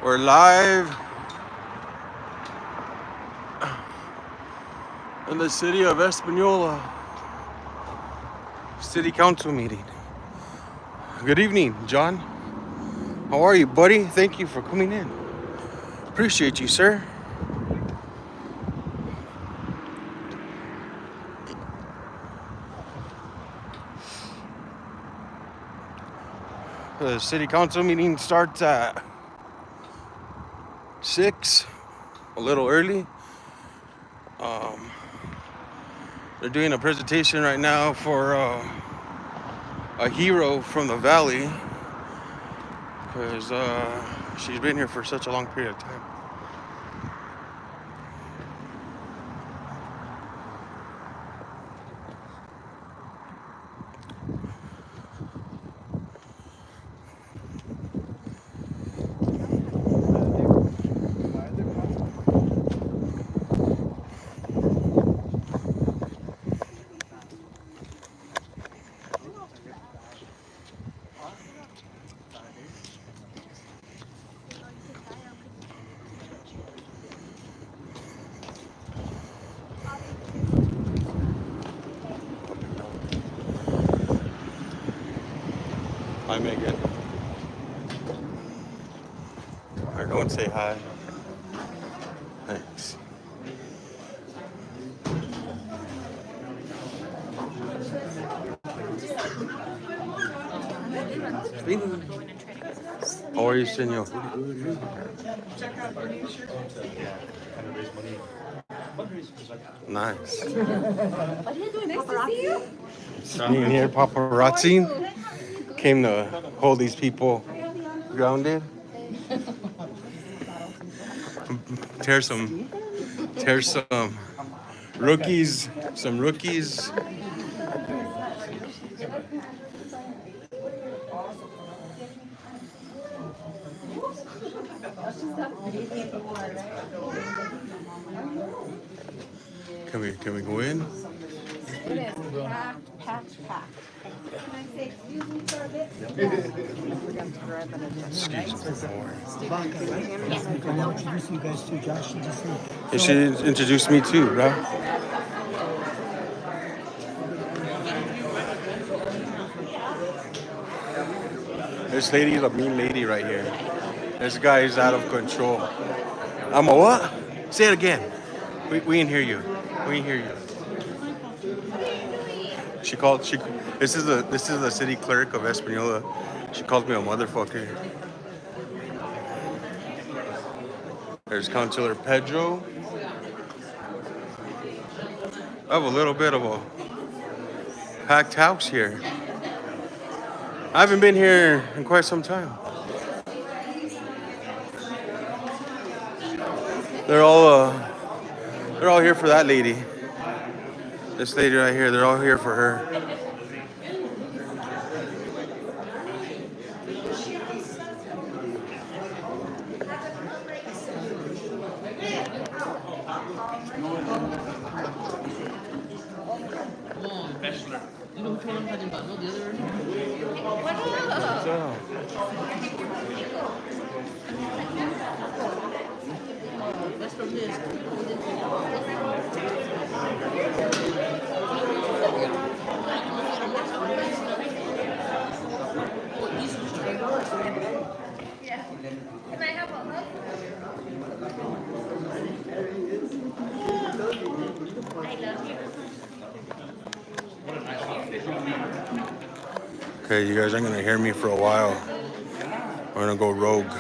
We're live in the city of Espanola. City Council meeting. Good evening, John. How are you, buddy? Thank you for coming in. Appreciate you, sir. The City Council meeting starts at 6, a little early. They're doing a presentation right now for a hero from the valley because she's been here for such a long period of time. Hi, Megan. Or don't say hi. Thanks. How are you, senor? Nice. Being here, paparazzi. Came to hold these people grounded. Tear some rookies, some rookies. Can we go in? It is packed. Can I say excuse me for a bit? Excuse me. I'll introduce you guys to Josh. You should introduce me too, bro. This lady is a mean lady right here. This guy is out of control. I'm a what? Say it again. We didn't hear you. We didn't hear you. She called. This is the city clerk of Espanola. She called me a motherfucker. There's Councilor Pedro. I have a little bit of a packed house here. I haven't been here in quite some time. They're all here for that lady. This lady right here. They're all here for her. So, Can I have a hug? I love you. okay, you guys aren't gonna hear me for a while. We're gonna go rogue.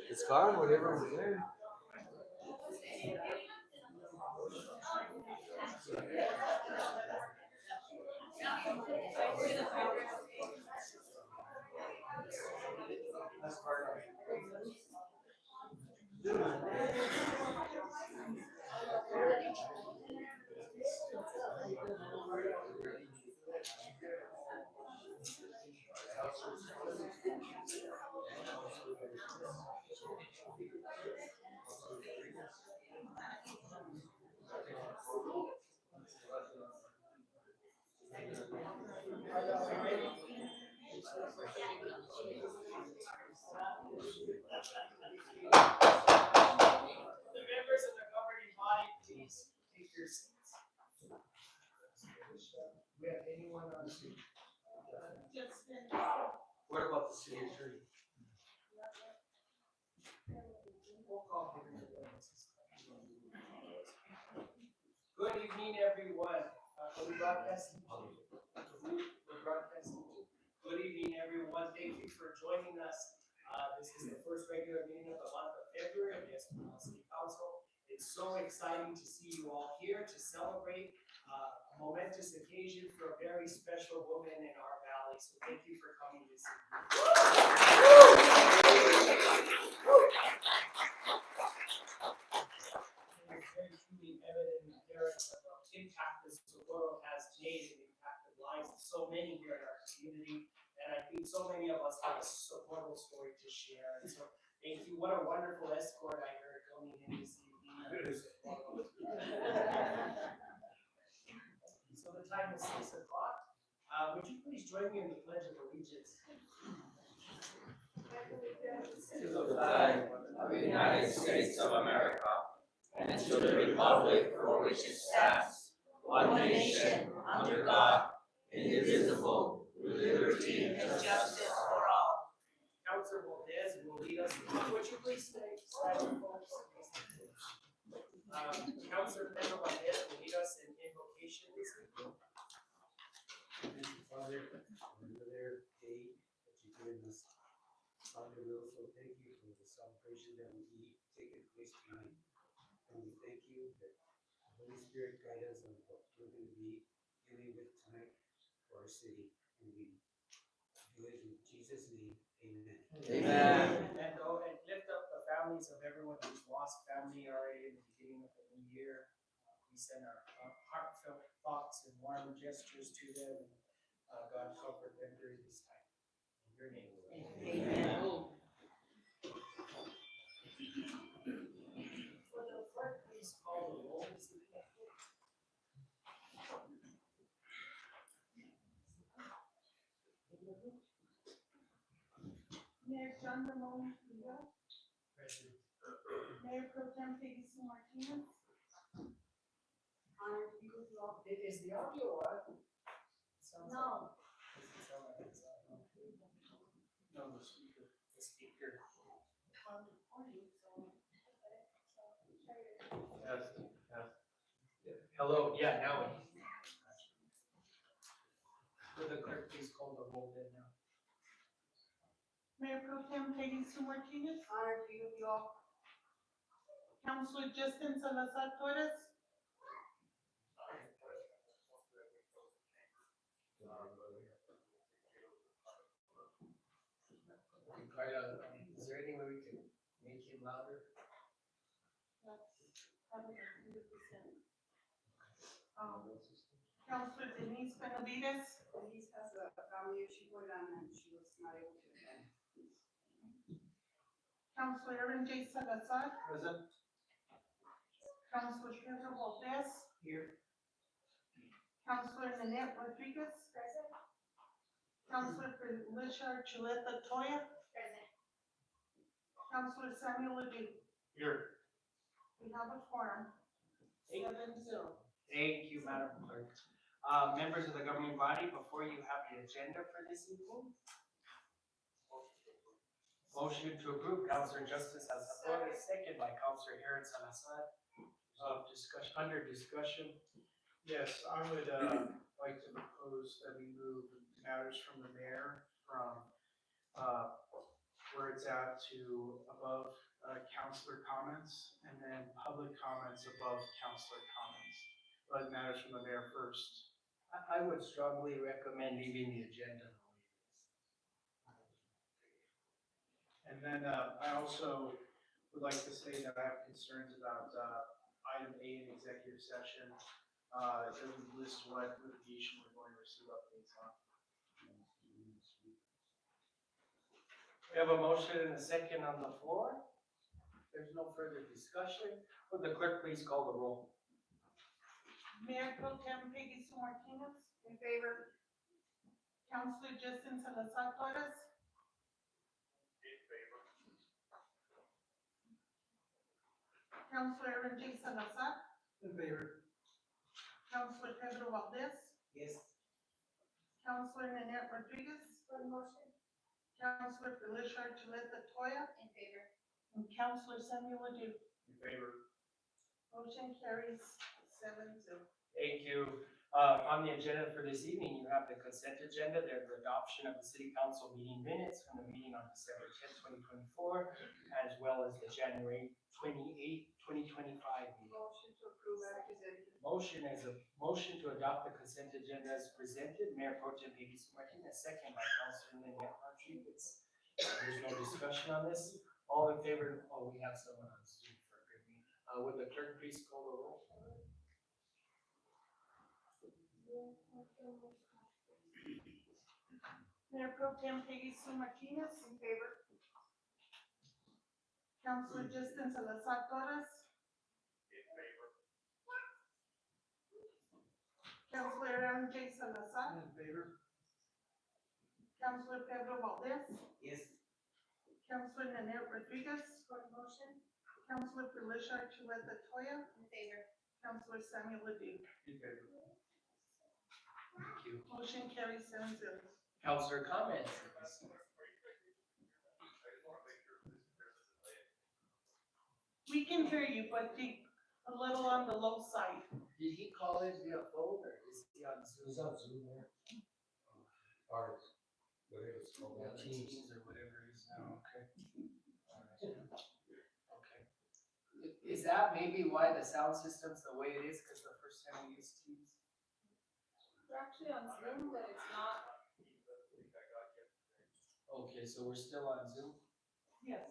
It's gone, whatever was there. What about the city attorney? Good evening, everyone. Are we broadcasting? We're broadcasting. Good evening, everyone. Thank you for joining us. This is the first regular meeting of the month of February of the Espanola City Council. It's so exciting to see you all here to celebrate a momentous occasion for a very special woman in our valley. So thank you for coming this evening. Very truly evident and apparent of the impact this world a wonderful story to share. And so thank you. What a wonderful escort I heard coming in this evening. So the time is 6 o'clock. Would you please join me in the Pledge of Allegiance? To the flag of the United States of America and to the republic for which it stands, one nation, under God, indivisible, with liberty and justice for all. Councilor Valdez will lead us. Would you please stand, folks? Councilor Pedro Valdez will lead us in invocation this evening. Thank you, Father, for another day that you've given us. Father, we also thank you for the celebration that will be taking place tonight. And we thank you that the Holy Spirit guide us on what we're going to be dealing with tonight for our city. And we do it in Jesus' name. Amen. Amen. And lift up the families of everyone who's lost family already in the beginning of the new year. We send our heartfelt thoughts and warm gestures to them. God comfort them during this time. In your name. Amen. For the clerk, please call the roll this evening. Mayor John Ramon Villa, Present. Mayor Pro Tem Peggy Sue Martinez. Honored to be with you all. Is the audio on? Sounds No. Like, does it sound like it's on? No, the speaker. The speaker. On recording, so. Hello, yeah, now. Will the clerk please call the roll then now? Mayor Pro Tem Peggy Sue Martinez. Honored to be with you all. Councilor Justin Salazar Torres. Is there any way we can make him louder? That's probably 100%. Councilor Denise Benavides. Denise has a family issue going on and she was not able to attend. Councilor Aaron J. Salazar. Present. Councilor Pedro Valdez. Here. Councilor Nanette Rodriguez. Present. Councilor Felicia Chuleta Toya. Present. Councilor Samuel Ledoux. Here. We have a quorum. 7-0. Thank you, Madam Clerk. Members of the governing body, before you have the agenda for this evening. Motion to approve, Councilor Justice Salazar, second by Councilor Aaron Salazar. Discussion, under discussion. Yes, I would like to propose that we move matters from the mayor from where it's at to above councilor comments, and then public comments above councilor comments. But matters from the mayor first. I would strongly recommend leaving the agenda the way it is. And then I also would like to say that I have concerns about item A in executive session. It doesn't list what litigation we're going to receive updates on. We have a motion and a second on the floor. There's no further discussion. Would the clerk please call the roll? Mayor Pro Tem Peggy Sue Martinez. In favor? Councilor Justin Salazar Torres. Councilor Aaron J. Salazar. In favor. Councilor Pedro Valdez. Yes. Councilor Nanette Rodriguez. For the motion? Councilor Felicia Chuleta Toya. In favor. And Councilor Samuel Ledoux. In favor. Motion carries 7-0. Thank you. On the agenda for this evening, you have the consent agenda. There's the adoption of the city council meeting minutes from the meeting on December 10th, 2024, as well as the January 28th, 2025 meeting. Motion to approve as presented. Motion to adopt the consent agenda as presented. Mayor Pro Tem Peggy Sue Martinez, second by Councilor Lein. There's no discussion on this. All in favor? Oh, we have someone on Zoom for a good meeting. Would the clerk please call the roll? Mayor Pro Tem Peggy Sue Martinez. In favor? Councilor Justin Salazar Torres. Councilor Aaron J. Salazar. In favor? Councilor Pedro Valdez. Yes. Councilor Nanette Rodriguez. For the motion? Councilor Felicia Archuleta Toya. In favor. Councilor Samuel Ledoux. In favor. Thank you. Motion carries 7-0. Counselor comments? We can hear you, but a little on the low side. Did he call in via phone or is he on Zoom? He's on Zoom there. Or whatever it's called. Yeah, Teams or whatever it is now, okay. Okay. Is that maybe why the sound system's the way it is, cause the first time we used Teams? We're actually on Zoom, but it's not. Okay, so we're still on Zoom? Yes.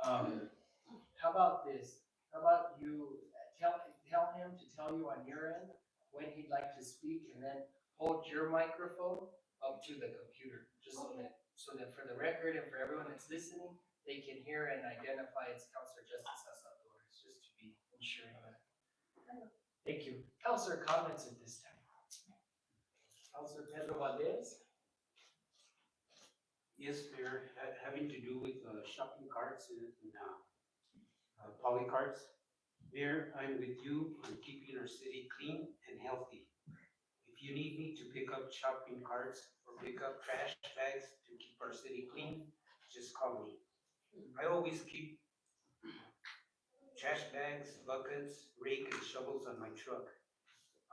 How about this? How about you tell him to tell you on your end when he'd like to speak and then hold your microphone up to the computer, just so that for the record and for everyone that's listening, they can hear and identify it's Counselor Justice Asadores, just to be ensuring that. Thank you. Counselor comments at this time. Counselor Pedro Valdez? Yes, Mayor, having to do with shopping carts and poly carts. Mayor, I'm with you on keeping our city clean and healthy. If you need me to pick up shopping carts or pick up trash bags to keep our city clean, just call me. I always keep trash bags, buckets, rake, and shovels on my truck.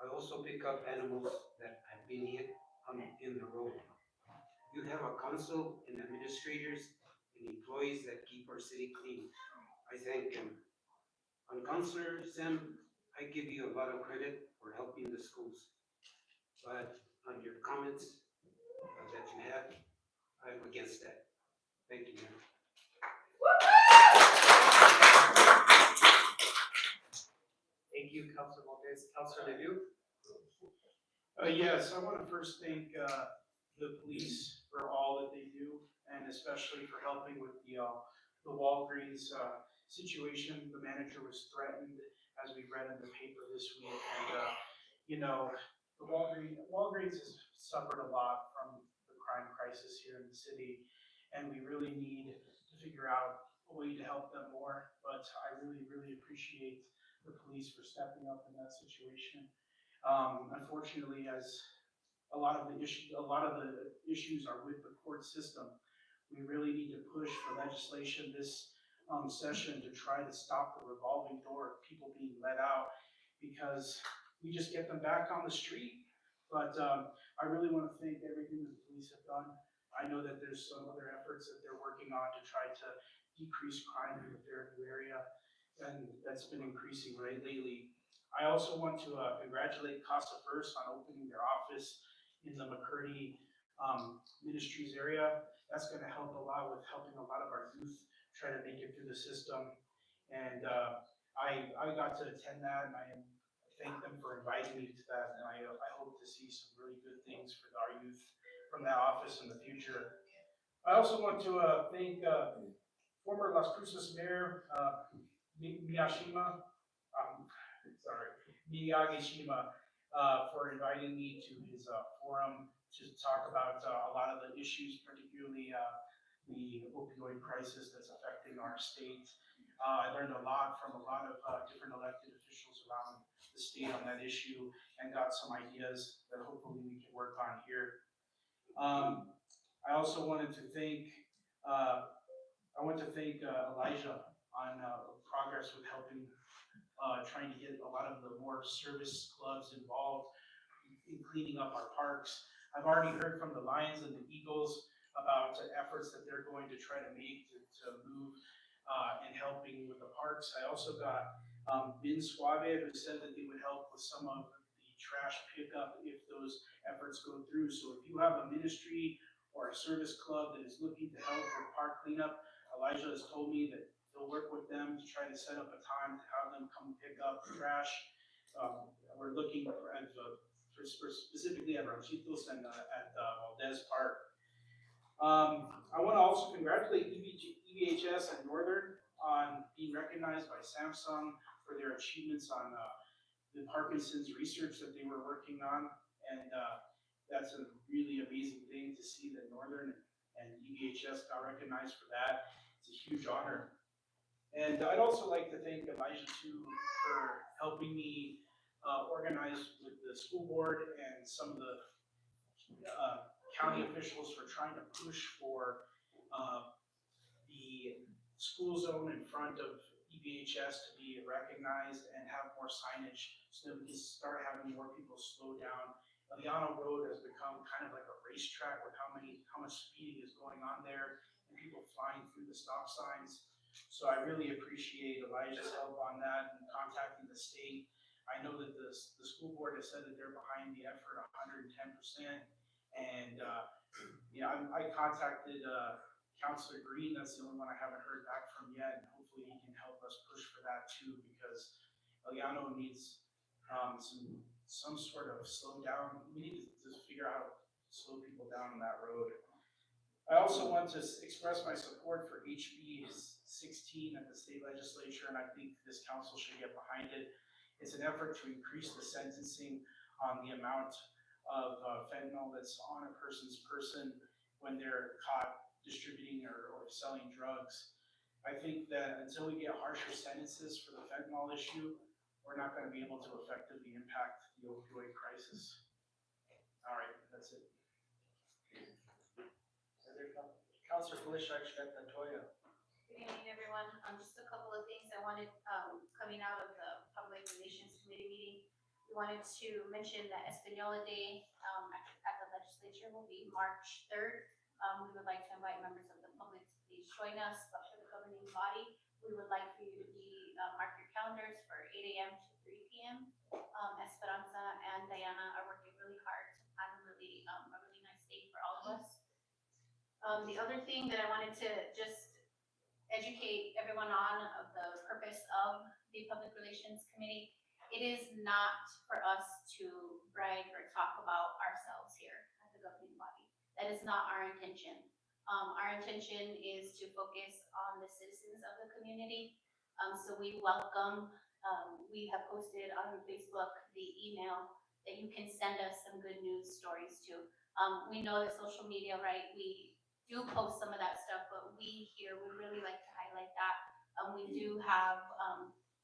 I also pick up animals that have been hit in the road. You have a council and administrators and employees that keep our city clean. I thank them. On Councilor Sam, I give you a lot of credit for helping the schools. But on your comments that you have, I'm against that. Thank you, Mayor. Thank you, Counselor Valdez. Counselor Ledoux? Yes, I want to first thank the police for all that they do, and especially for helping with the Walgreens situation. The manager was threatened, as we read in the paper this week, and the Walgreens has suffered a lot from the crime crisis here in the city, and we really need to figure out a way to help them more. But I really, really appreciate the police for stepping up in that situation. Unfortunately, as a lot of the issues are with the court system, we really need to push for legislation this session to try to stop the revolving door of people being let out, because we just get them back on the street. But I really want to thank everything that the police have done. I know that there's some other efforts that they're working on to try to decrease crime in the Fairview area, and that's been increasing lately. I also want to congratulate Casa First on opening their office in the McCurdy Ministries area. That's going to help a lot with helping a lot of our youth try to make it through the system. And I got to attend that, and I thank them for inviting me to that. And I hope to see some really good things for our youth from that office in the future. I also want to thank former Las Cruces Mayor Miyagi-shima, for inviting me to his forum to talk about a lot of the issues, particularly the opioid crisis that's affecting our state. I learned a lot from a lot of different elected officials around the state on that issue, and got some ideas that hopefully we can work on here. I also wanted to thank Elijah on progress with helping trying to get a lot of the more service clubs involved in cleaning up our parks. I've already heard from the Lions and the Eagles about efforts that they're going to try to make to move in helping with the parks. I also got Bin Suave, who said that they would help with some of the trash pickup if those efforts go through. So if you have a ministry or a service club that is looking to help with park cleanup, Elijah has told me that he'll work with them to try to set up a time to have them come pick up trash. We're looking at specifically at Ranchitos and at Valdez Park. I want to also congratulate EVHS and Northern on being recognized by Samsung for their achievements on the Parkinson's research that they were working on, and that's a really amazing thing to see that Northern and EVHS got recognized for that. It's a huge honor. And I'd also like to thank Elijah too for helping me organize with the school board and some of the county officials for trying to push for the school zone in front of EVHS to be recognized and have more signage so that we can start having more people slow down. Eliano Road has become kind of like a racetrack with how much speeding is going on there and people flying through the stop signs. So I really appreciate Elijah's help on that and contacting the state. I know that the school board has said that they're behind the effort 110%. And I contacted Councilor Green, that's the only one I haven't heard back from yet, and hopefully he can help us push for that too, because Eliano needs some sort of slow down. We need to figure out how to slow people down on that road. I also want to express my support for HB 16 at the state legislature, and I think this council should get behind it. It's an effort to increase the sentencing on the amount of fentanyl that's on a person's person when they're caught distributing or selling drugs. I think that until we get harsher sentences for the fentanyl issue, we're not going to be able to effectively impact the opioid crisis. All right, that's it. Councilor Felicia Toya. Good evening, everyone. Just a couple of things I wanted, coming out of the Public Relations Committee meeting. We wanted to mention that Espanola Day, at the legislature will be March 3rd. We would like to invite members of the public to please join us, but for the governing body, we would like for you to mark your calendars for 8 a.m. to 3 p.m. Esperanza and Diana are working really hard to plan a really nice day for all of us. The other thing that I wanted to just educate everyone on of the purpose of the Public Relations Committee, it is not for us to brag or talk about ourselves here at the governing body. That is not our intention. Our intention is to focus on the citizens of the community. So we welcome, we have posted on Facebook the email that you can send us some good news stories to. We know that social media, right, we do post some of that stuff, but we here, we really like to highlight that. We do have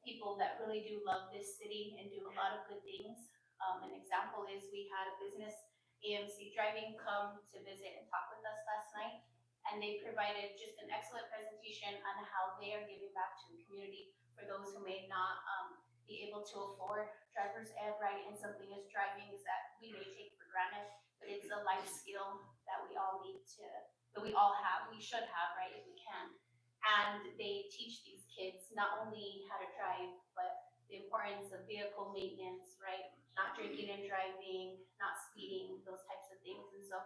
people that really do love this city and do a lot of good things. An example is we had a business, AMC Driving, come to visit and talk with us last night. And they provided just an excellent presentation on how they are giving back to the community for those who may not be able to afford driver's ed, right? And something as driving is that we may take for granted, but it's a life skill that we all need to, that we all have, we should have, right, if we can. And they teach these kids not only how to drive, but the importance of vehicle maintenance, right? Not drinking and driving, not speeding, those types of things. And so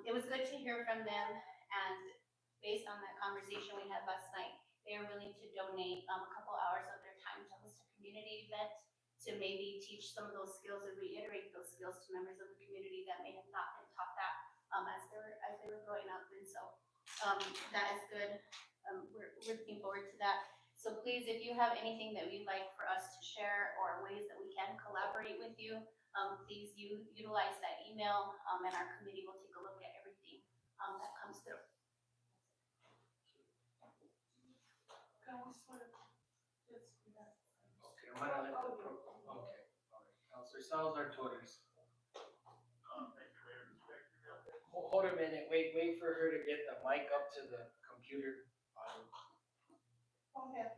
it was good to hear from them. And based on that conversation we had last night, they are willing to donate a couple hours of their time to host a community event to maybe teach some of those skills and reiterate those skills to members of the community that may have not been taught that as they were growing up. And so that is good. We're looking forward to that. So please, if you have anything that you'd like for us to share or ways that we can collaborate with you, please utilize that email, and our committee will take a look at everything that comes through. Can we sort of just do that? Okay, I'm gonna let the okay, all right. Councilor Salazar Torres. Hold a minute, wait for her to get the mic up to the computer. Go ahead.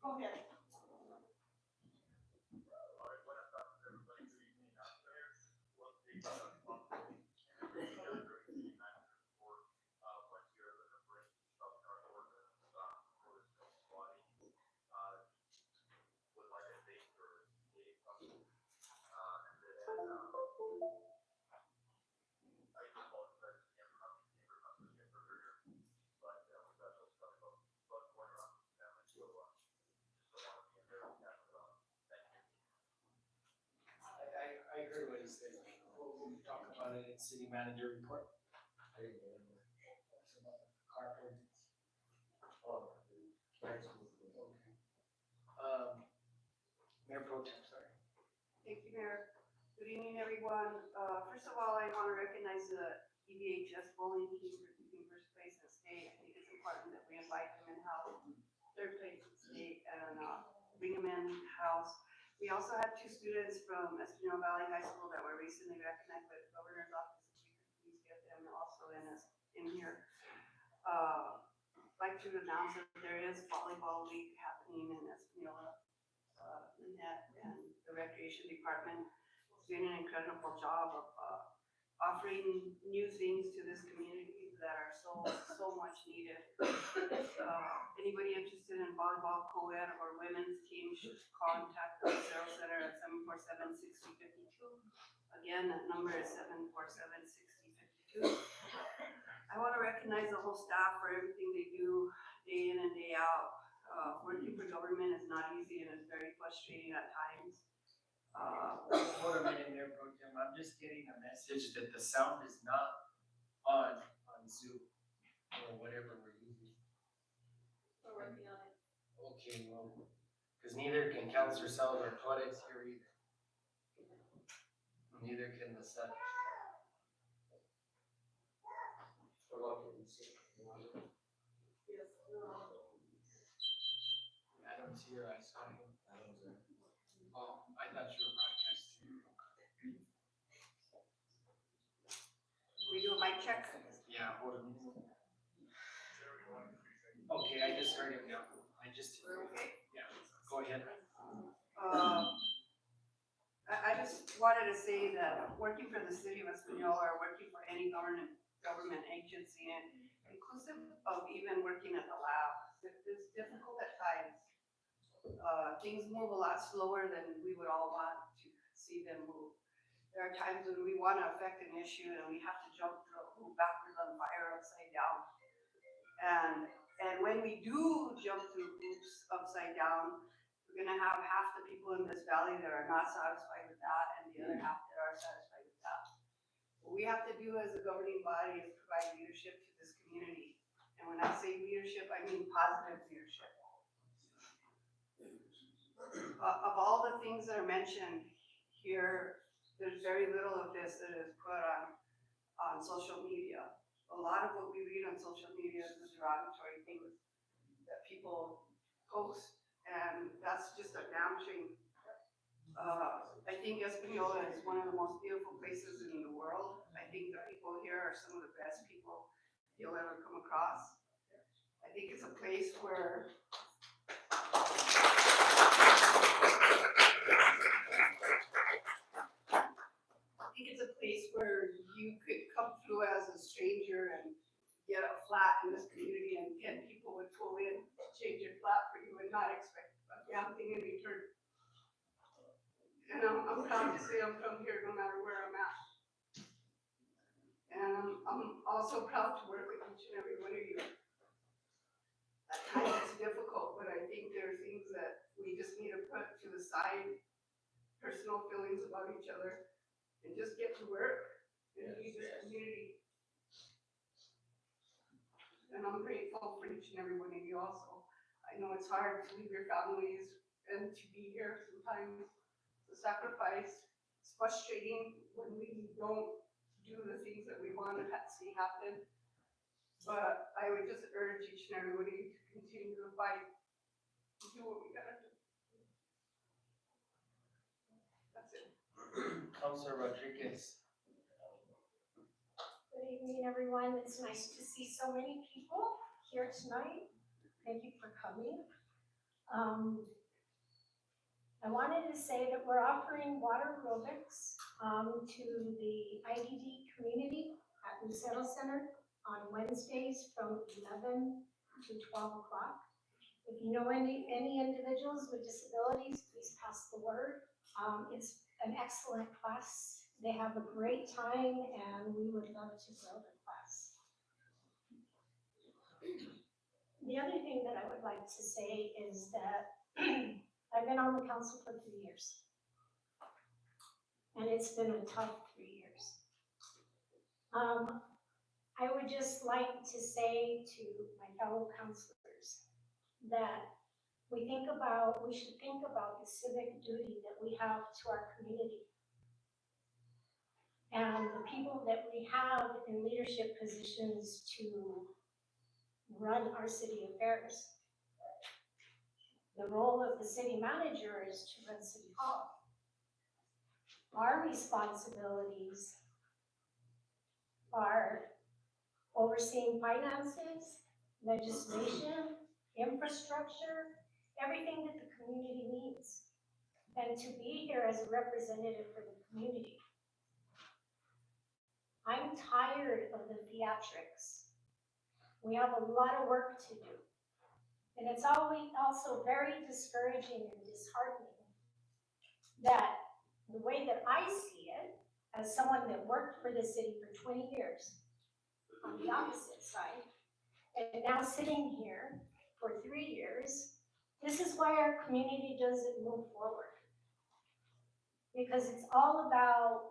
Go ahead. city manager report. Carpenter. Mayor Pro Tem, sorry. Thank you, Mayor. Good evening, everyone. First of all, I want to recognize the EVHS bowling team for keeping first place in state. I think it's important that we invite them in-house, third place in state, and bring them in-house. We also had 2 students from Espanola Valley High School that were recently recognized by the governor's office. If we could please get them also in here. Like to announce that there is volleyball week happening in Espanola. Lynette and the recreation department is doing an incredible job of offering new things to this community that are so much needed. Anybody interested in volleyball, co-ed, or women's team should contact the sales center at 747-6052. Again, that number is 747-6052. I want to recognize the whole staff for everything they do day in and day out. Working for government is not easy and it's very frustrating at times. Hold a minute, Mayor Pro Tem, I'm just getting a message that the sound is not on Zoom or whatever we're using. We're working on it. Okay, well, because neither can Councilor Sal or Torres here either. Neither can the sun. I don't see her, I saw him. Oh, I thought you were broadcasting. We do a mic check. Yeah, hold on. Okay, I just heard him now. We're okay. Yeah, go ahead. I just wanted to say that working for the city of Espanola or working for any government agency, and inclusive of even working at the lab, it's difficult at times. Things move a lot slower than we would all want to see them move. There are times when we want to affect an issue and we have to jump through a hoop backwards on fire upside down. And when we do jump through hoops upside down, we're gonna have half the people in this valley that are not satisfied with that and the other half that are satisfied with that. What we have to do as a governing body is provide leadership to this community. And when I say leadership, I mean positive leadership. Of all the things that are mentioned here, there's very little of this that is put on social media. A lot of what we read on social media is the derogatory things that people post, and that's just a damn shame. I think Espanola is one of the most beautiful places in the world. I think the people here are some of the best people you'll ever come across. I think it's a place where you could come through as a stranger and get a flat in this community, and 10 people would pull in, change your flat for you and not expect a damn thing in return. And I'm proud to say I'm from here no matter where I'm at. And I'm also proud to work with each and every one of you. At times it's difficult, but I think there are things that we just need to put to the side, personal feelings about each other, and just get to work and lead this community. And I'm grateful for each and every one of you also. I know it's hard to leave your families and to be here sometimes. The sacrifice, it's frustrating when we don't do the things that we want to see happen. But I would just urge each and every one of you to continue to fight, to do what we gotta do. That's it. Councilor Rodriguez. Good evening, everyone. It's nice to see so many people here tonight. Thank you for coming. I wanted to say that we're offering water aerobics to the IDD community at Lucero Center on Wednesdays from 11 to 12 o'clock. If you know any individuals with disabilities, please pass the word. It's an excellent class. They have a great time and we would love to grow the class. The other thing that I would like to say is that I've been on the council for 3 years. And it's been a tough 3 years. I would just like to say to my fellow councilors that we should think about the civic duty that we have to our community and the people that we have in leadership positions to run our city affairs. The role of the city manager is to run City Hall. Our responsibilities are overseeing finances, legislation, infrastructure, everything that the community needs, and to be here as a representative for the community. I'm tired of the theatrics. We have a lot of work to do. And it's always also very discouraging and disheartening that the way that I see it, as someone that worked for the city for 20 years, on the opposite side, and now sitting here for 3 years, this is why our community doesn't move forward. Because it's all about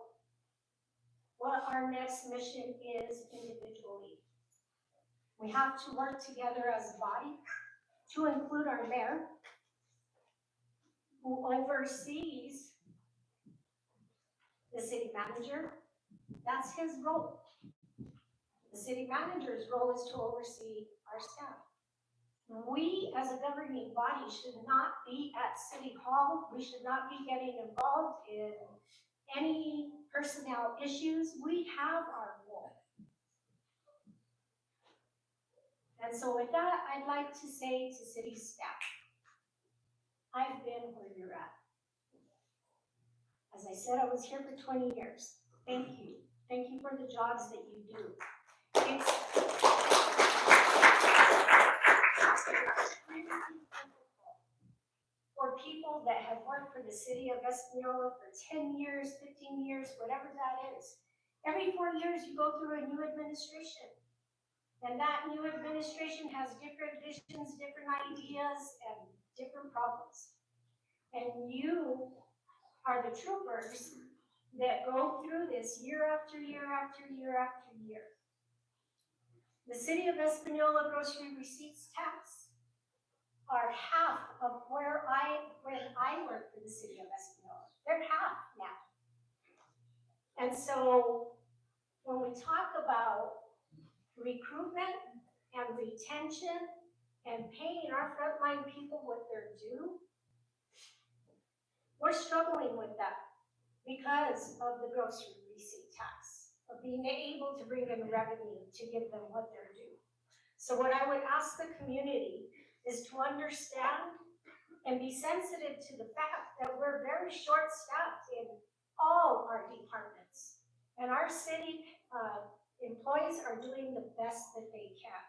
what our next mission is individually. We have to work together as a body to include our mayor, who oversees the city manager. That's his role. The city manager's role is to oversee our staff. We, as a governing body, should not be at City Hall. We should not be getting involved in any personnel issues. We have our role. And so with that, I'd like to say to city staff, I've been where you're at. As I said, I was here for 20 years. Thank you. Thank you for the jobs that you do. For people that have worked for the city of Espanola for 10 years, 15 years, whatever that is, every 4 years you go through a new administration. And that new administration has different visions, different ideas, and different problems. And you are the troopers that go through this year after year after year after year. The city of Espanola grocery receipts tax are half of when I worked for the city of Espanola. They're half now. And so when we talk about recruitment and retention and paying our frontline people what they're due, we're struggling with that because of the grocery receipt tax, of being able to bring in revenue to give them what they're due. So what I would ask the community is to understand and be sensitive to the fact that we're very short-staffed in all our departments. And our city employees are doing the best that they can.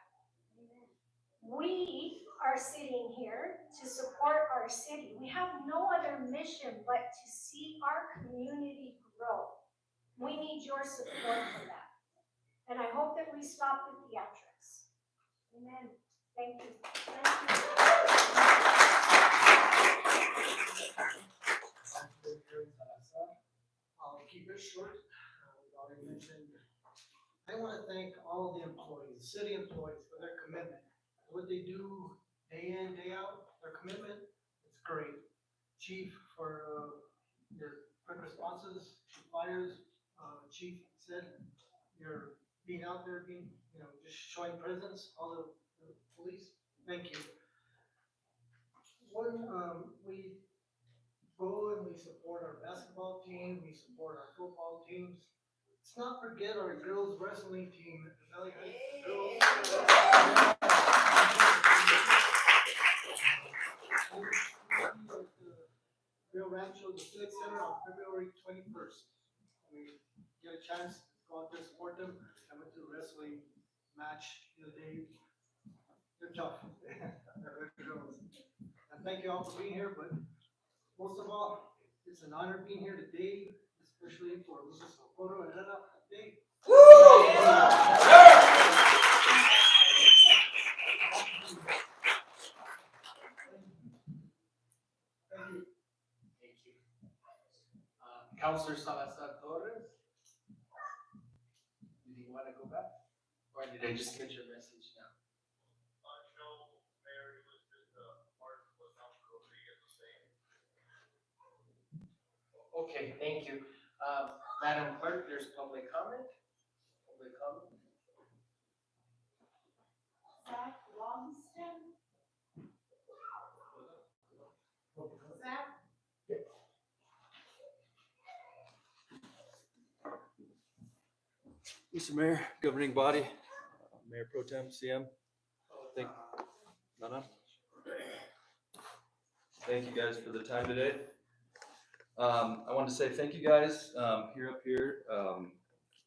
We are sitting here to support our city. We have no other mission but to see our community grow. We need your support for that. And I hope that we stop the theatrics. Amen. Thank you. I'll keep it short. We've already mentioned. I want to thank all the employees, city employees, for their commitment. What they do day in, day out, their commitment, it's great. Chief, for your quick responses to fires. Chief said you're being out there, being, just showing presence, all the police. Thank you. When we go and we support our basketball team, we support our football teams. Let's not forget our girls wrestling team at the Valley High Girls. Rio Rancho, the Civic Center on February 21st. We get a chance to go out there and support them. I went to the wrestling match the other day. They're tough. They're good girls. And thank you all for being here, but most of all, it's an honor being here today, especially for Mrs. Socorro Herrera Day. Councilor Salazar Torres. just get your message now. Okay, thank you. Madam Clerk, there's public comment. Public comment. Zach Longston? Zach? Mr. Mayor, governing body, Mayor Pro Tem, CM. Thank you guys for the time today. I want to say thank you guys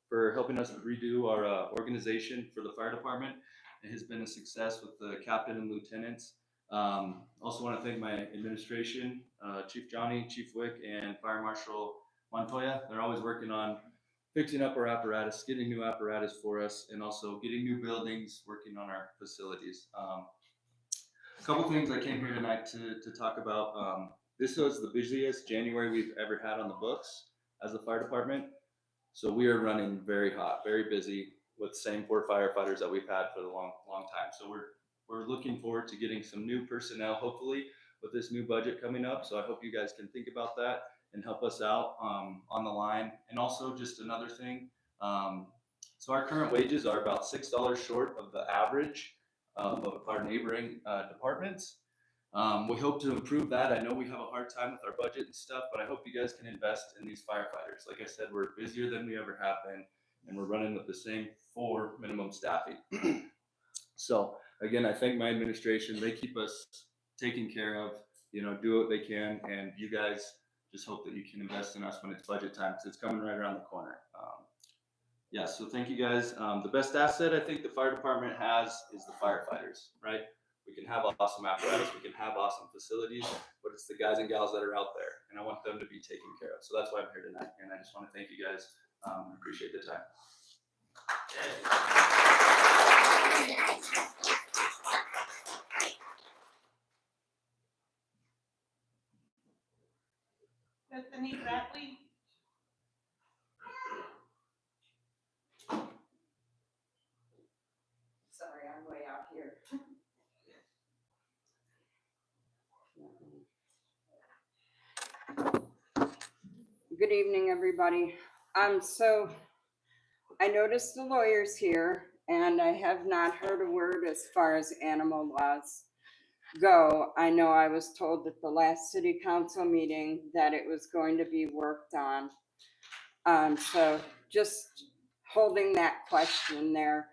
for helping us redo our organization for the fire department. It has been a success with the captain and lieutenants. Also want to thank my administration, Chief Johnny, Chief Wick, and Fire Marshal Montoya. They're always working on fixing up our apparatus, getting new apparatus for us, and also getting new buildings, working on our facilities. A couple things I came here tonight to talk about. This was the busiest January we've ever had on the books as a fire department. So we are running very hot, very busy with the same 4 firefighters that we've had for the long time. So we're looking forward to getting some new personnel, hopefully, with this new budget coming up. So I hope you guys can think about that and help us out on the line. And also just another thing, so our current wages are about $6 short of the average of our neighboring departments. We hope to improve that. I know we have a hard time with our budget and stuff, but I hope you guys can invest in these firefighters. Like I said, we're busier than we ever have been, and we're running with the same 4 minimum staffing. So again, I thank my administration. They keep us taken care of, do what they can, and you guys just hope that you can invest in us when it's budget time, because it's coming right around the corner. So thank you guys. The best asset I think the fire department has is the firefighters, right? We can have awesome apparatus, we can have awesome facilities, but it's the guys and gals that are out there, and I want them to be taken care of. So that's why I'm here tonight, and I just want to thank you guys. Appreciate the time. Bethany Bradley? Sorry, I'm way out here. Good evening, everybody. So I noticed the lawyer's here, and I have not heard a word as far as animal laws go. I know I was told at the last city council meeting that it was going to be worked on. So just holding that question there.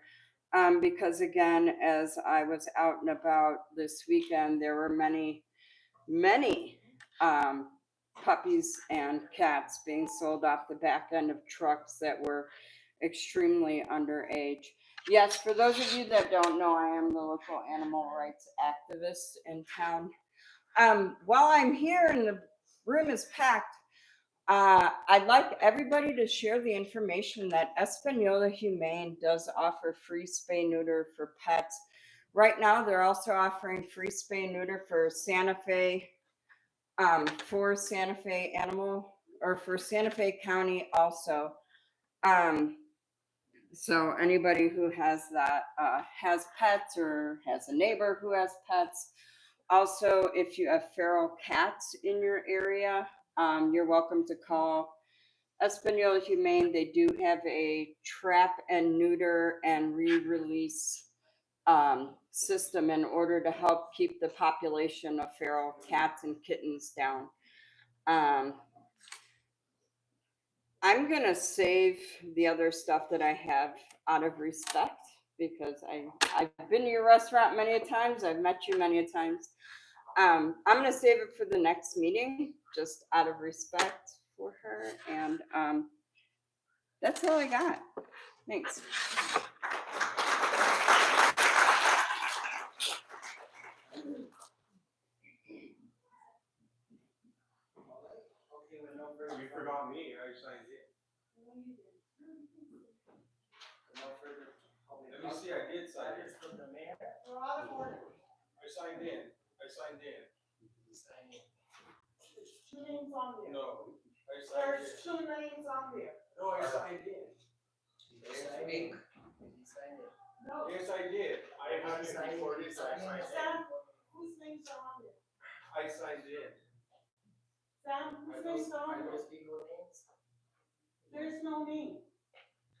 Because again, as I was out and about this weekend, there were many puppies and cats being sold off the back end of trucks that were extremely underage. Yes, for those of you that don't know, I am the local animal rights activist in town. While I'm here and the room is packed, I'd like everybody to share the information that Espanola Humane does offer free spay neuter for pets. Right now, they're also offering free spay neuter for Santa Fe County also. So anybody who has that, has pets or has a neighbor who has pets. Also, if you have feral cats in your area, you're welcome to call Espanola Humane. They do have a trap and neuter and re-release system in order to help keep the population of feral cats and kittens down. I'm gonna save the other stuff that I have out of respect, because I've been to your restaurant many a times, I've met you many a times. I'm gonna save it for the next meeting, just out of respect for her, and that's all I got. Thanks. You forgot me, I signed in. Let me see, I did sign in. We're out of order. I signed in. There's 2 names on there. No, I signed There's 2 names on there. No, I signed in. He signed in. Yes, I did. I have it recorded, so I signed Sam, whose names are on it? I signed in. Sam, whose names are on it? legal names? There's no name.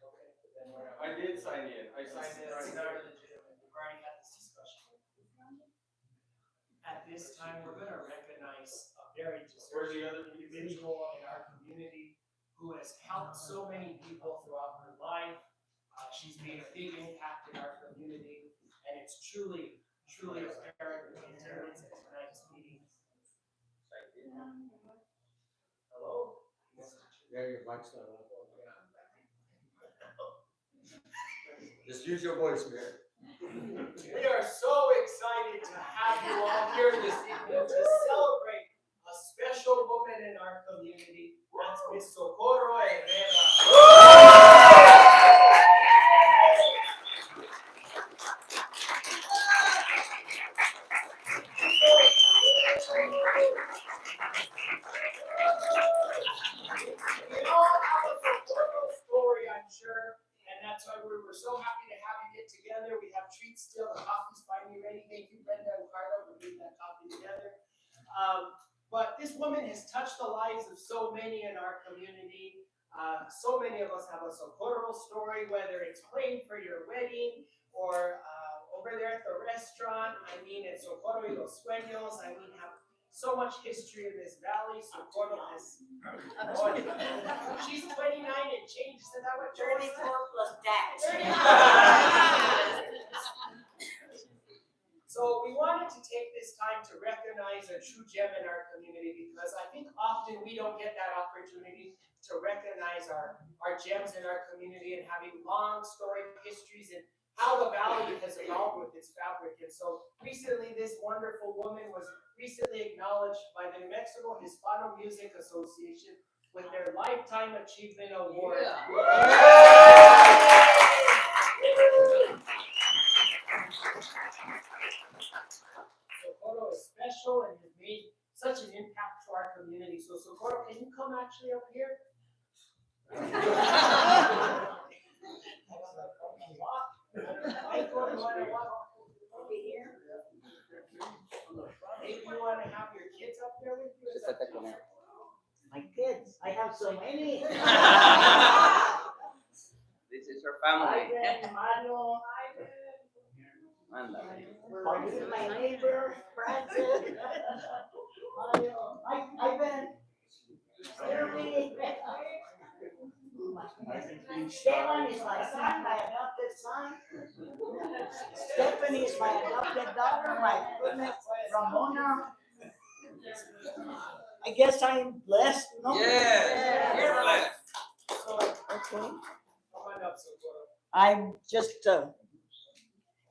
Okay, but then we're. I did sign in. I signed in right It's now. not legitimate. We've already had this discussion. At this time, we're gonna recognize a very Where's the deserving other individual in our community who has helped so many people throughout her life. She's made a big impact in our community, and it's truly apparent in attendance at tonight's meeting. Hello? Yeah, your mic's not on. Just use your voice, man. We are so excited to have you all here this evening to celebrate a special woman in our community. That's Miss Socorro Herrera. We all have a Socorro story, I'm sure, and that's why we were so happy to have you get together. We have treats still, the coffee's finally ready. Thank you, Brenda and Carla, for putting that coffee together. But this woman has touched the lives of so many in our community. So many of us have a Socorro story, whether it's praying for your wedding or over there at the restaurant. I mean, it's Socorro y los Sueños. I mean, have so much history in this valley. Socorro has. She's 29 and change. Is that what? 34 plus that. 39. So we wanted to take this time to recognize a true gem in our community because I think often we don't get that opportunity to recognize our gems in our community and having long storied histories and how the valley has evolved with its fabric. And so recently this wonderful woman was recently acknowledged by the New Mexico Hispano Music Association with their Lifetime Achievement Award. Socorro is special and has made such an impact to our community. So Socorro, can you come actually up here? Michael, you want to walk over here? Maybe you want to have your kids up there with you? My kids, I have so many. This is her family. Mario. This is my neighbor, Francis. Mario. Ivan. Jeremy. Esteban is my son, my adopted son. Stephanie is my adopted daughter, my goodness, Ramona. I guess I'm blessed, no? Yes, you're blessed. Okay. Come on up, Socorro. I'm just,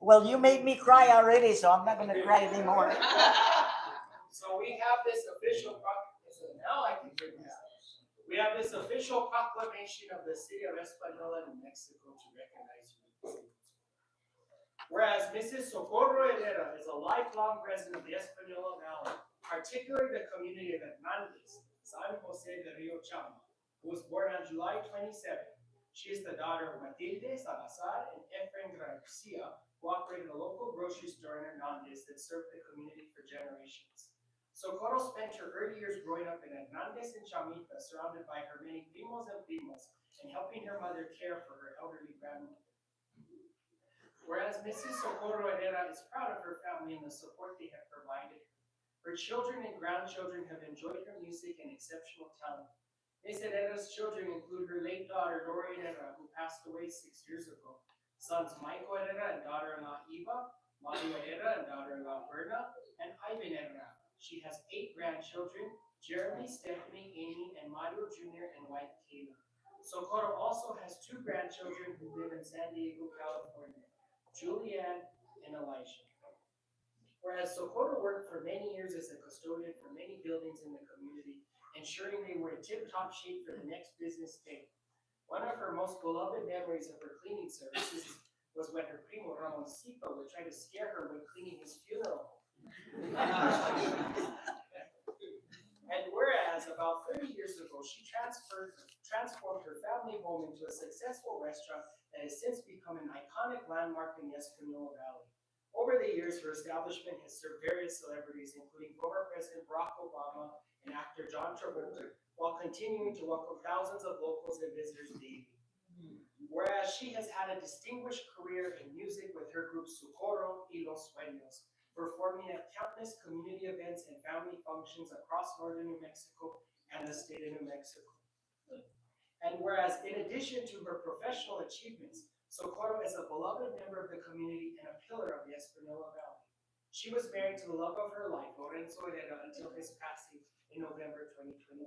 well, you made me cry already, so I'm not gonna cry anymore. So we have this official now I can hear myself. We have this official proclamation of the city of Espanola, New Mexico to recognize you. Whereas Mrs. Socorro Herrera is a lifelong resident of the Espanola Valley, particularly the community of Hernandez, San Jose de Rio Chama, who was born on July 27th. She is the daughter of Matilde Salazar and Efrain Garcia, who operated a local grocery store in Hernandez that served the community for generations. Socorro spent her early years growing up in Hernandez and Chamita, surrounded by her many primos and primas, and helping her mother care for her elderly grandmother. Whereas Mrs. Socorro Herrera is proud of her family and the support they have provided her. Her children and grandchildren have enjoyed her music and exceptional talent. Ms. Herrera's children include her late daughter, Lori Herrera, who passed away 6 years ago, sons Michael Herrera and daughter-in-law Eva, Mario Herrera and daughter-in-law Berna, and Ivan Herrera. She has 8 grandchildren, Jeremy, Stephanie, Amy, and Mario Jr. and wife Kayla. Socorro also has 2 grandchildren who live in San Diego, California, Julianne and Elijah. Whereas Socorro worked for many years as a custodian for many buildings in the community, ensuring they were in tip-top shape for the next business day. One of her most beloved memories of her cleaning services was when her primo Ramoncito would try to scare her when cleaning his funeral. And whereas about 30 years ago, she transformed her family home into a successful restaurant that has since become an iconic iconic landmark in the Espanola Valley. Over the years, her establishment has served various celebrities, including former President Barack Obama and actor John Travolta, while continuing to welcome thousands of locals and visitors daily. Whereas she has had a distinguished career in music with her group Socorro y Los Sueños, performing at countless community events and family functions across northern New Mexico and the state of New Mexico. And whereas in addition to her professional achievements, Socorro is a beloved member of the community and a pillar of the Espanola Valley. She was married to the love of her life, Lorenzo Herrera, until his passing in November 2021.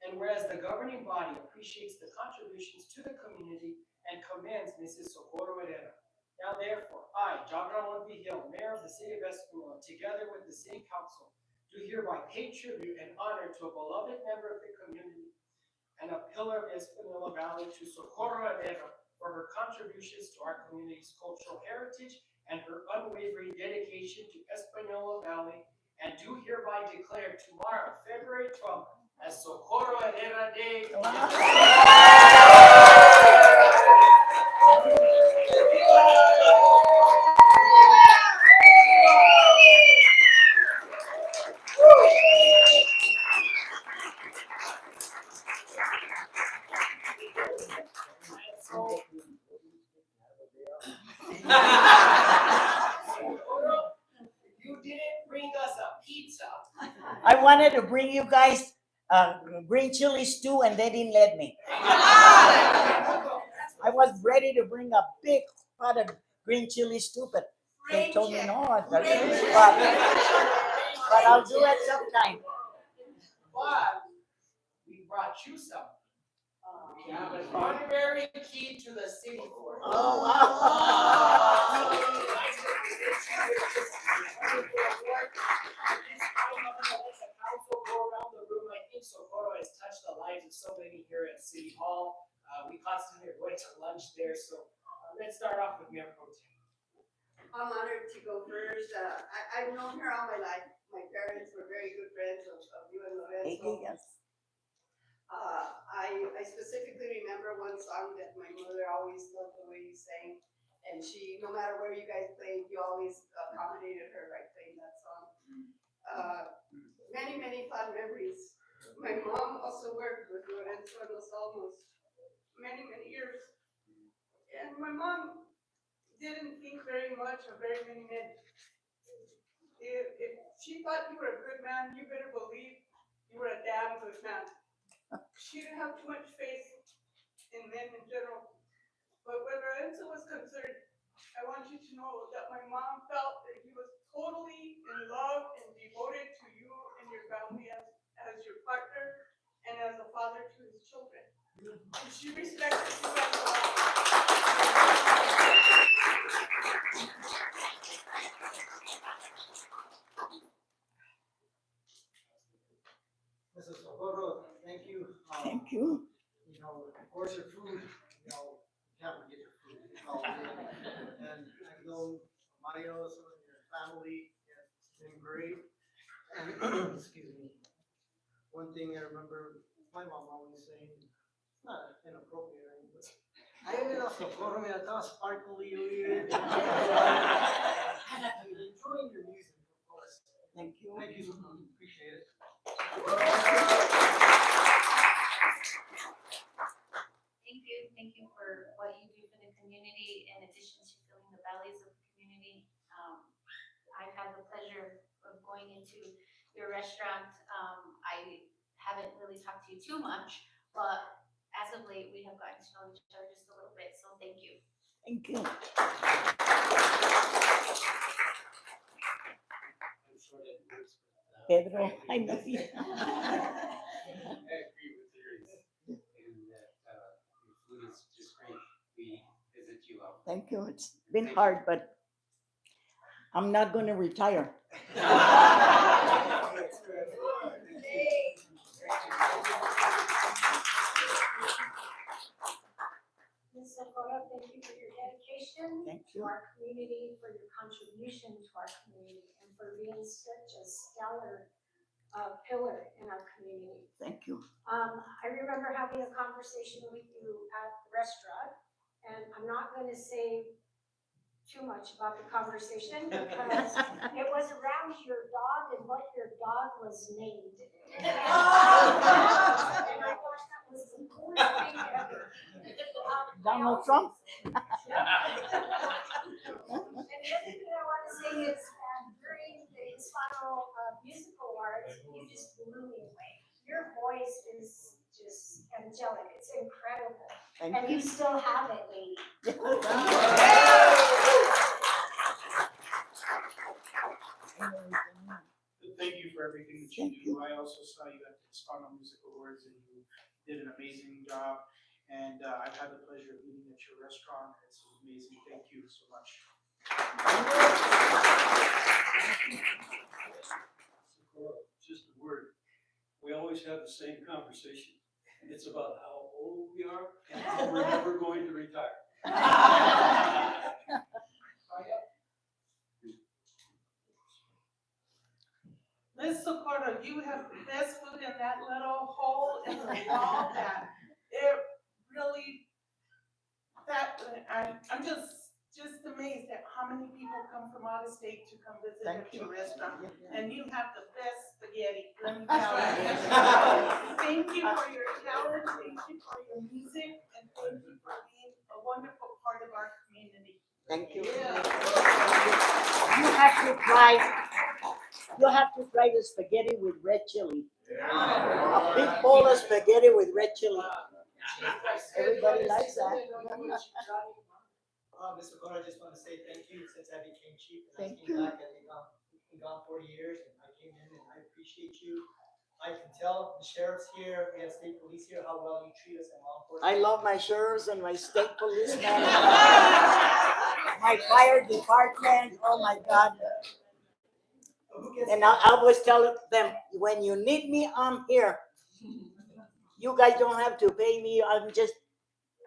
And whereas the governing body appreciates the contributions to the community and commends Mrs. Socorro Herrera, now therefore, I, John Ramon Vigil, Mayor of the City of Espanola, together with the City Council, do hereby pay tribute and honor to a beloved member of the community and a pillar of Espanola Valley, to Socorro Herrera, for her contributions to our community's cultural heritage and her unwavering dedication to Espanola Valley, and do hereby declare tomorrow, February 12th, as Socorro Herrera Day. You didn't bring us a pizza. I wanted to bring you guys green chili stew and they didn't let me. I was ready to bring a big pot of green chili stew, but they told me no. But I'll do it sometime. But we brought you some. We have an honorary key to the city for you. Oh, wow. Go around the room. I think Socorro has touched the lives of so many here at City Hall. We constantly are going to lunch there, so let's start off with Mayor Pro Tem. I'm honored to go first. I've known her all my life. My parents were very good friends of you and Lorenzo. Yes. I specifically remember one song that my mother always loved the way you sang. And she, no matter where you guys played, you always accommodated her by playing that song. Many, many fond memories. My mom also worked with Lorenzo and Los Almos many, many years. And my mom didn't think very much of very many men. If she thought you were a good man, you better believe you were a damn good man. She didn't have too much faith in men in general. But where Lorenzo was concerned, I want you to know that my mom felt that he was totally in love and devoted to you and your family as your partner and as a father to his children. And she respected you as well. Mrs. Socorro, thank you. Thank you. You know, of course, your food, you know, you can't forget your food. And I've known Mario, some of your family, it's been great. And, excuse me, one thing I remember my mom always saying, it's not inappropriate, but ay, mira, Socorro, mira, estaba sparkly, enjoying your music, of course. Thank you. Thank you so much, appreciate it. Thank you for what you do for the community in addition to filling the valleys of the community. I've had the pleasure of going into your restaurant. I haven't really talked to you too much, but as of late, we have gotten to know each other just a little bit, so thank you. Thank you. Pedro, I know you. I agree with yours, and that your food is just great. We visit you often. Thank you. It's been hard, but I'm not going to retire. Ms. Socorro, thank you for your dedication Thank to you. our community, for your contribution to our community, and for being such a stellar pillar in our community. Thank you. I remember having a conversation with you at the restaurant, And I'm not gonna say too much about the conversation because it was around your dog and what your dog was named. And I thought that was the coolest thing ever. Donald Trump? And the other thing I want to say is during the Hispano Musical Awards, you just blew me away. Your voice is just angelic. It's incredible. And you still have it, lady. Thank you for everything that you do. I also saw you at the Espanola Music Awards and you did an amazing job. And I've had the pleasure of eating at your restaurant. It's amazing. Thank you so much. Just a word. We always have the same conversation. It's about how old we are and how we're never going to retire. Ms. Socorro, you have the best food in that little hole in the wall that it really, I'm just amazed at how many people come from out of state to come visit at your restaurant. And you have the best spaghetti, let me tell you. Thank you for your talent, thank you for your music, and thank you for being a wonderful part of our community. Thank you. Yeah. You have to try the spaghetti with red chili. A big bowl of spaghetti with red chili. Everybody likes that. Mr. Cora, I just want to say thank you since I became chief. And Thank I came you. back, I think been gone 40 years, and I came in and I appreciate you. I can tell the sheriff's here, we have state police here, how well you treat us and law enforcement. I love my sheriffs and my state policemen. My fire department, oh my God. And I always tell them, when you need me, I'm here. You guys don't have to pay me, I'm just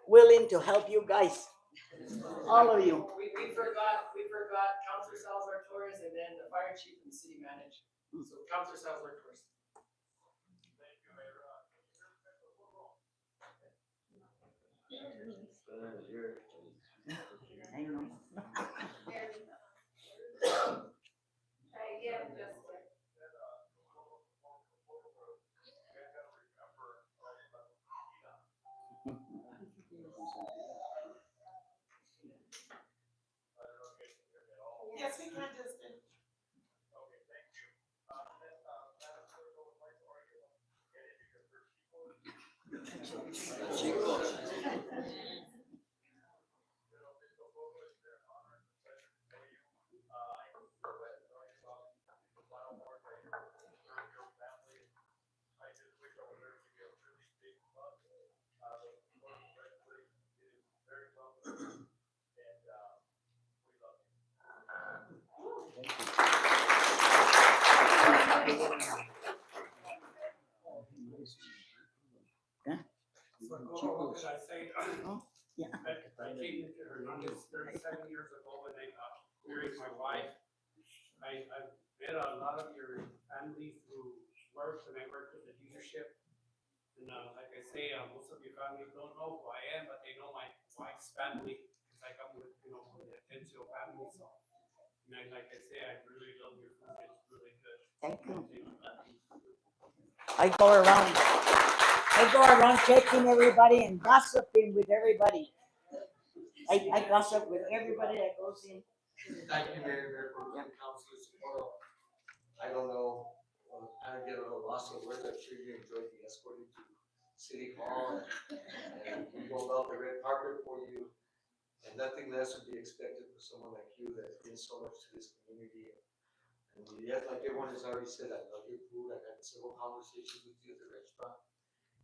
willing to help you guys. All of you. We forgot Counselor Salazar Torres and then the fire chief and the city manager. So Counselor Salazar Torres. I know. Yes, we can, Justin. What could I say? Oh, yeah. I came into her this 37 years ago when I married my wife. I've met a lot of your family through work, and I work with the leadership. And like I say, most of your family don't know who I am, but they know my wife's family because I come with, from the Atencio family. So, and like I say, I really love your food. It's really good. Thank you. I go around checking everybody and gossiping with everybody. I gossip with everybody that goes in. Thank you, Mayor, for Councilor Socorro. I don't know, I get a little lost of words. I'm sure you enjoyed the escorting to City Hall, and we rolled out the red carpet for you. And nothing less would be expected for someone like you that gives so much to this community. And yet, like everyone has already said, I love your food. I've had several conversations with you at the restaurant.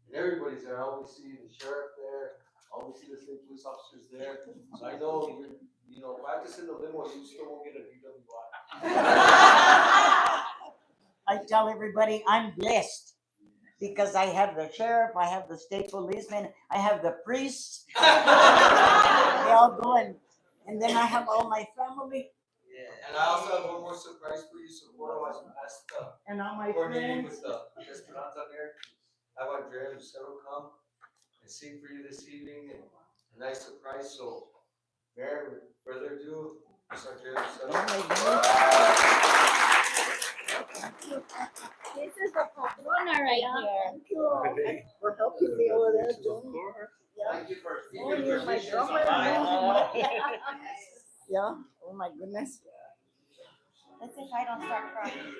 And everybody's there. I always see the sheriff there. I always see the state police officers there. So I know you're, if I have to send a limo, you still won't get a DWI. I tell everybody I'm blessed because I have the sheriff, I have the state policeman, I have the priests. They all go and then I have all my family. Yeah, and I also have one more surprise for you. Socorro, I asked and all my coordinating friends. with the Esperanza there. I want Andrea and Lucero come and sing for you this evening. And a nice surprise, so Mayor, with further ado, Secretary of Oh Session. my goodness. This is the patrona right here. Thank you. For helping me over there too. Yeah. Thank you for Oh, keeping you're my traditions drummer. alive. Yeah. Oh my goodness. Let's see if I don't start crying.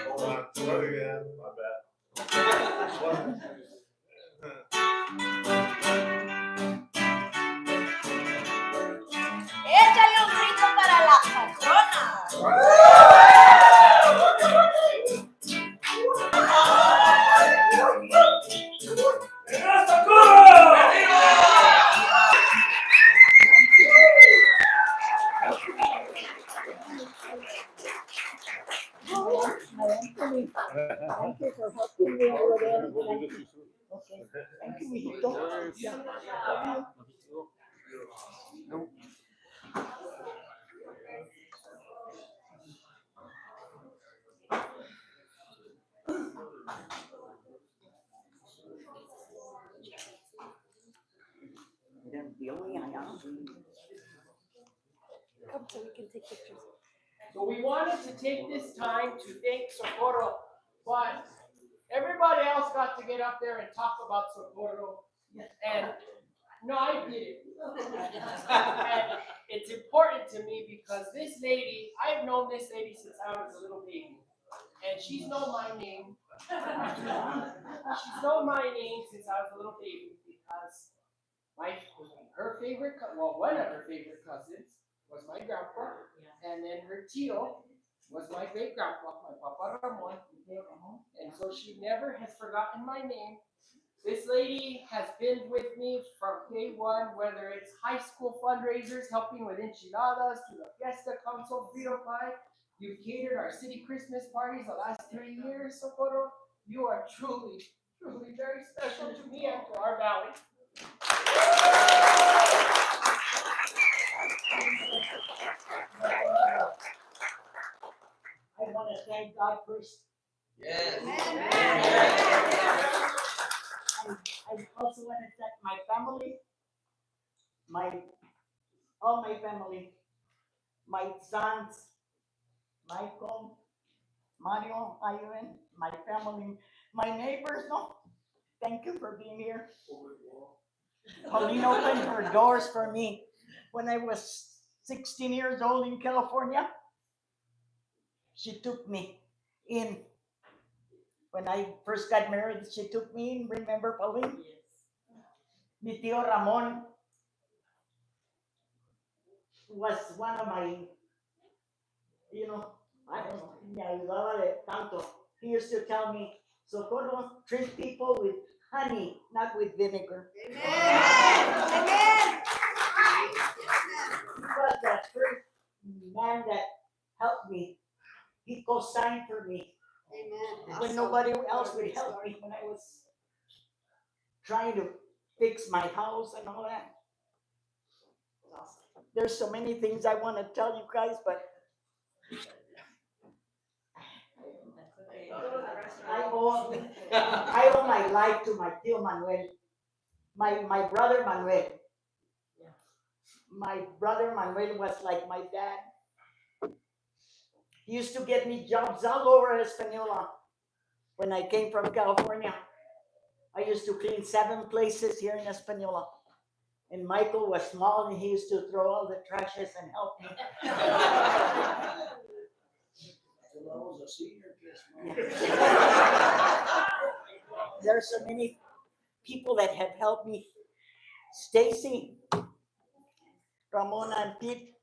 Hold on, start again, my bad. Échale un grito para la patrona. Thank you for helping me over there. Okay. Thank you, mijito. Yeah. Love you. No. Come so we can take pictures. So we wanted to take this time to thank Socorro, but everybody else got to get up there and talk about Socorro. And no, I did it. And it's important to me because this lady, I've known this lady since I was a little baby. And she's known my name. She's known my name since I was a little baby because her favorite, one of her favorite cousins was my grandpa, and then her tio was my great grandpa, my Papa Ramon, and so she never has forgotten my name. This lady has been with me from day one, whether it's high school fundraisers, helping with enchiladas, to the Fiesta Council, Freedom Pie. You've catered our city Christmas parties the last 3 years, Socorro. You are truly, truly very special to me and to our valley. I want to thank God first. Yes. I also want to thank my family, all my family, my sons, Michael, Mario, Ivan, my family, my neighbors. No, thank you for being here. Pauline opened her doors for me when I was 16 years old in California. She took me in. When I first got married, she took me in. Remember, Pauline? Yes. Mi tío Ramon was one of my, I don't know, me ayudaba de tanto. He used to tell me, Socorro, treat people with honey, not with vinegar. Amen. Amen. He was the first man that helped me. He co-signed for me. Amen. When nobody else would help me, when I was trying to fix my house and all that. There's so many things I want to tell you guys, but I owe my life to my tío Manuel, my brother Manuel. My brother Manuel was like my dad. He used to get me jobs all over Espanola. When I came from California, I used to clean 7 places here in Espanola. And Michael was small and he used to throw all the trashes and help me. I was a senior There are so many people that have helped me. Stacy, Ramona, and Pete.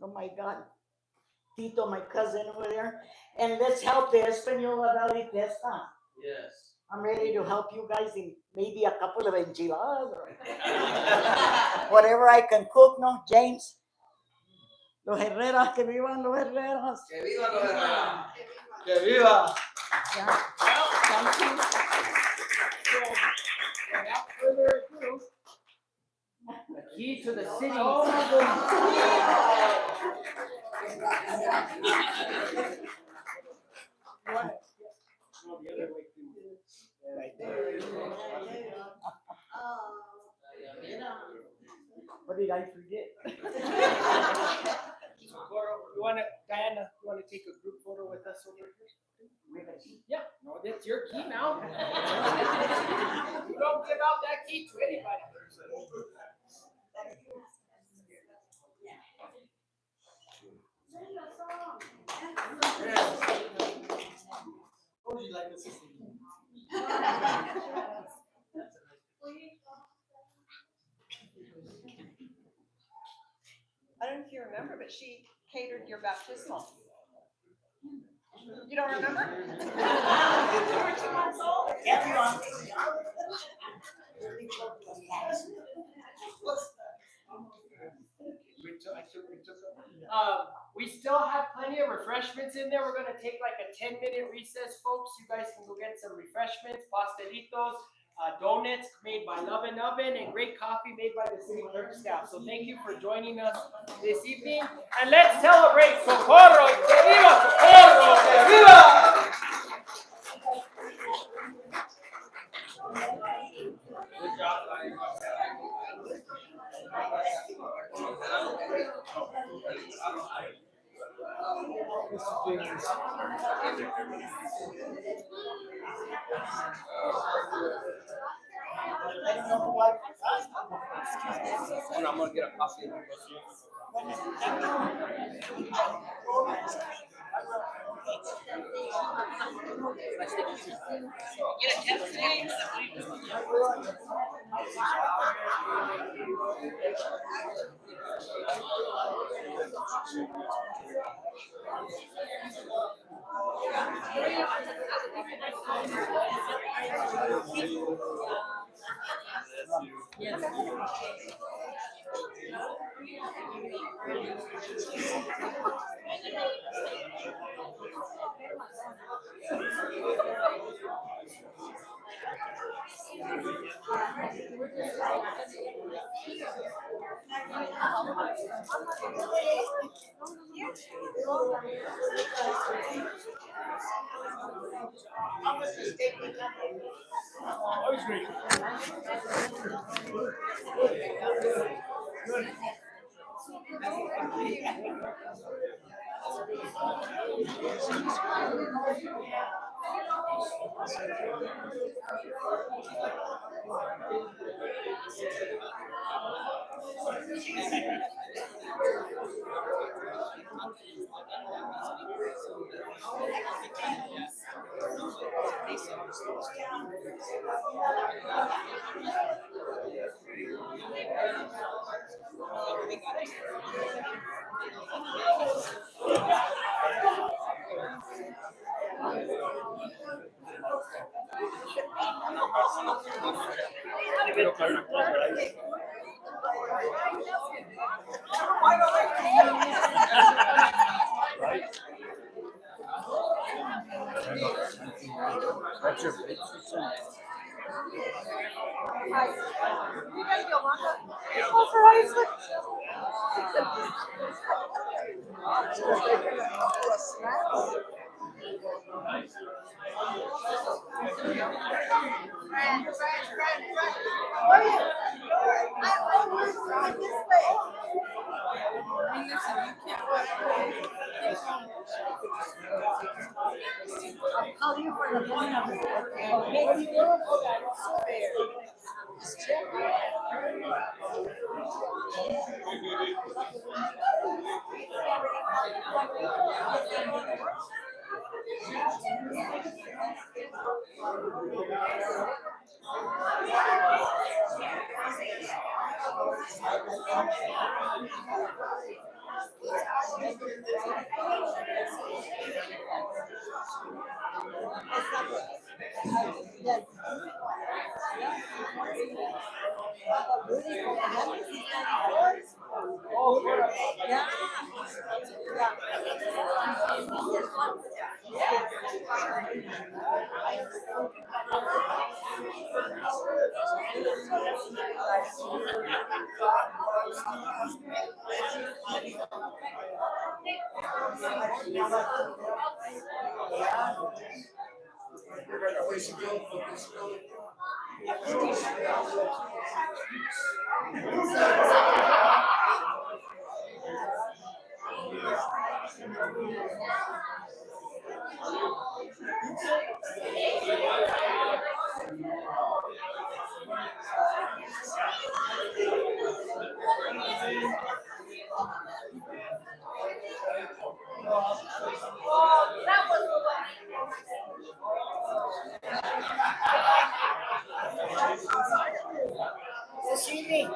Oh my God. Tito, my cousin over there. And let's help the Espanola Valley Fiesta. Yes. I'm ready to help you guys in maybe a couple of enchiladas or whatever I can cook, no, James? Los Herreras, que vivan los Herreras. Que viva los Herreras. Que viva! Yeah. Thank you. Without further ado, the key to the city. Oh my goodness. What did I forget? You wanna, Diana, you wanna take a group photo with us over here? Yeah, no, that's your key now. You don't give out that key to anybody. What would you like us to see? I don't know if you remember, but she catered your baptismal. You don't remember? You were 2 months old? Everyone. We still have plenty of refreshments in there. We're gonna take like a 10-minute recess, folks. You guys can go get some refreshments, pastelitos, donuts made by Love and Oven, and great coffee made by the city clerk staff. So thank you for joining us this evening, and let's celebrate Socorro, que viva Socorro, que viva! Good job, Lein. I'm gonna get a coffee. Always great. That's your face. I'll call you for the phone number. Okay. See me.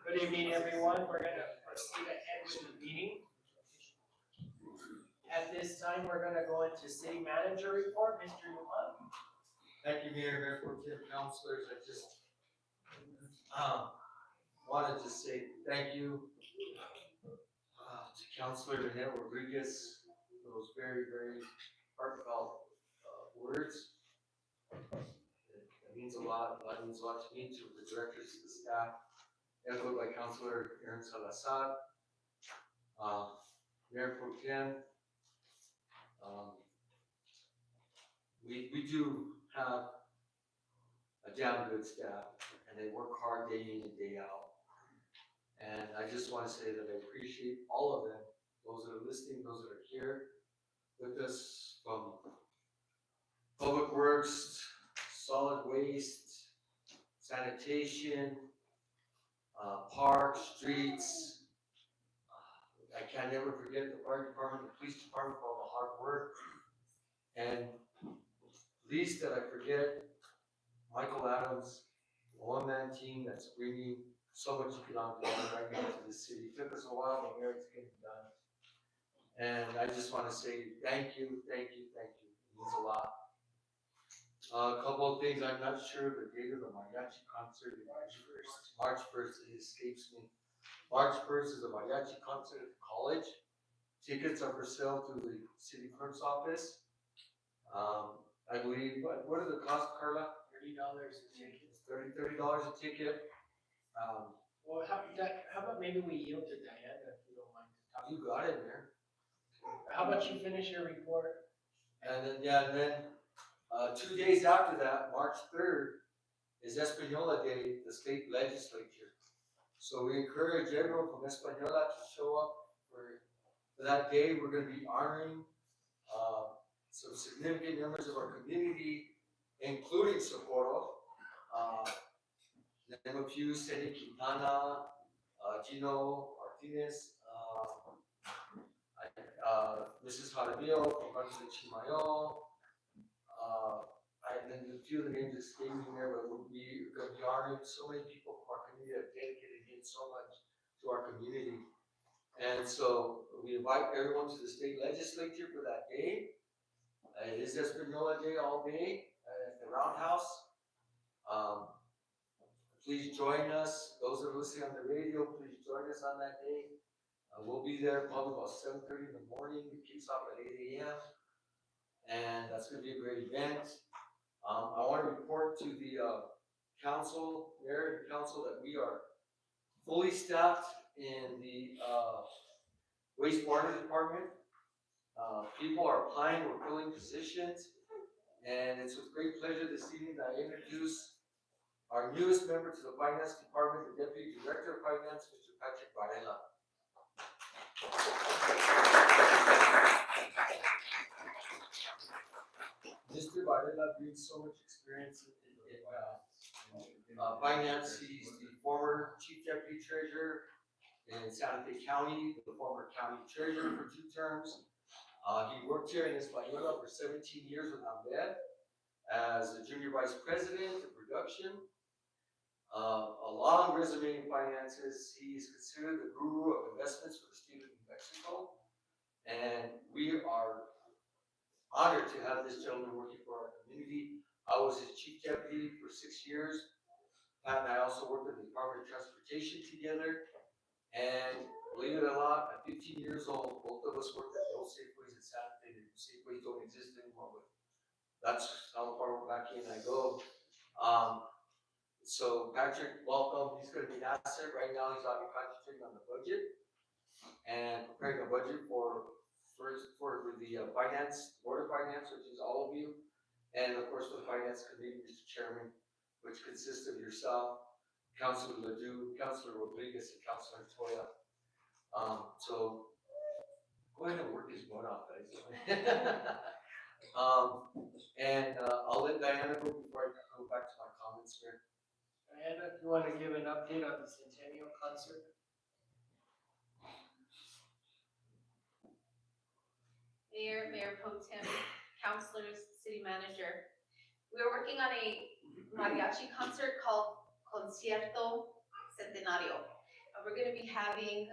Good evening, everyone. We're gonna proceed ahead with the meeting. At this time, we're gonna go into city manager report, Mr. Yuman. Thank you, Mayor Pro Tem, councilors. I just, wanted to say thank you, to Councilor Renee Rodriguez for those very, very heartfelt, words. It means a lot, means a lot to me, to the directors, to the staff, echoed by Councilor Aaron Salazar. Mayor Pro Tem, we do have a damn good staff, and they work hard day in and day out. And I just want to say that I appreciate all of them, those that are listening, those that are here with us, from Public Works, Solid Waste, Sanitation, parks, streets. I can never forget the fire department, the police department for all the hard work. And least that I forget, Michael Adams, a one-man team that's bringing so much economic development right now to the city. It took us a while, but here it's getting done. And I just want to say thank you, thank you, thank you. It means a lot. A couple of things, I'm not sure the date of the mariachi concert is March 1st. March 1st, it escapes me. March 1st is a mariachi concert at the college. Tickets are for sale through the city clerk's office. I believe, what are the costs, Carla? $30 a ticket. $30 a ticket. Well, how about maybe we yield to Diana, if you don't mind. You got it, Mayor. How about you finish your report? And then 2 days after that, March 3rd, is Espanola Day, the state legislature. So we encourage everyone from Espanola to show up for that day. We're going to be honoring some significant members of our community, including Socorro. Name a few: Cedric Quintana, Gino Martinez, Mrs. Jaramillo from Rancho de Chimayo, and then a few of the names escape me there, but we're gonna be honoring so many people from our community that have dedicated in so much to our community. And so we invite everyone to the state legislature for that day. It is Espanola Day all day at the Roundhouse. Please join us. Those that are listening on the radio, please join us on that day. We'll be there probably about 7:30 in the morning. It kicks off at 8 a.m. And that's going to be a great event. I want to report to the council, mayor and council, that we are fully staffed in the wastewater department. People are applying, we're filling positions, and it's with great pleasure this evening that I introduce our newest member to the finance department, the deputy director of finance, Mr. Patrick Varela. Mr. Varela brings so much experience in finance. He's the former chief deputy treasurer in Santa Fe County, the former county treasurer for 2 terms. He worked here in Espanola for 17 years with Ambed as the junior vice president of production. A long resume in finances. He is considered the guru of investments for the state of New Mexico. And we are honored to have this gentleman working for our community. I was his chief deputy for 6 years. Pat and I also worked in the Department of Transportation together. And believe it or not, at 15 years old, both of us worked at the old Safeways in Santa Fe. The Safeways don't exist anymore, but that's how far back in I go. So Patrick, welcome. He's going to be an asset. Right now, he's out concentrating on the budget and preparing a budget for the finance, board of finance, which is all of you, and of course the finance committee, Mr. Chairman, which consists of yourself, Councilor Ledoux, Councilor Rodriguez, and Councilor Toya. So go ahead and work his butt off, guys. I'll let Diana go before I go back to my comments here. Diana, if you want to give an update on the Centennial concert? Mayor Pro Tem, councilors, city manager. We're working on a mariachi concert called Concierto Centenario. We're gonna be having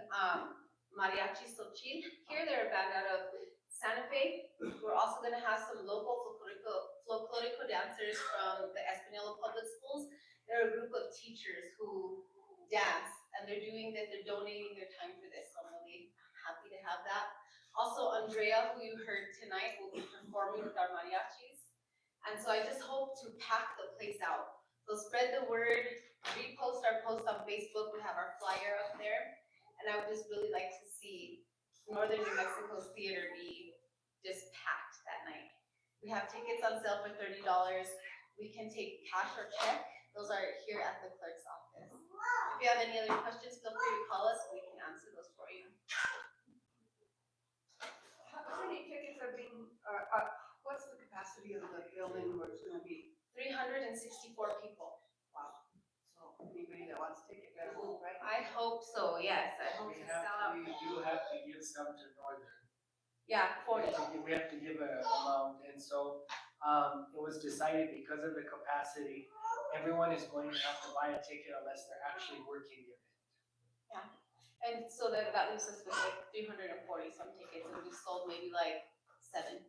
Mariachi Xochitl here. They're a band out of Santa Fe. We're also gonna have some local folklorico dancers from the Espanola Public Schools. They're a group of teachers who dance, and they're donating their time for this, so I'm really happy to have that. Also, Andrea, who you heard tonight, will be performing with our mariachis. And so I just hope to pack the place out. So spread the word, repost our post on Facebook. We have our flyer up there. And I would just really like to see Northern New Mexico's theater be just packed that night. We have tickets on sale for $30. We can take cash or check. Those are here at the clerk's office. If you have any other questions, feel free to call us. We can answer those for you. How many tickets are being, what's the capacity of the building where it's gonna be? 364 people. Wow. So anybody that wants to take it, better move, right? I hope so, yes. I hope to sell out. We do have to give some to Northern. Yeah, 40. We have to give an amount, and so, it was decided because of the capacity, everyone is going to have to buy a ticket unless they're actually working the event. And so that leaves us with like 340 some tickets, and we sold maybe like 7.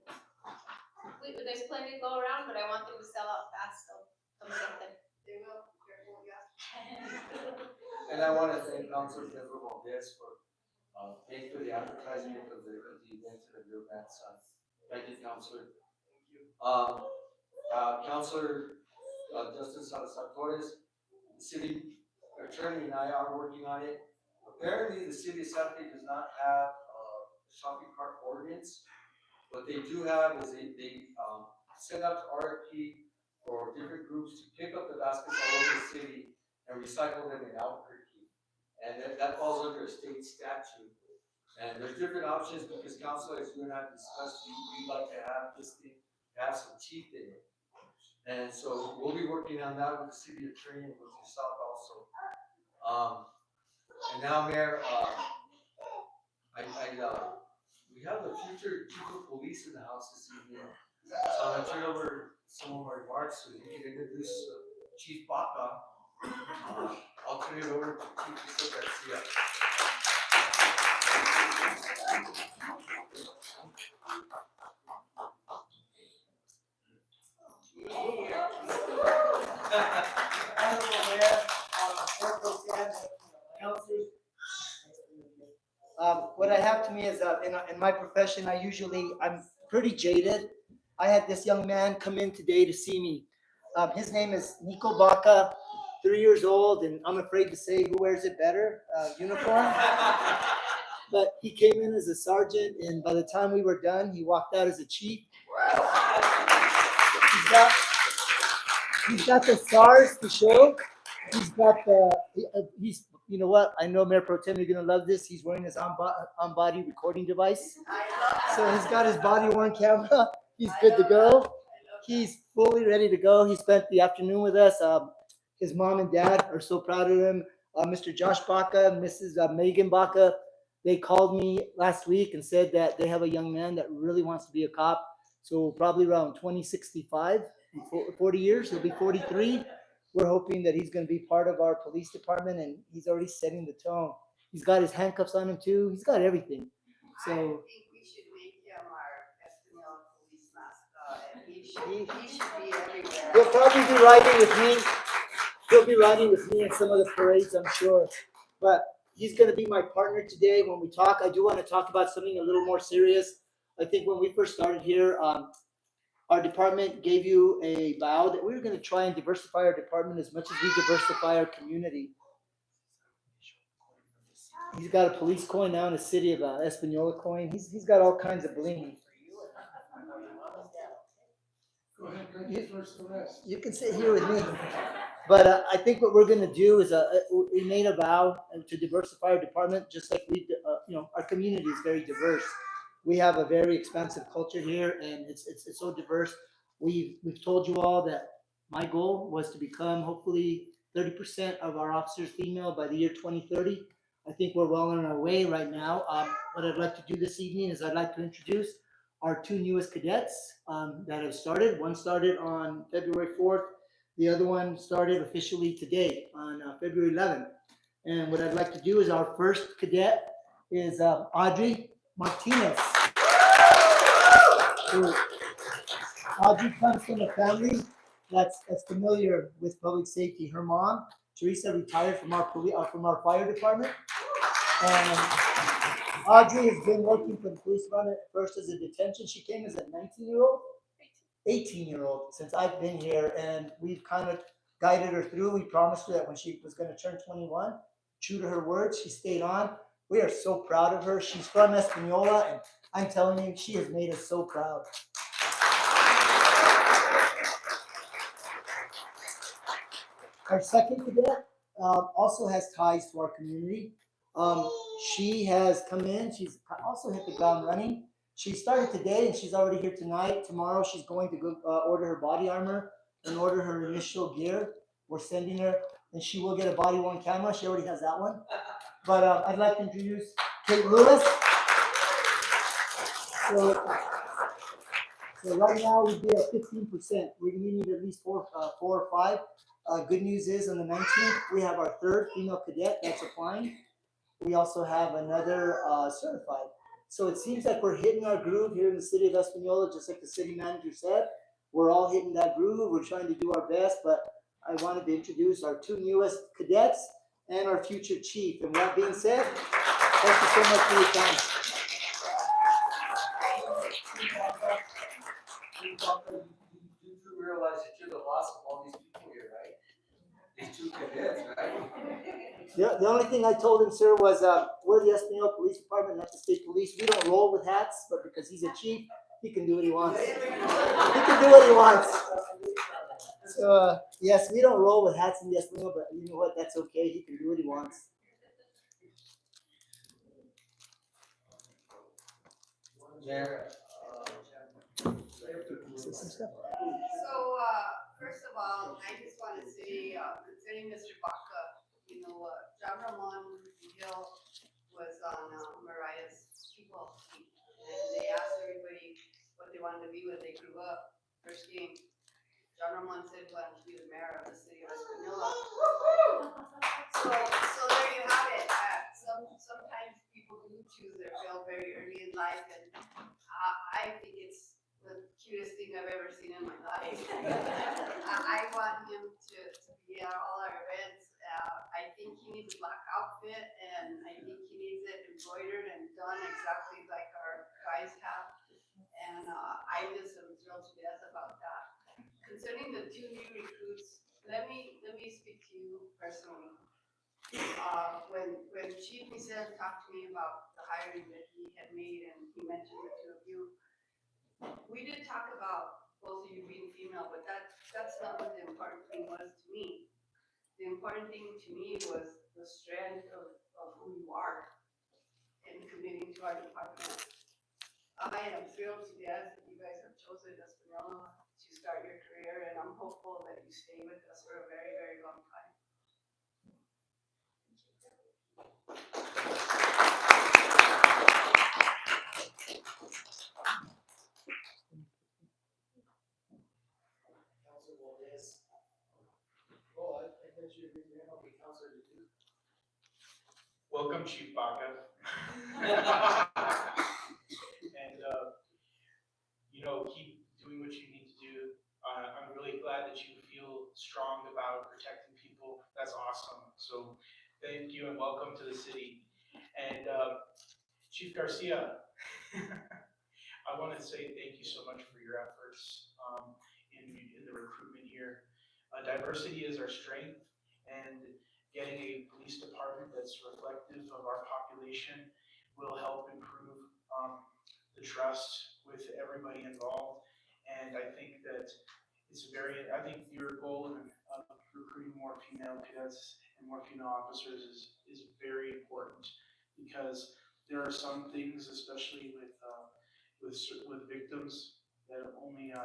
There's plenty to go around, but I want them to sell out fast, so come get them. They will, careful, yes. And I want to thank Councilor Pedro Valdez for paying for the advertisement of the event and of your event, son. Thank you, Councilor. Thank you. Councilor Justin Salazar Torres, the city attorney and I are working on it. Apparently, the city of Santa Fe does not have a shopping cart ordinance. What they do have is they send out RFP for different groups to pick up the baskets all over the city and recycle them in Albuquerque. And that falls under a state statute. And there's different options because council, as you and I discussed, we'd like to have this thing have some teeth in it. And so we'll be working on that with the city attorney and with yourself also. And now, Mayor, we we have the future chief of police in the house this evening. So I'm gonna turn over some of my remarks so he can introduce Chief Baca. I'll turn it over to Chief Garcia. What I have to me is, in my profession, I'm pretty jaded. I had this young man come in today to see me. His name is Nico Baca, 3 years old, and I'm afraid to say who wears it better, uniform. But he came in as a sergeant, and by the time we were done, he walked out as a chief. He's got the SARS to show. He's you know what? I know Mayor Pro Tem, you're gonna love this. He's wearing his on-body recording device. So he's got his body-worn camera. He's good to go. He's fully ready to go. He spent the afternoon with us. His mom and dad are so proud of him. Mr. Josh Baca, Mrs. Megan Baca, they called me last week and said that they have a young man that really wants to be a cop. So probably around 2065, 40 years, he'll be 43. We're hoping that he's going to be part of our police department, and he's already setting the tone. He's got his handcuffs on him too. He's got everything. So I think we should make him our Espanola police mascot. He should be everywhere. he'll probably be riding with me. He'll be riding with me in some of the parades, I'm sure. But he's going to be my partner today when we talk. I do want to talk about something a little more serious. I think when we first started here, our department gave you a vow that we were going to try and diversify our department as much as we diversify our community. He's got a police coin now in the city of Espanola coin. He's got all kinds of bling. You can sit here with me. But I think what we're going to do is we made a vow to diversify our department, just like our community is very diverse. We have a very expansive culture here, and it's so diverse. We've told you all that my goal was to become hopefully 30% of our officers female by the year 2030. I think we're well on our way right now. What I'd like to do this evening is I'd like to introduce our two newest cadets that have started. One started on February 4th. The other one started officially today on February 11th. And what I'd like to do is our first cadet is Audrey Martinez. Audrey comes from a family that's familiar with public safety. Her mom, Teresa, retired from our fire department. And Audrey has been working for the police department first as a detention. She came as a 19-year-old. 18-year-old since I've been here, and we've kind of guided her through. We promised her that when she was going to turn 21, true to her word, she stayed on. We are so proud of her. She's from Espanola, and I'm telling you, she has made us so proud. Our second cadet also has ties to our community. She has come in. She's also hit the ground running. She started today, and she's already here tonight. Tomorrow, she's going to go order her body armor and order her initial gear. We're sending her, and she will get a body-worn camera. She already has that one. But I'd like to introduce Kate Lewis. So right now, we'd be at 15%. We need at least four or five. Good news is, on the 19th, we have our third female cadet that's applying. We also have another certified. So it seems like we're hitting our groove here in the city of Espanola, just like the city manager said. We're all hitting that groove. We're trying to do our best, but I wanted to introduce our two newest cadets and our future chief. And with that being said, thank you so much for your time. You do realize that you're the boss of all these people here, right? These two cadets, right? The only thing I told him, sir, was we're the Espanola Police Department, not the state police. We don't roll with hats, but because he's a chief, he can do what he wants. He can do what he wants. So, yes, we don't roll with hats in the Espanola, but you know what? That's okay. He can do what he wants. So, first of all, I just want to say, concerning Mr. Baca, John Ramon Hill was on Mariah's people, and first game. John Ramon said he wanted to be the mayor of the city of Espanola. So there you have it. Sometimes people do choose their field very early in life, and I think it's the cutest thing I've ever seen in my life. I want him to be at all our events. I think he needs a black outfit, and I think he needs it embroidered and done exactly like our guys have. And I just am thrilled to death about that. Concerning the 2 new recruits, let me speak to you personally. When Chief Michel talked to me about the hiring that he had made, and he mentioned the 2 of you, we did talk about both of you being female, but that's not what the important thing was to me. The important thing to me was the strength of who you are in committing to our department. I am thrilled to death that you guys have chosen Espanola to start your career, and I'm hopeful that you stay with us for a very, very long time. Council Valdez. Oh, I thought you were going to help me, Councilor Dutu. Welcome, Chief Baca. And, keep doing what you need to do. I'm really glad that you feel strong about protecting people. That's awesome. So thank you and welcome to the city. And Chief Garcia, I want to say thank you so much for your efforts in the recruitment here. Diversity is our strength, and getting a police department that's reflective of our population will help improve the trust with everybody involved. And I think that I think your goal of recruiting more female cadets and more female officers is very important, because there are some things, especially with victims, that only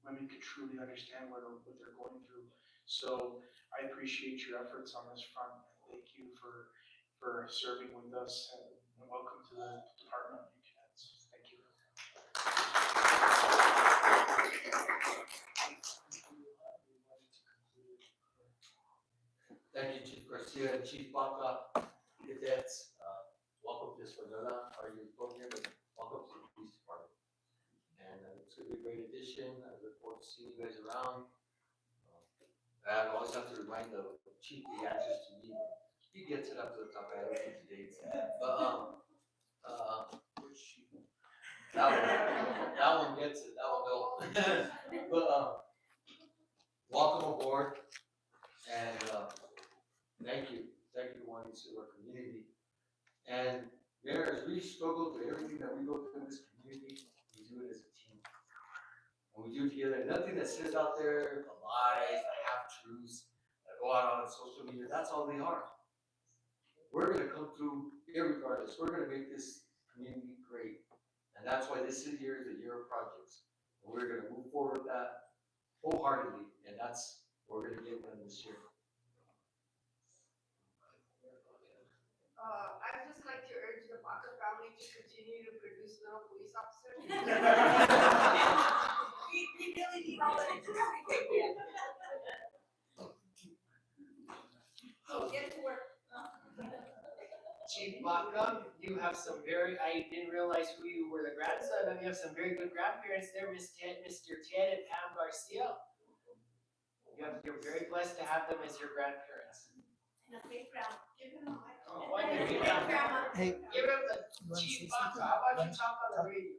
women can truly understand what they're going through. So I appreciate your efforts on this front. Thank you for serving with us, and welcome to the Department of New Cadets. Thank you. Thank you, Chief Garcia and Chief Baca. Cadets, welcome to Espanola, our youth program, and welcome to the police department. And it's going to be a great addition. I look forward to seeing you guys around. I always have to remind the chief he answers to me. He gets it up to the top. I don't think today. But that one gets it. That one don't. But welcome aboard, and thank you for wanting to serve our community. And Mayor, as we struggle through everything that we go through in this community, we do it as a team. And we do it together. Nothing that says out there, the lies, the half-truths, that go out on social media, that's all they are. We're going to come through irregardless. We're going to make this community great. And that's why this year is a year of projects. And we're going to move forward with that wholeheartedly. And that's what we're going to get done this year. I'd just like to urge the Baca family to continue to produce little police officers. we really need all that. So get to work. Chief Baca, you have some I didn't realize who you were, the grandson, and you have some very good grandparents there, Mr. Ted and Pam Garcia. You're very blessed to have them as your grandparents. And a big round. Give him a mic. Oh, why did we have that? Hey, Give him the Chief Baca. How about you talk on the radio?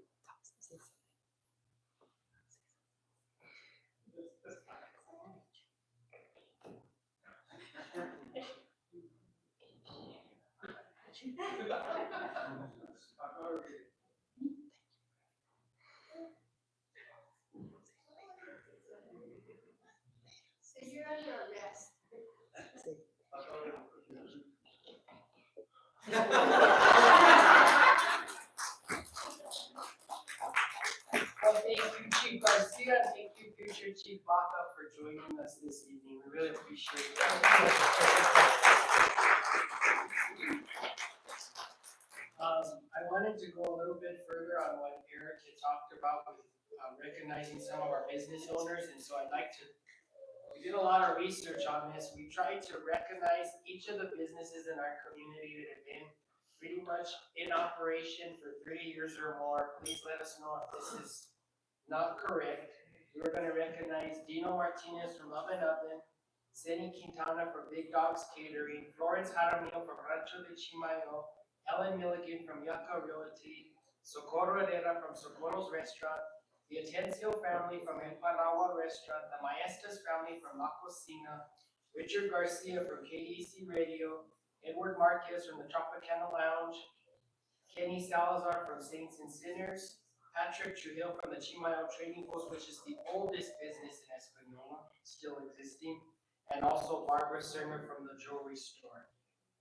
So you're under arrest. Well, thank you, Chief Garcia. Thank you, future Chief Baca, for joining us this evening. We really appreciate that. I wanted to go a little bit further on what Eric had talked about with recognizing some of our business owners, and so I'd like to, we did a lot of research on this. We tried to recognize each of the businesses in our community that have been pretty much in operation for 30 years or more. Please let us know if this is not correct. We're gonna recognize Dino Martinez from Oven Oven, Senny Quintana from Big Dogs Catering, Florence Jaramillo from Rancho de Chimayo, Ellen Milligan from Yucca Realty, Socorro Herrera from Socorro's Restaurant, the Atencio family from El Paragua Restaurant, the Maestas family from La Cocina, Richard Garcia from KEC Radio, Edward Marquez from the Tropicana Lounge, Kenny Salazar from Saints and Sinners, Patrick Trujillo from the Chimayo Trading Post, which is the oldest business in Espanola, still existing, and also Barbara Cerner from the jewelry store.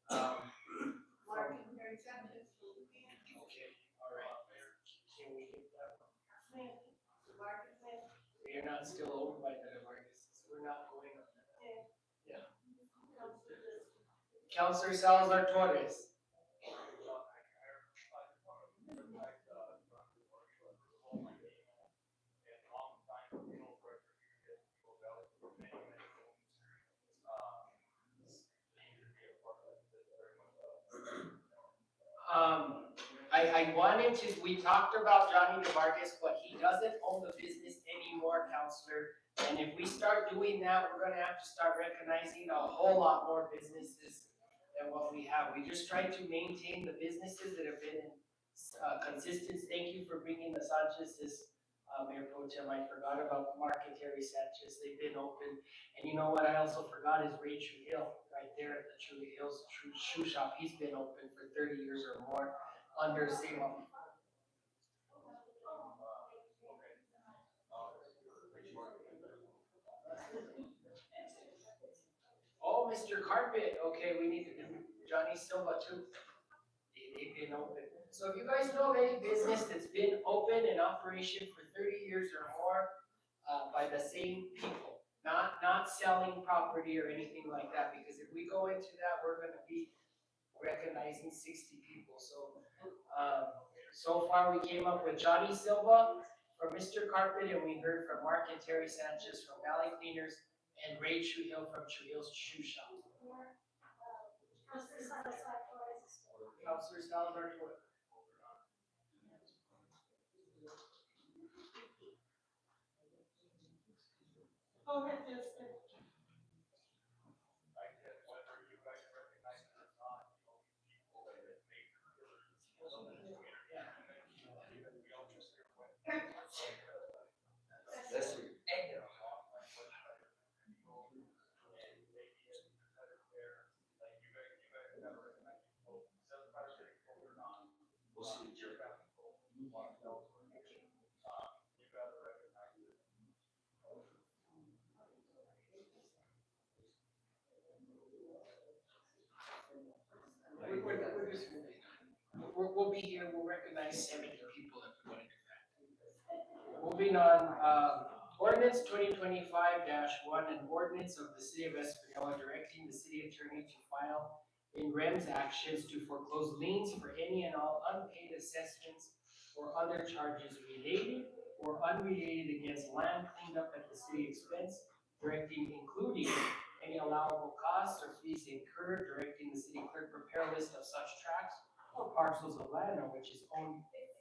Mark and Mary Sanchez. Okay, all right. Can we get that one? Mark and Mary. You're not still owned by the Vargas, so we're not going on that. Yeah. Counselor Salazar Torres. I wanted to, we talked about Johnny DeMarcus, but he doesn't own the business anymore, Counselor. And if we start doing that, we're gonna have to start recognizing a whole lot more businesses than what we have. We just try to maintain the businesses that have been in consistent. Thank you for bringing the Sanchez's, Mayor Pro Tem. I forgot about Mark and Terry Sanchez. They've been open. And you know what I also forgot is Ray Trujillo, right there at the Trujillo's Shoe Shop. He's been open for 30 years or more under same. Oh, Mr. Carpet. Okay, we need to do Johnny Silva too. They've been open. So if you guys know of any business that's been open in operation for 30 years or more, by the same people, not selling property or anything like that, because if we go into that, we're gonna be recognizing 60 people. So, so far we came up with Johnny Silva from Mr. Carpet, and we heard from Mark and Terry Sanchez from Valley Cleaners, and Ray Trujillo from Trujillo's Shoe Shop. Counselor Salazar Torres. Go ahead, Jessica. Let's see. We'll see. We'll be here, we'll recognize 70 people if we want to do that. Moving on, ordinance 2025-1, an ordinance of the city of Espanola directing the city attorney to file in rems actions to foreclose liens for any and all unpaid assessments or other charges related or unrelated against land cleaned up at the city expense, directing including any allowable costs or fees incurred, directing the city clerk prepare a list of such tracts or parcels of land on which is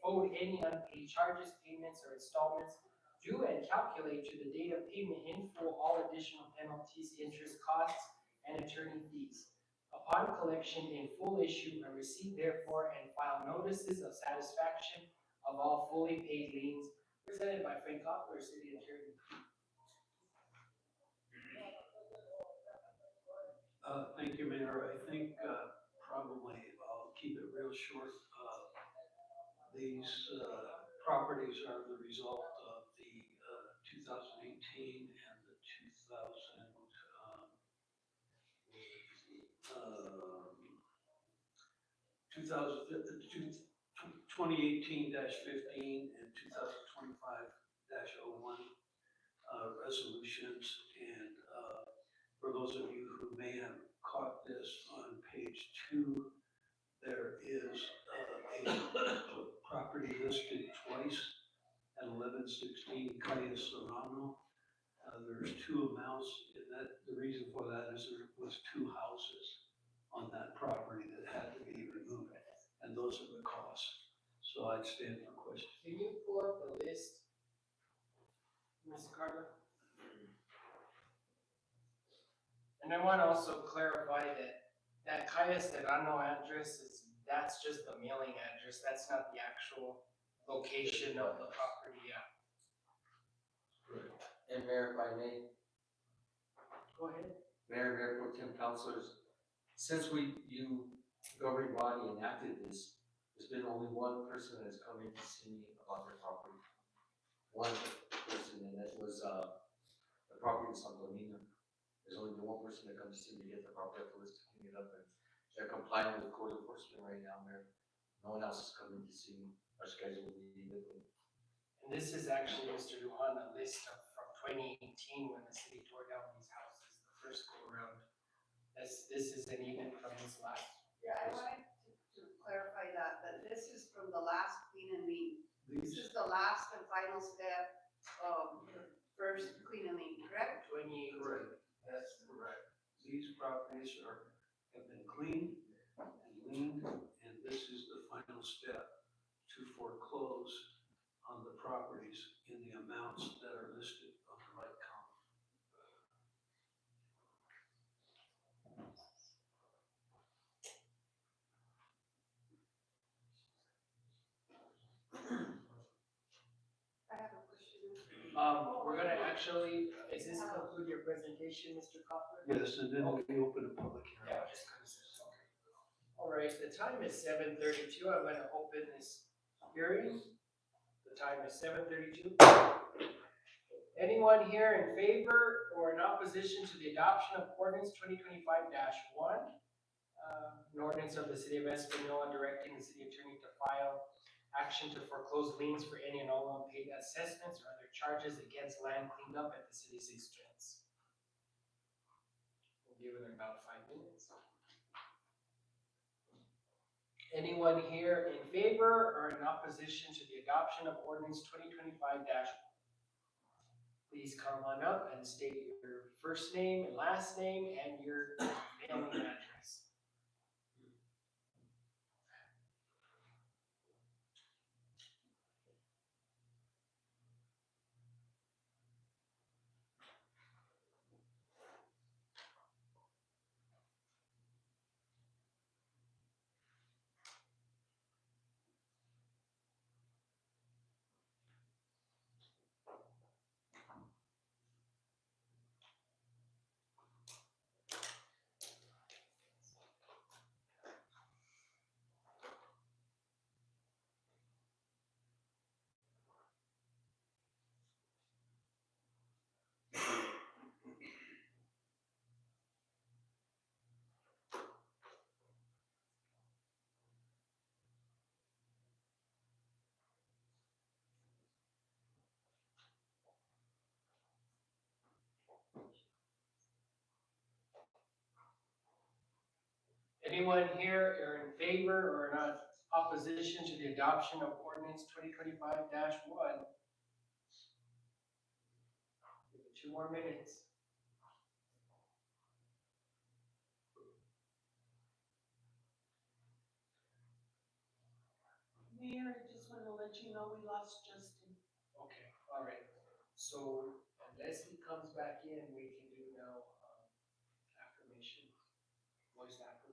owed any unpaid charges, payments, or installments due, and calculate to the date of payment in full all additional penalties, interest, costs, and attorney fees. Upon collection in full, issue a receipt therefore and file notices of satisfaction of all fully paid liens. Presented by Frank Koppler, city attorney. Thank you, Mayor. I think probably I'll keep it real short. These properties are the result of the 2018 and the 2018-15 and 2025-01 resolutions. And for those of you who may have caught this on page 2, there is a property listed twice at 11 716 Calle Serrano. There's two amounts, and that, the reason for that is there was two houses on that property that had to be removed, and those are the costs. So I'd stand for question. Can you pull up the list, Ms. Carter? And I want to also clarify that Calle Serrano address that's just the mailing address, that's not the actual location of the property, yeah. And Mayor, if I may, Go ahead. Mayor Pro Tem Councilors, since you governing body enacted this, there's been only one person that's come in to see me about their property. One person, and that was, the property in San Domingo. There's only been one person that comes to see me to get the property afterwards to clean it up, and they're complying with code enforcement right now, Mayor. No one else is coming to see me, our schedule will be with me. And this is actually, Mr. Lujan, a list from 2018 when the city tore down these houses the first go around. This isn't even from this last. Yeah, I wanted to clarify that this is from the last clean and mean. This is the last and final step of the first clean and mean, correct? 28. Correct, that's correct. These properties have been cleaned and leaned, and this is the final step to foreclose on the properties in the amounts that are listed on the right column. I have a question. We're gonna actually, is this conclude your presentation, Mr. Copper? Yes, and then we open a public hearing. Yeah, just kind of says, okay. All right, the time is 7:32. I'm gonna open this hearing. The time is 7:32. Anyone here in favor or in opposition to the adoption of ordinance 2025-1? An ordinance of the city of Espanola directing the city attorney to file action to foreclose liens for any and all unpaid assessments or other charges against land cleaned up at the city's expense. We'll give it about 5 minutes. Anyone here in favor or in opposition to the adoption of ordinance 2025-1? Please come on up and state your first name and last name and your mailing address. Anyone here are in favor or in opposition to the adoption of ordinance 2025-1? Give it 2 more minutes. Mayor, I just want to let you know we lost Justin. Okay, all right. So unless he comes back in, we can do now affirmation, voice affirmation.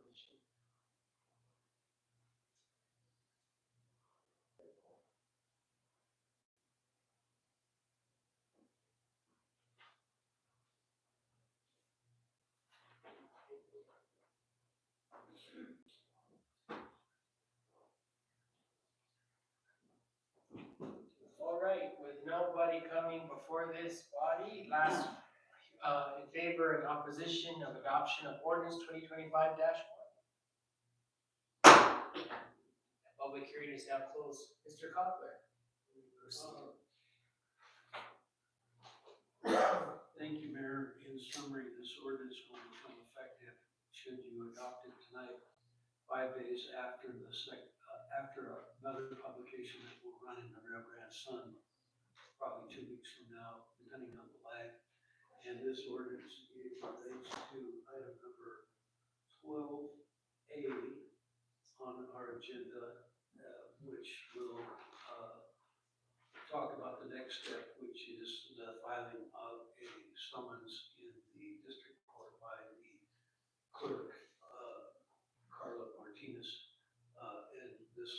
All right, with nobody coming before this body, last in favor and opposition of adoption of ordinance 2025-1. Public hearing is now closed. Mr. Coppler, proceed. Thank you, Mayor. In summary, this ordinance will become effective should you adopt it tonight, 5 days after after another publication that will run in the Rio Grande Sun probably 2 weeks from now, depending on the lag. And this ordinance relates to item number 12A on our agenda, which will talk about the next step, which is the filing of a summons in the district court by the clerk, Carla Martinez. And this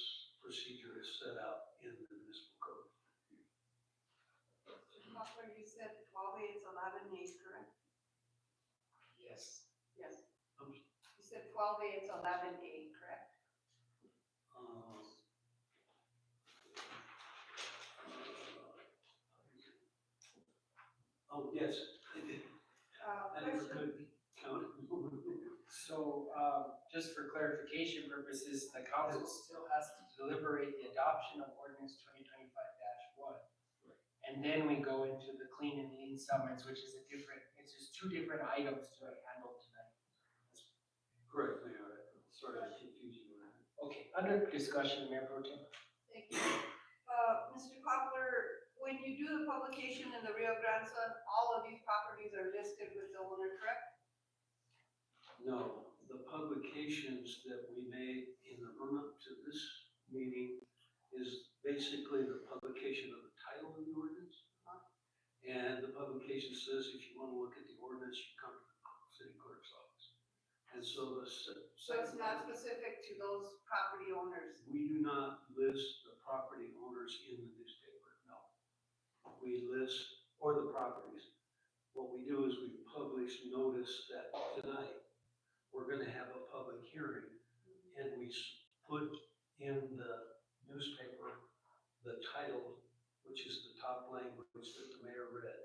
procedure is set out in the municipal code. Counselor, you said 12A is 11A, correct? Yes. Yes. You said 12A is 11A, correct? Oh, yes, I did. I never could count. So, just for clarification purposes, the council still has to deliberate the adoption of ordinance 2025-1. And then we go into the clean and lean summons, which is it's just two different items to handle tonight. Correct, Mayor. Sorry to confuse you on that. Okay, under discussion, Mayor Pro Tem. Thank you. Mr. Cobbler, when you do the publication in the Rio Grande Sun, all of these properties are listed with the owner, correct? No, the publications that we made in the run-up to this meeting is basically the publication of the title of the ordinance. And the publication says if you want to look at the ordinance, you come to the city clerk's office. And so So it's not specific to those property owners? We do not list the property owners in the newspaper, no. We list, or the properties. What we do is we publish notice that tonight we're gonna have a public hearing, and we put in the newspaper the title, which is the top language that the mayor read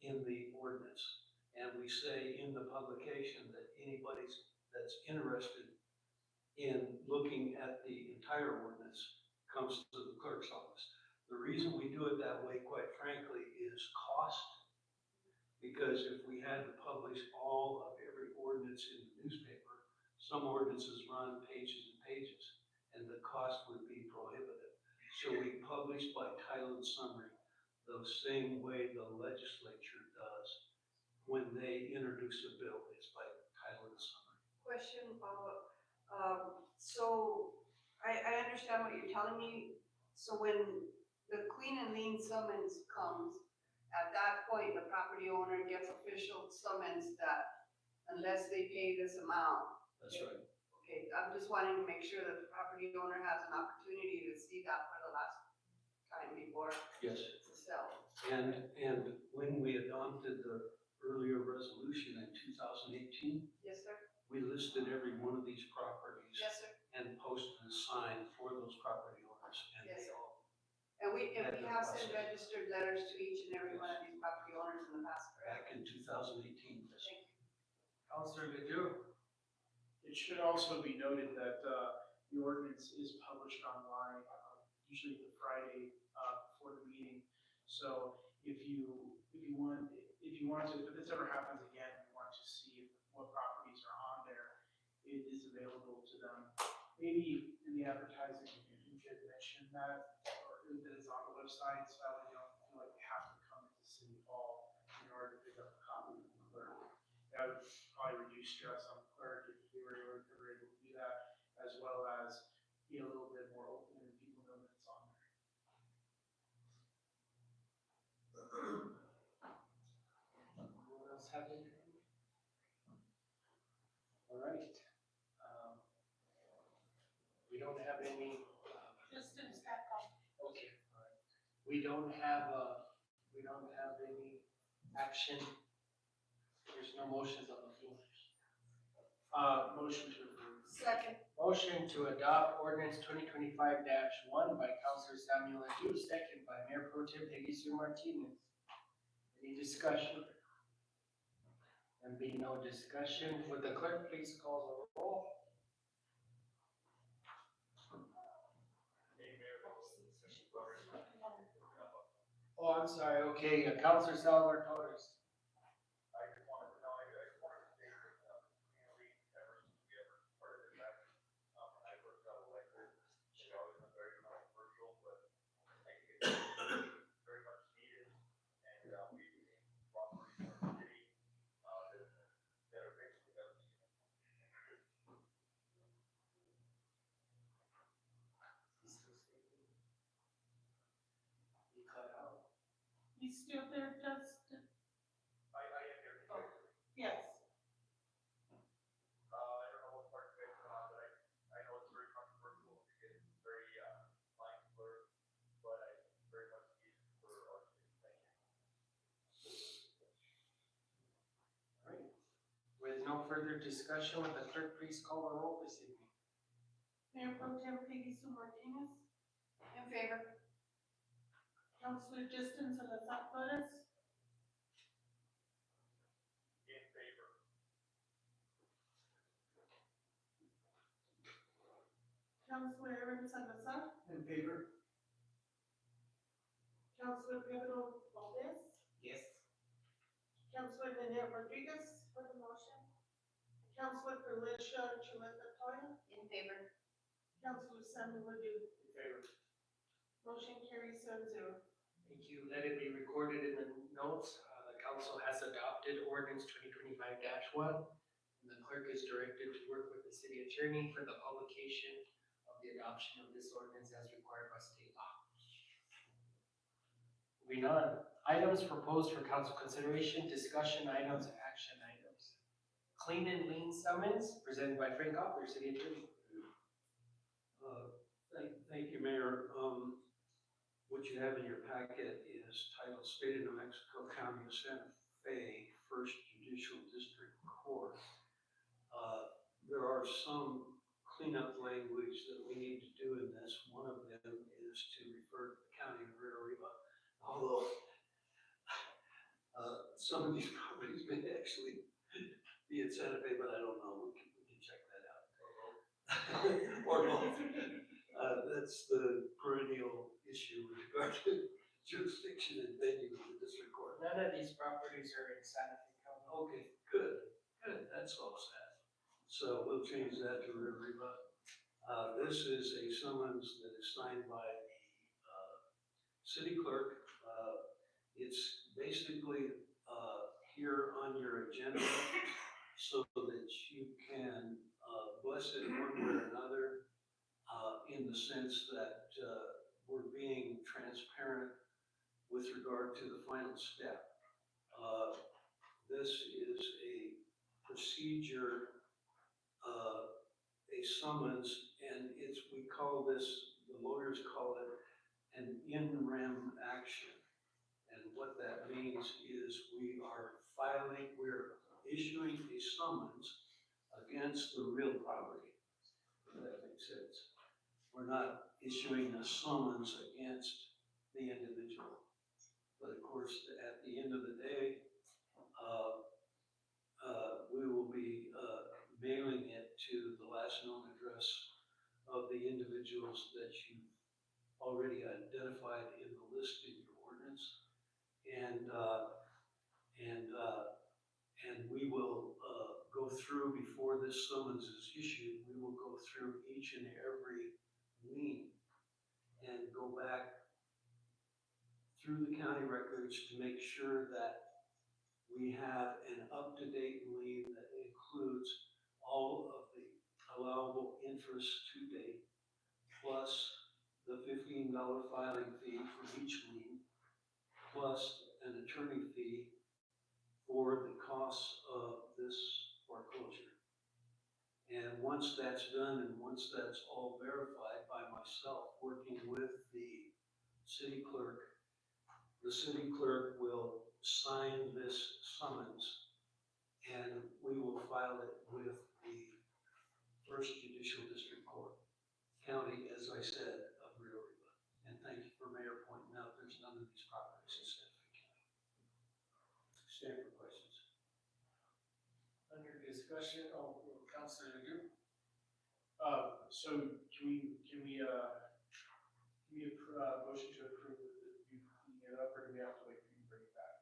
in the ordinance. And we say in the publication that anybody that's interested in looking at the entire ordinance comes to the clerk's office. The reason we do it that way, quite frankly, is cost. Because if we had to publish all of every ordinance in the newspaper, some ordinances run pages and pages, and the cost would be prohibitive. So we publish by title and summary the same way the legislature does when they introduce a bill. It's by title and summary. Question, so I understand what you're telling me. So when the clean and lean summons comes, at that point, the property owner gets official summons that unless they pay this amount. That's right. Okay, I'm just wanting to make sure that the property owner has an opportunity to see that for the last time before. Yes. It's a sell. And when we adopted the earlier resolution in 2018, Yes, sir. we listed every one of these properties. Yes, sir. And posted a sign for those property owners, and Yes, they sir. all. And we have sent registered letters to each and every one of these property owners in the past, correct? Back in 2018, yes. Thank you. Councilor Ledoux. It should also be noted that the ordinance is published online, usually the Friday before the meeting. So if this ever happens again, you want to see what properties are on there, it is available to them. Maybe in the advertising, you could mention that, or that it's on the website, so that way they don't feel like they have to come into City Hall in order to pick up a copy from the clerk. That would probably reduce stress on the clerk if you were able to do that, as well as be a little bit more open and people know that it's on there. Anyone else have anything? All right. We don't have any. Distance back on. Okay, all right. We don't have any action. There's no motions on the floor. Motion to approve. Second. Motion to adopt ordinance 2025-1 by Councilor Samuel Ledoux, second by Mayor Pro Tem Peggy Sue Martinez. Any discussion? And being no discussion, would the clerk please call the roll? Oh, I'm sorry, okay, Councilor Salvador Torres. You still there, Justin? I am here. Oh, yes. I don't know what part of it, but I know it's very controversial, it's very, line blur, but I very much need it for our city. Thank you. Alright. With no further discussion, will the clerk please call the roll this evening? Mayor Pro Tem Peggy Sue Martinez, In favor? Councilor Justin Salazar Flores, In favor. Councilor Aaron Salazar, In favor? Councilor Pedro Valdez, Yes. Councilor Linnea Rodriguez, For the motion. Councilor Felicia Chuleta Toya, In favor. Councilor Samuel Ledoux. In favor. Motion carries 7-0. Thank you. Let it be recorded in the notes. The council has adopted ordinance 2025-1. And the clerk is directed to work with the city attorney for the publication of the adoption of this ordinance as required by state law. Moving on, items proposed for council consideration, discussion items, action items. Clean and Lean summons presented by Frank Opler, city attorney. Thank you, Mayor. What you have in your packet is titled State of New Mexico County of Santa Fe First Judicial District Court. There are some cleanup language that we need to do in this. One of them is to refer to the county of Rio Arriba, although some of these properties may actually be in Santa Fe, but I don't know. We can check that out. Or both. That's the perennial issue with regard to jurisdiction and venue of the district court. None of these properties are in Santa Fe County. Okay, good, that's all set. So we'll change that to Rio Arriba. This is a summons that is signed by the city clerk. It's basically here on your agenda so that you can bless it one way or another, in the sense that we're being transparent with regard to the final step. This is a procedure, a summons, and we call this, the lawyers call it an in rem action. And what that means is we're issuing a summons against the real property, if that makes sense. We're not issuing a summons against the individual. But of course, at the end of the day, we will be mailing it to the last known address of the individuals that you've already identified in the list in your ordinance. And we will go through, before this summons is issued, we will go through each and every lien and go back through the county records to make sure that we have an up-to-date lien that includes all of the allowable interest to date, plus the $15 filing fee for each lien, plus an attorney fee for the costs of this foreclosure. And once that's done, and once that's all verified by myself, working with the city clerk will sign this summons, and we will file it with the First Judicial District Court, County, as I said, of Rio Arriba. And thank you for Mayor pointing out there's none of these properties in Santa Fe County. Stand for questions. Under discussion, Councilor Ledoux. So can we motion to approve you cleaning it up, or do we have to wait for you to bring it back?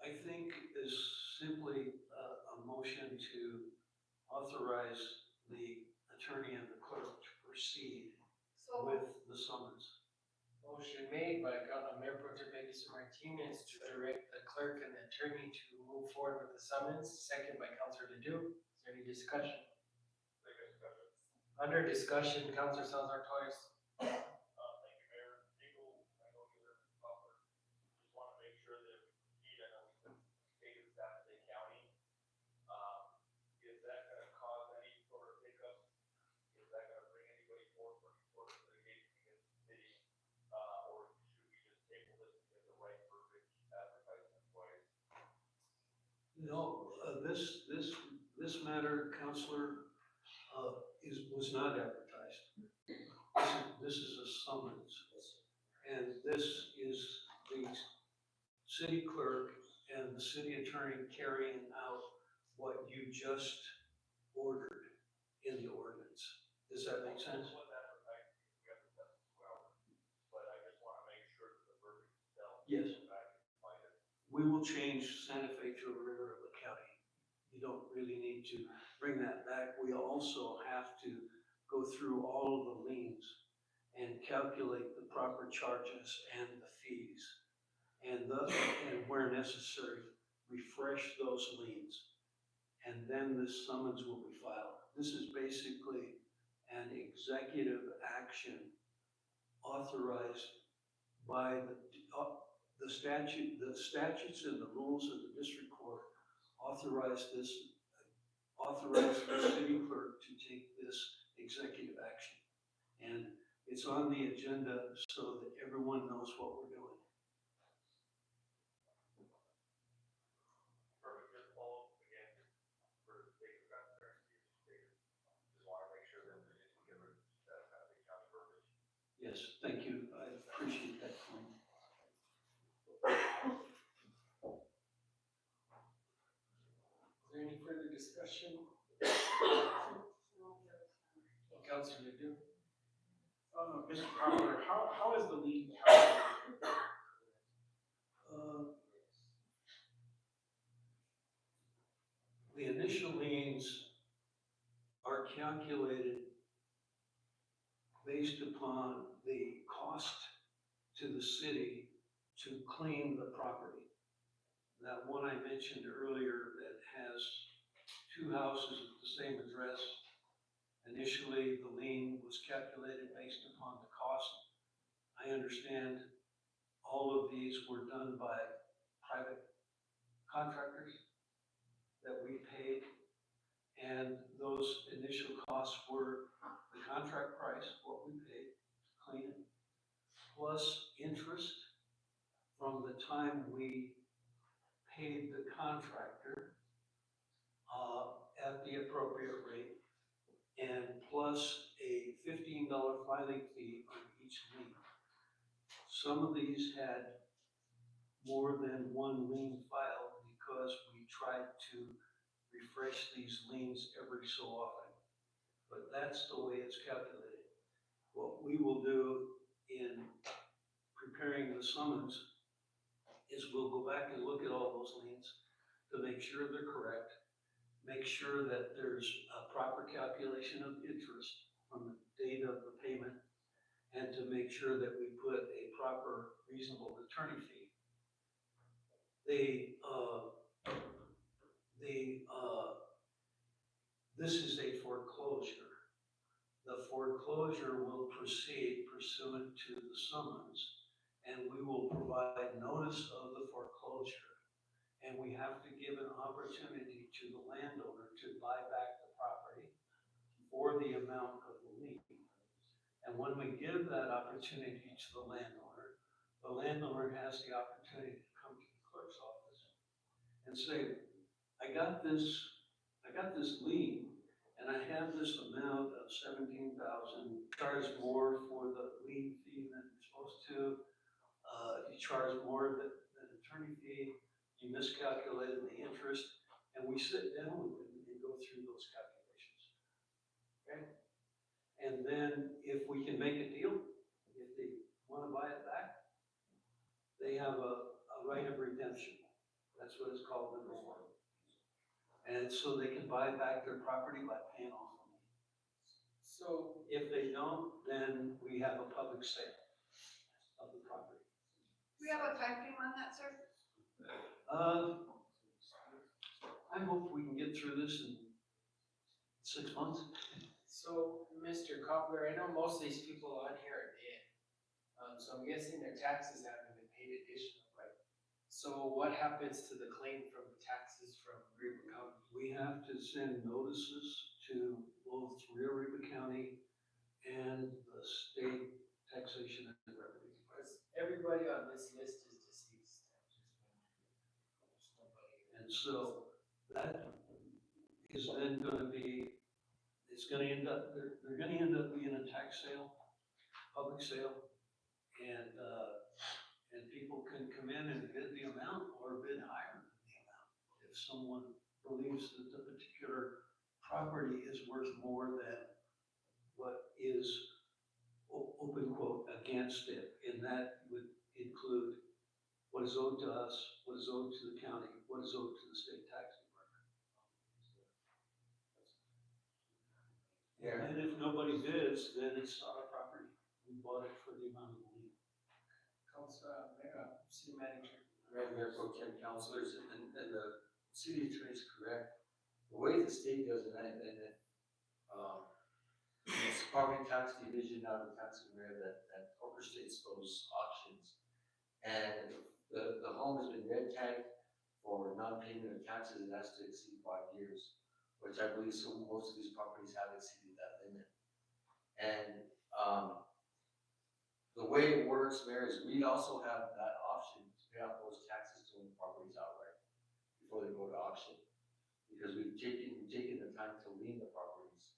I think is simply a motion to authorize the attorney and the clerk to proceed with the summons. Motion made by Mayor Pro Tem Peggy Sue Martinez to direct the clerk and the attorney to move forward with the summons, second by Councilor Ledoux. Is there any discussion? Under discussion, Councilor Salazar Torres. Thank you, Mayor. Eagle, I know you're No, this matter, Counselor, was not advertised. This is a summons. And this is the city clerk and the city attorney carrying out what you just ordered in the ordinance. Does that make sense? What that, we understand as well, but I just wanna make sure that the verbiage itself. Yes. Back in light of. We will change Santa Fe to a River County. You don't really need to bring that back. We also have to go through all of the liens and calculate the proper charges and the fees. And where necessary, refresh those liens. And then this summons will be filed. This is basically an executive action authorized by the statutes and the rules of the district court authorize the city clerk to take this executive action. And it's on the agenda so that everyone knows what we're doing. Perfect, just follow up again, for the sake of transparency, just wanna make sure that there is given that kind of county verbiage. Yes, thank you. I appreciate that point. Is there any further discussion? Councilor Ledoux? Mr. Cobbler, how is the lien calculated? The initial liens are calculated based upon the cost to the city to clean the property. That one I mentioned earlier that has two houses with the same address, initially the lien was calculated based upon the cost. I understand all of these were done by private contractors that we paid, and those initial costs were the contract price, what we paid to clean it, plus interest from the time we paid the contractor at the appropriate rate, and plus a $15 filing fee on each lien. Some of these had more than one lien filed because we tried to refresh these liens every so often. But that's the way it's calculated. What we will do in preparing the summons is we'll go back and look at all those liens to make sure they're correct, make sure that there's a proper calculation of interest from the date of the payment, and to make sure that we put a proper reasonable attorney fee. This is a foreclosure. The foreclosure will proceed pursuant to the summons, and we will provide notice of the foreclosure. And we have to give an opportunity to the landowner to buy back the property for the amount of the lien. And when we give that opportunity to the landowner has the opportunity to come to the clerk's office and say, I got this lien, and I have this amount of $17,000, charge more for the lien fee than you're supposed to. You charge more than attorney fee, you miscalculated the interest, and we sit down with them and go through those calculations. Okay? And then if we can make a deal, if they want to buy it back, they have a right of redemption. That's what it's called in the law. And so they can buy back their property by paying off the lien. So If they don't, then we have a public sale of the property. Do we have a time frame on that, sir? I hope we can get through this in 6 months. So, Mr. Cobbler, I know most of these people on here are dead. So I'm guessing their taxes haven't been paid additional, right? So what happens to the claim from taxes from River County? We have to send notices to both Rio Riva County and the state taxation and revenue. Because everybody on this list is deceased. And so that is then gonna be, it's gonna end up, they're gonna end up being a tax sale, public sale. And people can come in and bid the amount or bid higher than the amount. If someone believes that the particular property is worth more than what is, open quote, against it. And that would include what is owed to us, what is owed to the county, what is owed to the state tax department. Yeah. And if nobody bids, then it's not a property. We bought it for the amount of the lien. City manager. Mayor Pro Tem councilors, and the city attorney is correct. The way the state does it, it's property tax division out of the tax mayor that orchestrates those auctions. And the home has been red tagged for non-payment of taxes, it has to exceed 5 years, which I believe most of these properties have exceeded that limit. And the way it works, Mayor, is we also have that option to pay off those taxes to own the properties outright before they go to auction. Because we've taken the time to lien the properties.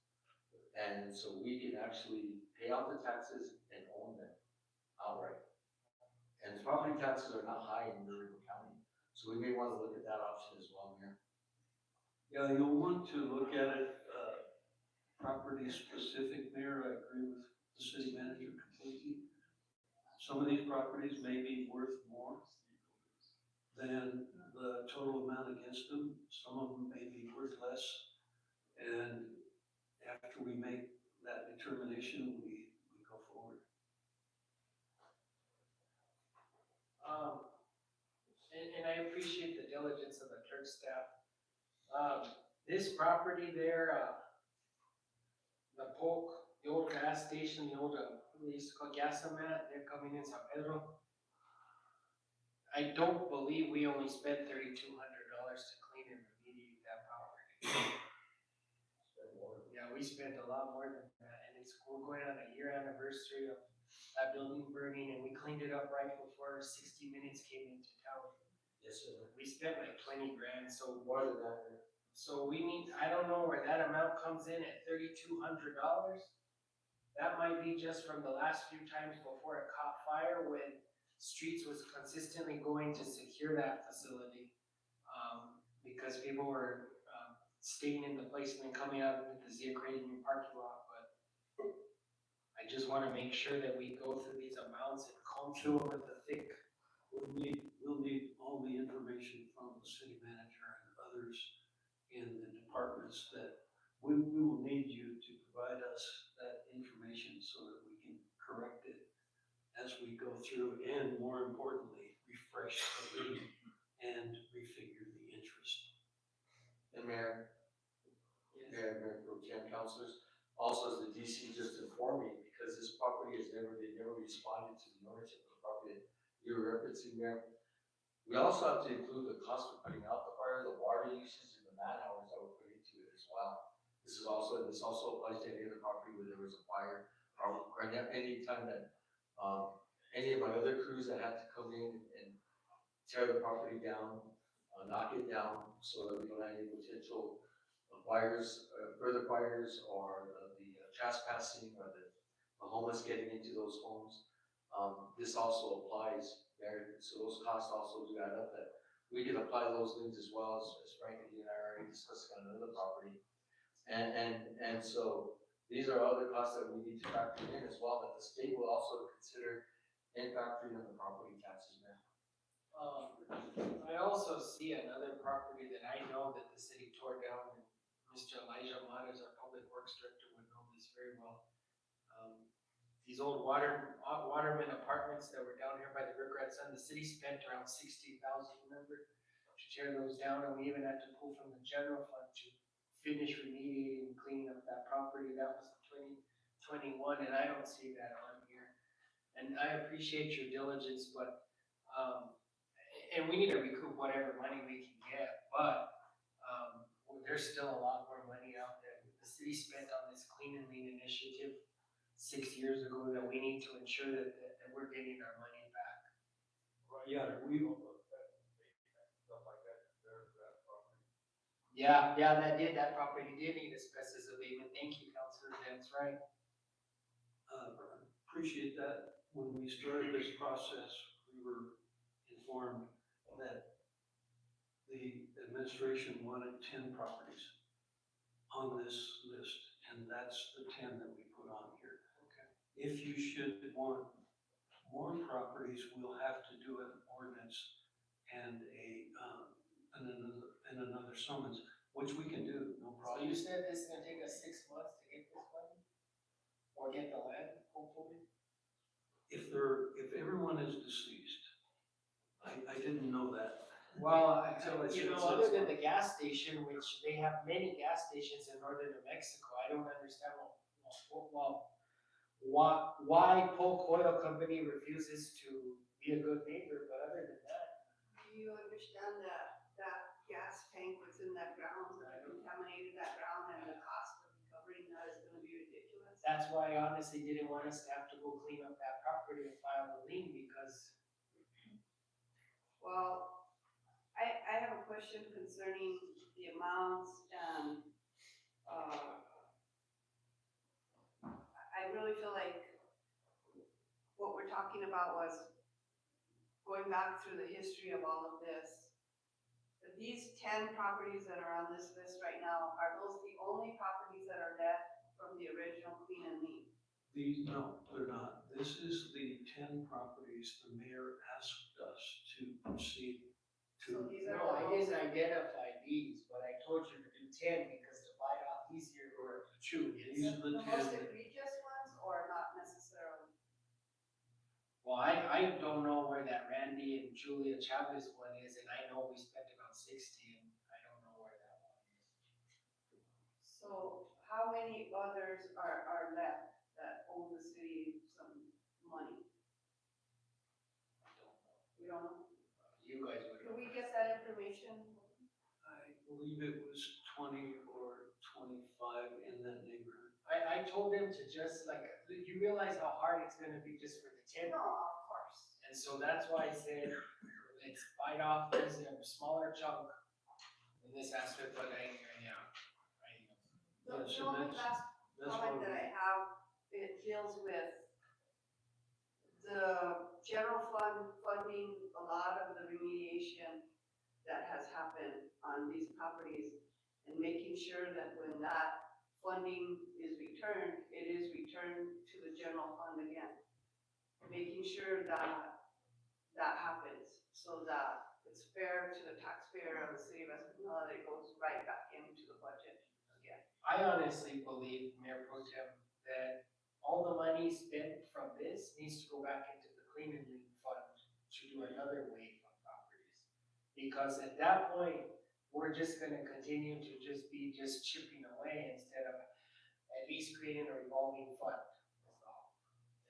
And so we can actually pay off the taxes and own them outright. And property taxes are not high in River County, so we may want to look at that option as well, Mayor. Yeah, you'll want to look at it, property specific, Mayor. I agree with the city manager completely. Some of these properties may be worth more than the total amount against them. Some of them may be worth less. And after we make that determination, we go forward. And I appreciate the diligence of the clerk staff. This property there, the Polk, the old gas station, the old, we used to call Gasomat, they're coming in San Pedro. I don't believe we only spent $3,200 to clean and remediate that property. Yeah, we spent a lot more than that, and we're going on a year anniversary of that building burning, and we cleaned it up right before 60 Minutes came into town. Yes, sir. We spent like 20 grand, so. More than that. So we need, I don't know where that amount comes in at $3,200. That might be just from the last few times before it caught fire when Streets was consistently going to secure that facility. Because people were staying in the place and then coming out into the Zia creating new parking lot, but I just wanna make sure that we go through these amounts and comb through them with the thick. We'll need all the information from the city manager and others in the departments that we will need you to provide us that information so that we can correct it as we go through, and more importantly, refresh the lien and refigure the interest. And Mayor, Mayor Pro Tem councilors, also as the DC just informed me, because this property they never responded to the ownership of the property that you're referencing there. We also have to include the cost of putting out the fire, the water usage, and the man hours that were put into it as well. This also applies to any other property where there was a fire, or any time that any of my other crews that had to come in and tear the property down, knock it down, so that we don't have any potential fires, further fires, or the trespassing, or the homeless getting into those homes. This also applies there, so those costs also do add up. That we can apply those liens as well, as Frank and you and I already discussed on another property. And so these are other costs that we need to factor in as well, that the state will also consider in factoring in the property taxes, man. I also see another property that I know that the city tore down, and Mr. Elijah Mott, as our public works director, would know this very well. These old waterman apartments that were down here by the Riverhead Sun, the city spent around $60,000, remember, to tear those down, and we even had to pull from the general fund to finish remediating and cleaning up that property. That was in 2021, and I don't see that on here. And I appreciate your diligence, but and we need to recoup whatever money we can get, but there's still a lot more money out there. The city spent on this clean and lean initiative 6 years ago that we need to ensure that we're getting our money back. Well, yeah, Stuff like that, there's that property. Yeah, that property did need asbestos abatement. Thank you, Counselor, that's right. Appreciate that. When we started this process, we were informed that the administration wanted 10 properties on this list, and that's the 10 that we put on here. Okay. If you should want more properties, we'll have to do an ordinance and another summons, which we can do, no So problem. you said this is gonna take us 6 months to get this money? Or get the land, hopefully? If everyone is deceased, I didn't know that. Well, Until I you said know, so. other than the gas station, which they have many gas stations in northern New Mexico, I don't understand why Polk Oil Company refuses to be a good neighbor, but other than that. Do you understand that gas tank that's in that ground, that contaminated that ground, and the cost of recovering that is gonna be ridiculous? That's why I honestly didn't want us to have to go clean up that property and file a lien, because Well, I have a question concerning the amounts and, I really feel like what we're talking about was going back through the history of all of this. These 10 properties that are on this list right now, are those the only properties that are left from the original clean and lean? No, they're not. This is the 10 properties the mayor asked us to proceed So to. these are no, I the ones didn't identify these, but I told you to do 10 because to bite off easier or to chew These is. are the the 10 most that egregious ones, or not necessarily? Well, I don't know where that Randy and Julia Chavez one is, and I know we spent about 60, and I don't know where that one is. So how many others are left that owe the city some money? I don't know. We don't know. You guys would Could know. we get that information? I believe it was 20 or 25 in that neighborhood. I told them to just like, you realize how hard it's gonna be just for the 10. No, of course. And so that's why I said, let's bite off this in a smaller chunk in this aspect, but yeah. The Yes, and only last that's comment what that I have, it deals with the general fund funding a lot of the remediation that has happened on these properties, and making sure that when that funding is returned, it is returned to the general fund again. Making sure that that happens, so that it's fair to the taxpayer of the city of Espanola, that it goes right back into the budget again. I honestly believe, Mayor Pro Tem, that all the money spent from this needs to go back into the clean and lean fund to do another wave of properties. Because at that point, we're just gonna continue to just be chipping away instead of at least creating a revolving fund. That's all.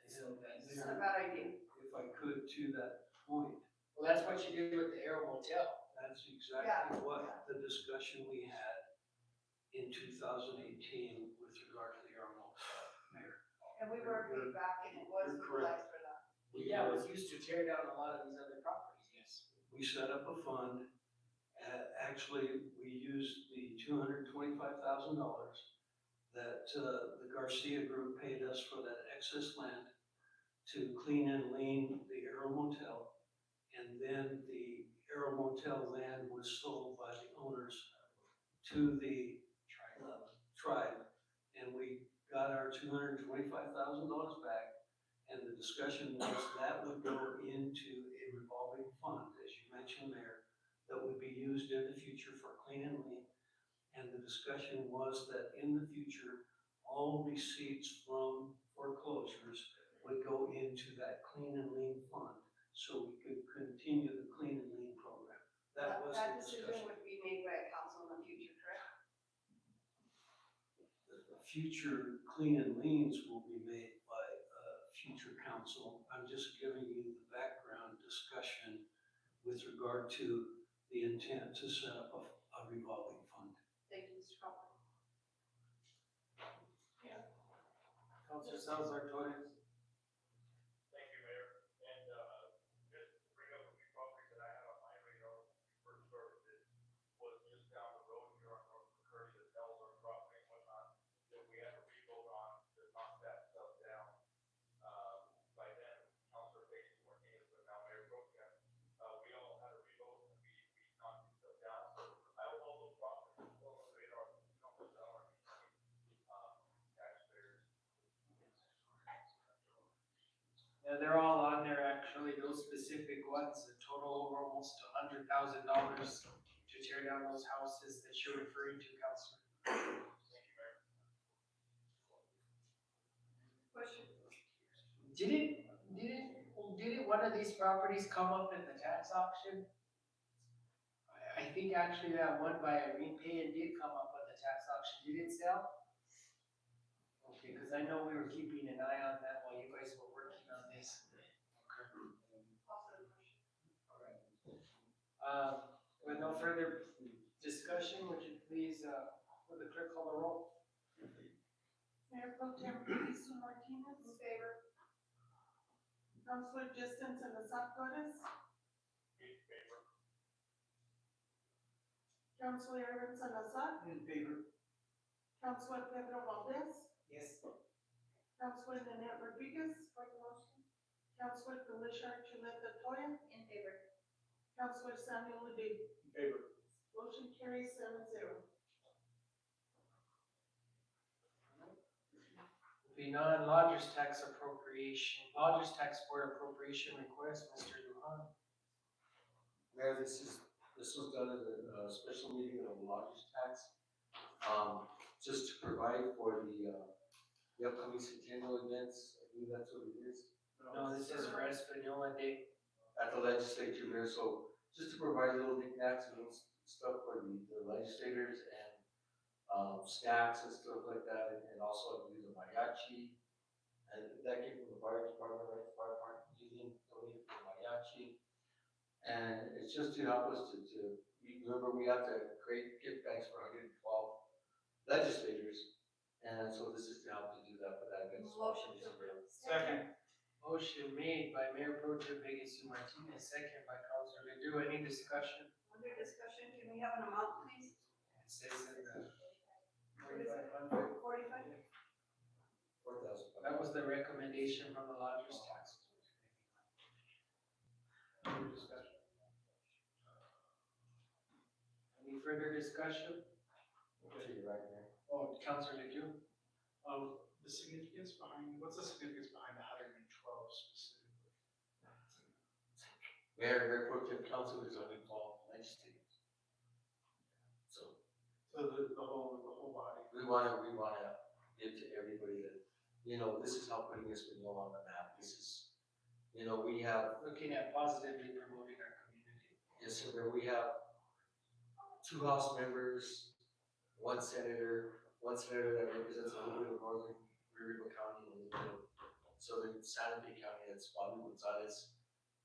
And so that's. It's not a bad idea. if I could, to that point, Well, that's what you did with the Aero Motel. that's exactly what the discussion we had in 2018 with regard to the Arnold Mayor. And we were paid back, and it was You're correct. utilized for that. Yeah, it was used to tear down a lot of these other properties, yes. We set up a fund. Actually, we used the $225,000 that the Garcia Group paid us for that excess land to clean and lean the Aero Motel. And then the Aero Motel land was sold by the owners to the tribe. And we got our $225,000 back. And the discussion was that would go into a revolving fund, as you mentioned, Mayor, that would be used in the future for clean and lean. And the discussion was that in the future, all receipts from foreclosures would go into that clean and lean fund, so we could continue the clean and lean program. That was That the decision discussion. would be made by a council in the future, correct? The future clean and leans will be made by future council. I'm just giving you the background discussion with regard to the intent to set up a revolving fund. Thank you, Mr. Crawford. Councilor Salazar Torres. Thank you, Mayor. And, just to bring up a few properties that I had on my radar when we first started this, was just down the road here on They're all on there, actually, those specific ones, the total over almost $100,000 to tear down those houses that you're referring to, Counselor. Question. Didn't one of these properties come up in the tax auction? I think actually that one by Irene Payne did come up at the tax auction. Did it sell? Okay, because I know we were keeping an eye on that while you guys were working on this. With no further discussion, would you please, would the clerk call the roll? Mayor Pro Tem Luis Martinez. In favor. Councilor Justin Salazar Torres. In favor. Councilor Aaron Salazar. In favor. Councilor Pedro Valdez. Yes. Councilor Nanette Rodriguez. For the motion. Councilor Felicia Chuleta Toya. In favor. Councilor Samuel Lee. In favor. Motion carries 7-0. Moving on, lodger's tax appropriation, lodger's tax board appropriation request, Mr. Lujan. Mayor, this was done at a special meeting of the lodgers tax, just to provide for the upcoming centennial events. I think that's what it is. No, this is for Espanola Day. At the legislature, Mayor, so just to provide little knickknacks and little stuff for the legislators and snacks and stuff like that, and also I believe the mariachi. And that came from the fire department, right? The fire department using donated for mariachi. And it's just to help us to remember we have to create gift bags for 112 legislators. And so this is to help to do that for that event. Motion to approve. Second. Motion made by Mayor Pro Tem Peggy Sue Martinez, second by Councilor Ledoux. Any discussion? Under discussion, can we have an amount, please? It says in the What is it? 4,500. 45? 4,000. That was the recommendation from the lodger's tax. Any discussion? Any further discussion? Okay, right there. Oh, Councilor Ledoux? The significance behind, what's the significance behind the 112 specifically? Mayor Pro Tem Council is only 12 legislators. So So the whole body. we wanna give to everybody that, this is how putting Espanola on the map. This is, we have, Looking at positively promoting our community. yes, sir, Mayor, we have 2 House members, 1 senator that represents a little bit of northern River County and a little bit of southern Santa Fe County, that's Bobby Gonzalez.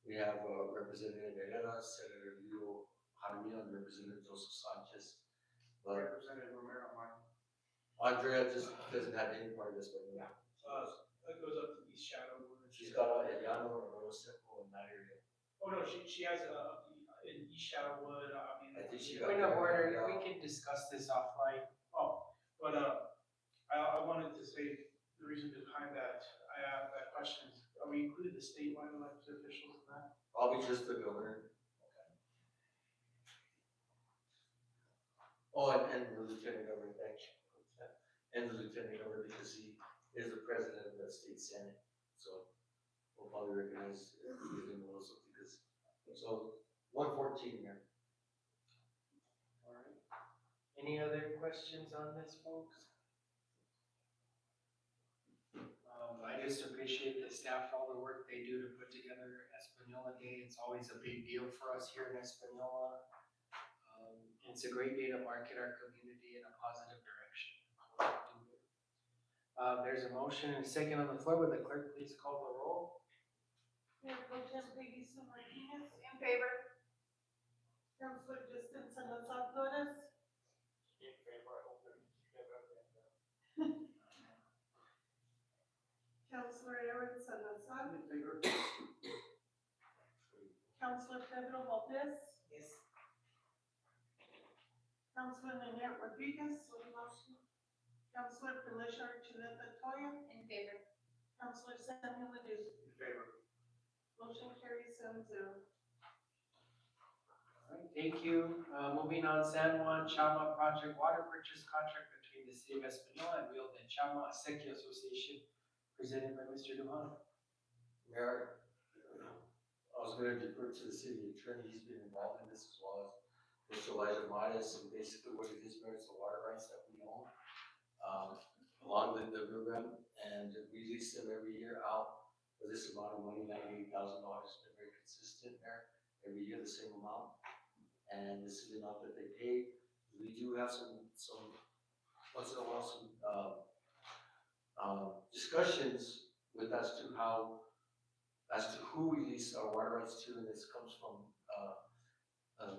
We have Representative Herrera, Senator Leo Jaramillo, and Representative Joseph Sanchez. But Representative Romero Martin. Andrea just doesn't have any part of this, but yeah. That goes up to East Shadowwood. She's got a Llano or Rosseco in that area. Oh, no, she has in East Shadowwood, I think she got. Point of order, we can discuss this offline. But I wanted to say the reason behind that, I have that question is, are we included the statewide elected officials in that? Probably just the governor. Oh, and the lieutenant governor, thank you. And the lieutenant governor, because he is the president of the state senate, so we'll probably recognize him also because, so 114 here. All right. Any other questions on this, folks? I just appreciate the staff for all the work they do to put together Espanola Day. It's always a big deal for us here in Espanola. It's a great day to market our community in a positive direction. There's a motion and a second on the floor. Would the clerk please call the roll? Mayor Pro Tem Peggy Sue Martinez. In favor. Councilor Justin Salazar Torres. In favor, I hope that you get that. Councilor Aaron Salazar. In favor. Councilor Pedro Valdez. Yes. Councilor Nanette Rodriguez. For the motion. Councilor Felicia Chuleta Toya. In favor. Councilor Samuel Ledoux. In favor. Motion carries 7-0. All right, thank you. Moving on, San Juan Chama Project Water Purchase Contract between the City of Espanola and Rio de Chama Acequia Association, presented by Mr. Duhan. Mayor, I was gonna defer to the city attorney, he's been involved in this as well as Mr. Elijah Mares, and basically what it is, Mayor, it's the water rights that we own, along the river, and we lease them every year out for this amount of money, $98,000, it's been very consistent there, every year the same amount. And this is the amount that they pay. We do have some, once in a while, some, discussions with as to who we lease our water rights to, and this comes from,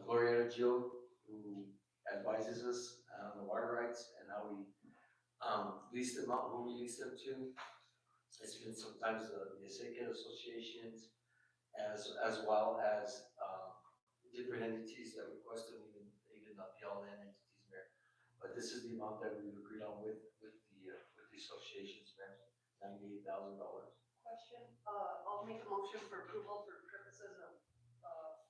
Gloria Gio, who advises us on the water rights and how we, lease them out, who we lease them to. It's been sometimes the Acequia associations, as well as, different entities that request them, even the PLN entities there. But this is the amount that we've agreed on with the associations, Mayor, $98,000. Question, I'll make a motion for approval for purposes of,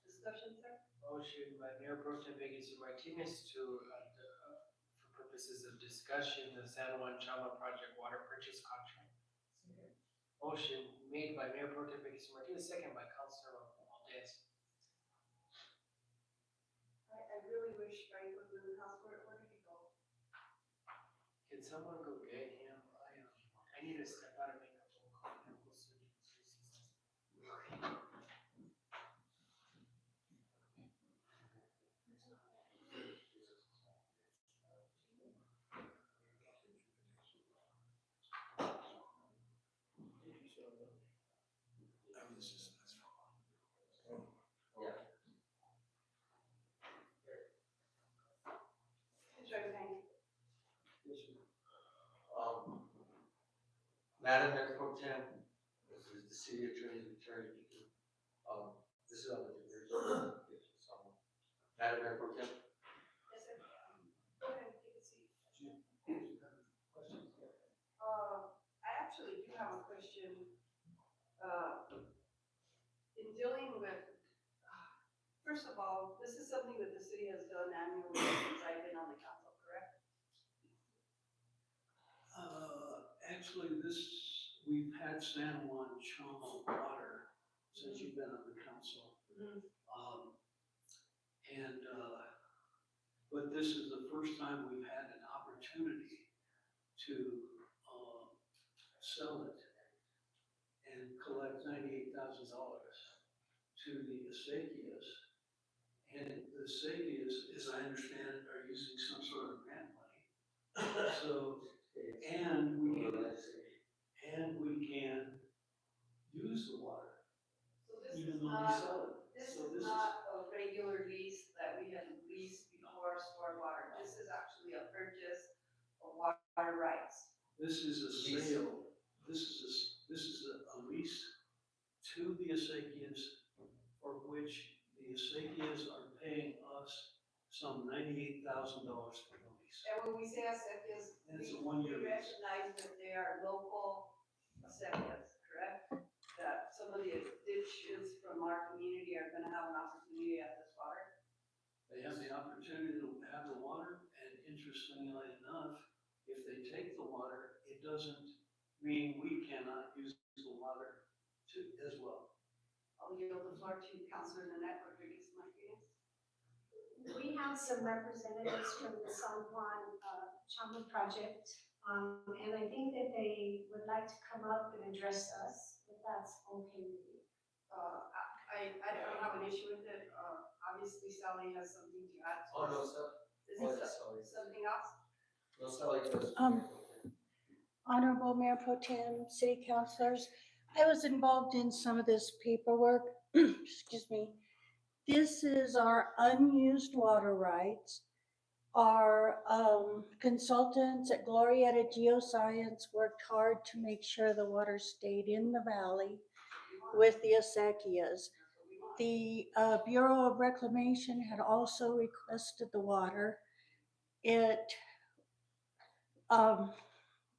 discussion, sir. Motion by Mayor Pro Tem Vegas Martinez to, for purposes of discussion, the San Juan Chama Project Water Purchase Contract. Motion made by Mayor Pro Tem Vegas Martinez, second by Councilor Valdez. I really wish Frank was in the house. Where did he go? Can someone go get him? I need to step out and make a phone call. We'll see. Commissioner Hank. Madam Mayor Pro Tem, this is the city attorney's return. This is on the diversion. Madam Mayor Pro Tem. Yes, sir. Go ahead, take a seat. Questions? I actually do have a question. In dealing with, first of all, this is something that the city has done annually since I've been on the council, correct? Actually, we've had San Juan Chama water since you've been on the council. But this is the first time we've had an opportunity to, sell it and collect $98,000 to the Acequias. And the Acequias, as I understand it, are using some sort of grant money. So, and we can use the water, So this even is though we not, sell it. this So is not a regular lease that we had leased before stored water. This is actually a purchase of water rights. This is a sale, this is a lease to the Acequias, for which the Acequias are paying us some $98,000 for the lease. And when we say acequias, And it's a we one-year lease. recognize that they are local acequias, correct? That some of the ditches from our community are gonna have an opportunity at this water. They have the opportunity to have the water, and interestingly enough, if they take the water, it doesn't mean we cannot use the water too, as well. I'll yield the floor to Councilor Nanette Rodriguez Martinez. We have some representatives from the San Juan Chama project, and I think that they would like to come up and address us, if that's okay with you. I don't have an issue with it. Obviously Sally has something to add. Oh, no, sir. Is Oh, it that's sorry. something else? No, Sally, yes. Honorable Mayor Pro Tem, City Councilors, I was involved in some of this paperwork. Excuse me. This is our unused water rights. Our consultants at Glorieta Geoscience worked hard to make sure the water stayed in the valley with the acequias. The Bureau of Reclamation had also requested the water.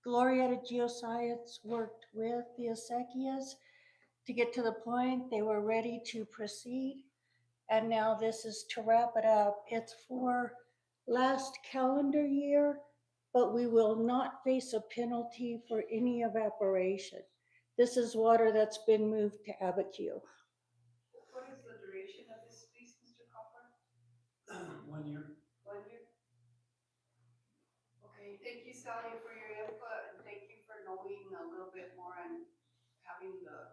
Glorieta Geoscience worked with the acequias to get to the point they were ready to proceed. And now this is to wrap it up. It's for last calendar year, but we will not face a penalty for any evaporation. This is water that's been moved to Abiquiu. What is the duration of this lease, Mr. Copper? 1 year. 1 year? Okay, thank you, Sally, for your input, and thank you for knowing a little bit more and having the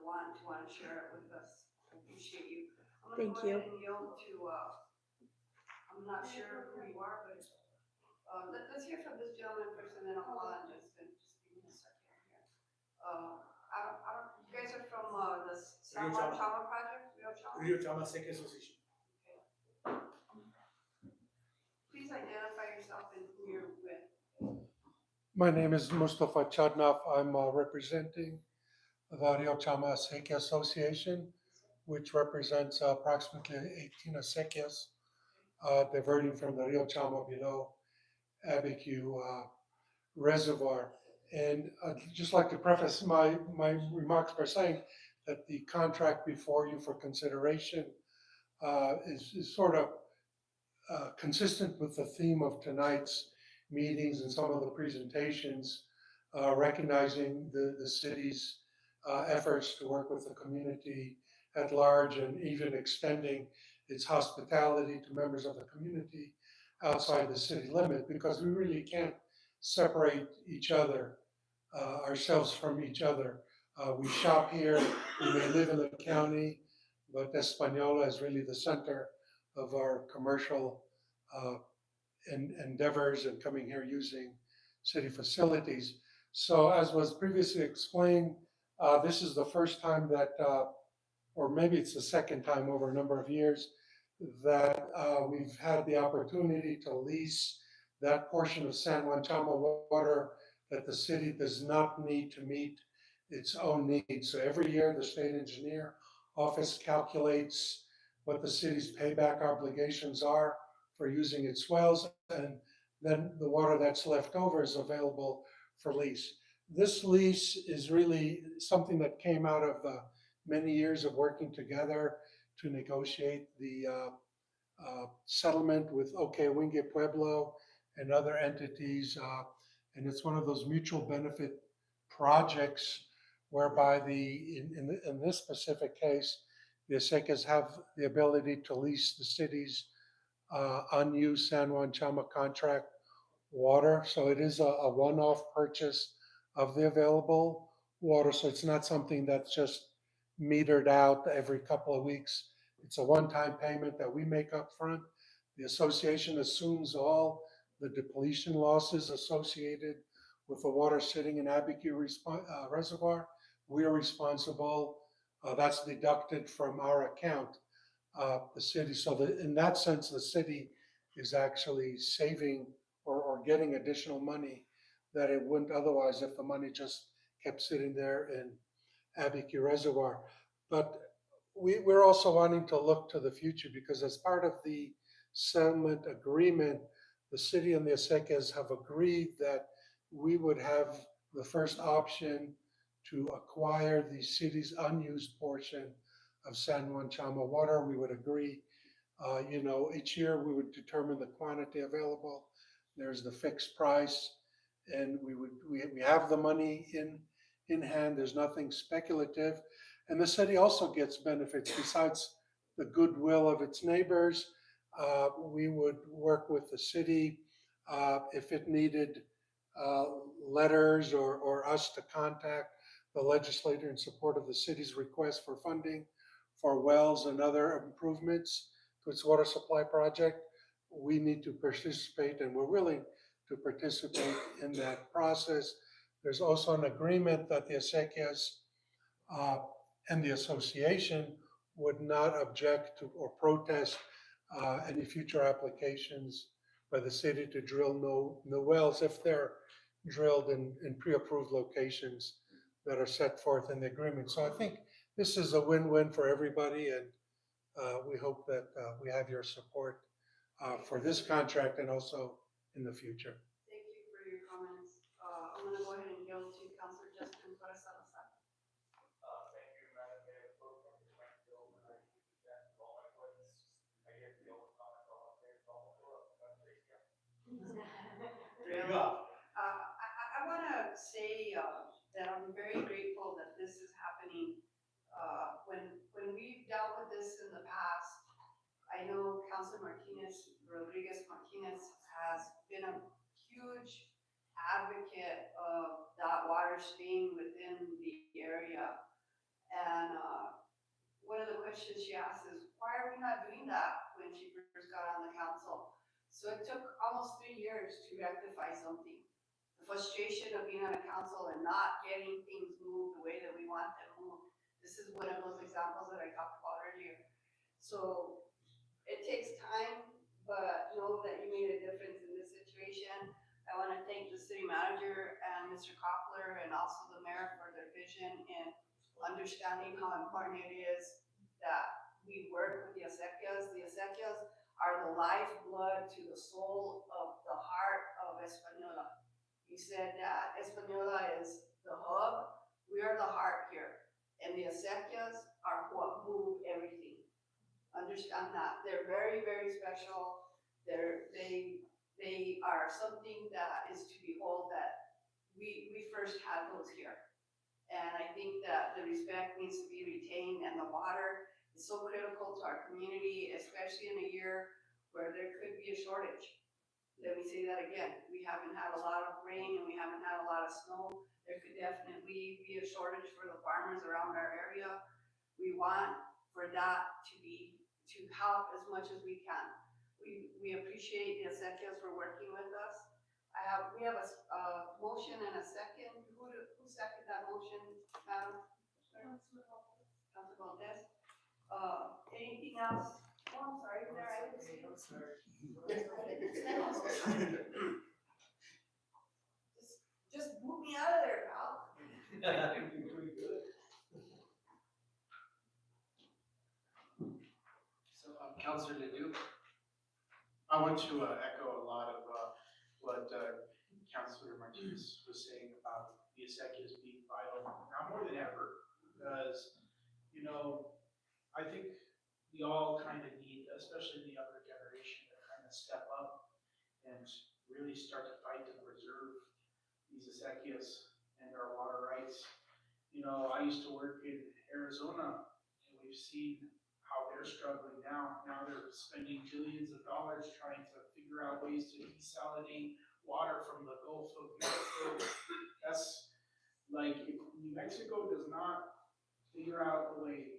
want to share it with us. I appreciate you. I'm gonna Thank go you. ahead and yield to, I'm not sure who you are, but, let's hear from this gentleman first, and then I'll call on Justin. Just give me a second here. You guys are from, the San Juan Chama project, Rio Chama? Rio Chama Seca Association. Please identify yourself and who you're with. My name is Mustafa Chadnaf. I'm representing the Rio Chama Acequia Association, which represents approximately 18 acequias diverting from the Rio Chama below Abiquiu Reservoir. And I'd just like to preface my remarks by saying that the contract before you for consideration is sort of consistent with the theme of tonight's meetings and some of the presentations, recognizing the city's efforts to work with the community at large and even extending its hospitality to members of the community outside the city limit, because we really can't separate each other, ourselves from each other. We shop here, we may live in the county, but Espanola is really the center of our commercial endeavors and coming here using city facilities. So as was previously explained, this is the first time that, or maybe it's the second time over a number of years, that we've had the opportunity to lease that portion of San Juan Chama water that the city does not need to meet its own needs. So every year, the state engineer office calculates what the city's payback obligations are for using its wells, and then the water that's left over is available for lease. This lease is really something that came out of many years of working together to negotiate the settlement with OK Wingue Pueblo and other entities. And it's one of those mutual benefit projects whereby in this specific case, the Acequias have the ability to lease the city's unused San Juan Chama contract water. So it is a one-off purchase of the available water. So it's not something that's just metered out every couple of weeks. It's a one-time payment that we make up front. The association assumes all the depletion losses associated with the water sitting in Abiquiu Reservoir. We are responsible. That's deducted from our account, the city. So in that sense, the city is actually saving or getting additional money that it wouldn't otherwise if the money just kept sitting there in Abiquiu Reservoir. But we're also wanting to look to the future, because as part of the settlement agreement, the city and the Acequias have agreed that we would have the first option to acquire the city's unused portion of San Juan Chama water. We would agree, each year we would determine the quantity available. There's the fixed price, and we have the money in hand. There's nothing speculative. And the city also gets benefits besides the goodwill of its neighbors. We would work with the city if it needed letters or us to contact the legislator in support of the city's request for funding for wells and other improvements to its water supply project. We need to participate, and we're willing to participate in that process. There's also an agreement that the Acequias and the association would not object to or protest any future applications by the city to drill no wells if they're drilled in pre-approved locations that are set forth in the agreement. So I think this is a win-win for everybody, and we hope that we have your support for this contract and also in the future. Thank you for your comments. I'm gonna go ahead and yield to Councilor Justin Torres Salazar. Thank you, Madam Mayor. Pro Tem Frank Bill, and I present all my questions. I get the old comment all day, all over. I wanna say that I'm very grateful that this is happening. When we've dealt with this in the past, I know Councilor Rodriguez Martinez has been a huge advocate of that water staying within the area. And one of the questions she asked is, why are we not doing that when she first got on the council? So it took almost 3 years to rectify something. The frustration of being on a council and not getting things moved the way that we want them moved. This is one of those examples that I talked about earlier. So it takes time, but know that you made a difference in this situation. I want to thank the city manager and Mr. Koppler and also the mayor for their vision in understanding how important it is that we work with the acequias. The acequias are the lifeblood to the soul of the heart of Espanola. You said that Espanola is the hub. We are the heart here. And the acequias are what move everything. Understand that. They're very, very special. They are something that is to behold, that we first had those here. And I think that the respect needs to be retained, and the water is so critical to our community, especially in a year where there could be a shortage. Let me say that again. We haven't had a lot of rain and we haven't had a lot of snow. There could definitely be a shortage for the farmers around our area. We want for that to help as much as we can. We appreciate the acequias for working with us. We have a motion and a second. Who seconded that motion, Madam? Councilor Valdez. Anything else? Oh, I'm sorry, there, I didn't see you. I'm sorry. Just move me out of there, pal. You're doing good. So, Councilor Ledoux. I want to echo a lot of what Councilor Martinez was saying about the acequias being vital, now more than ever, because, you know, I think we all kind of need, especially the younger generation, to kind of step up and really start to fight to preserve these acequias and our water rights. You know, I used to work in Arizona, and we've seen how they're struggling now. Now they're spending billions of dollars trying to figure out ways to desalinate water from the Gulf of Mexico. That's like, if New Mexico does not figure out a way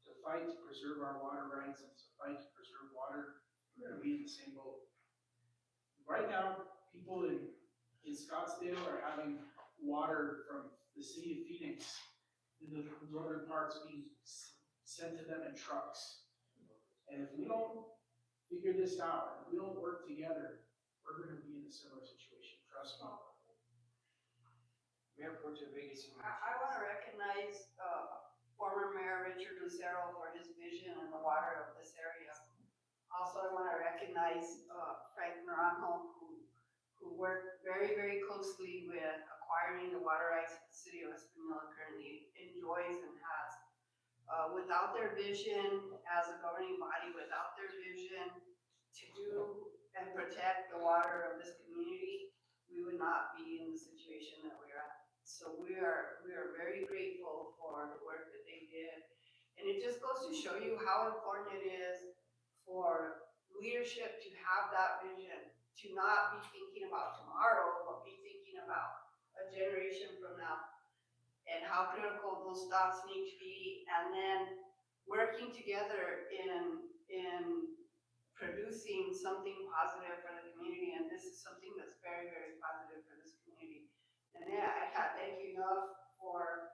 to fight to preserve our water rights and to fight to preserve water, we're gonna be in the same boat. Right now, people in Scottsdale are having water from the city of Phoenix in the northern parts being sent to them in trucks. And if we don't figure this out, if we don't work together, we're gonna be in a similar situation, trust me. I want to recognize former Mayor Richard Lucero for his vision in the water of this area. Also, I want to recognize Frank Naranjo, who worked very, very closely with acquiring the water rights that the city of Espanola currently enjoys and has. Without their vision as a governing body, without their vision to do and protect the water of this community, we would not be in the situation that we're at. So we are very grateful for the work that they did. And it just goes to show you how important it is for leadership to have that vision, to not be thinking about tomorrow, but be thinking about a generation from now, and how critical those thoughts need to be, and then working together in producing something positive for the community. And this is something that's very, very positive for this community. And yeah, I can't thank you enough for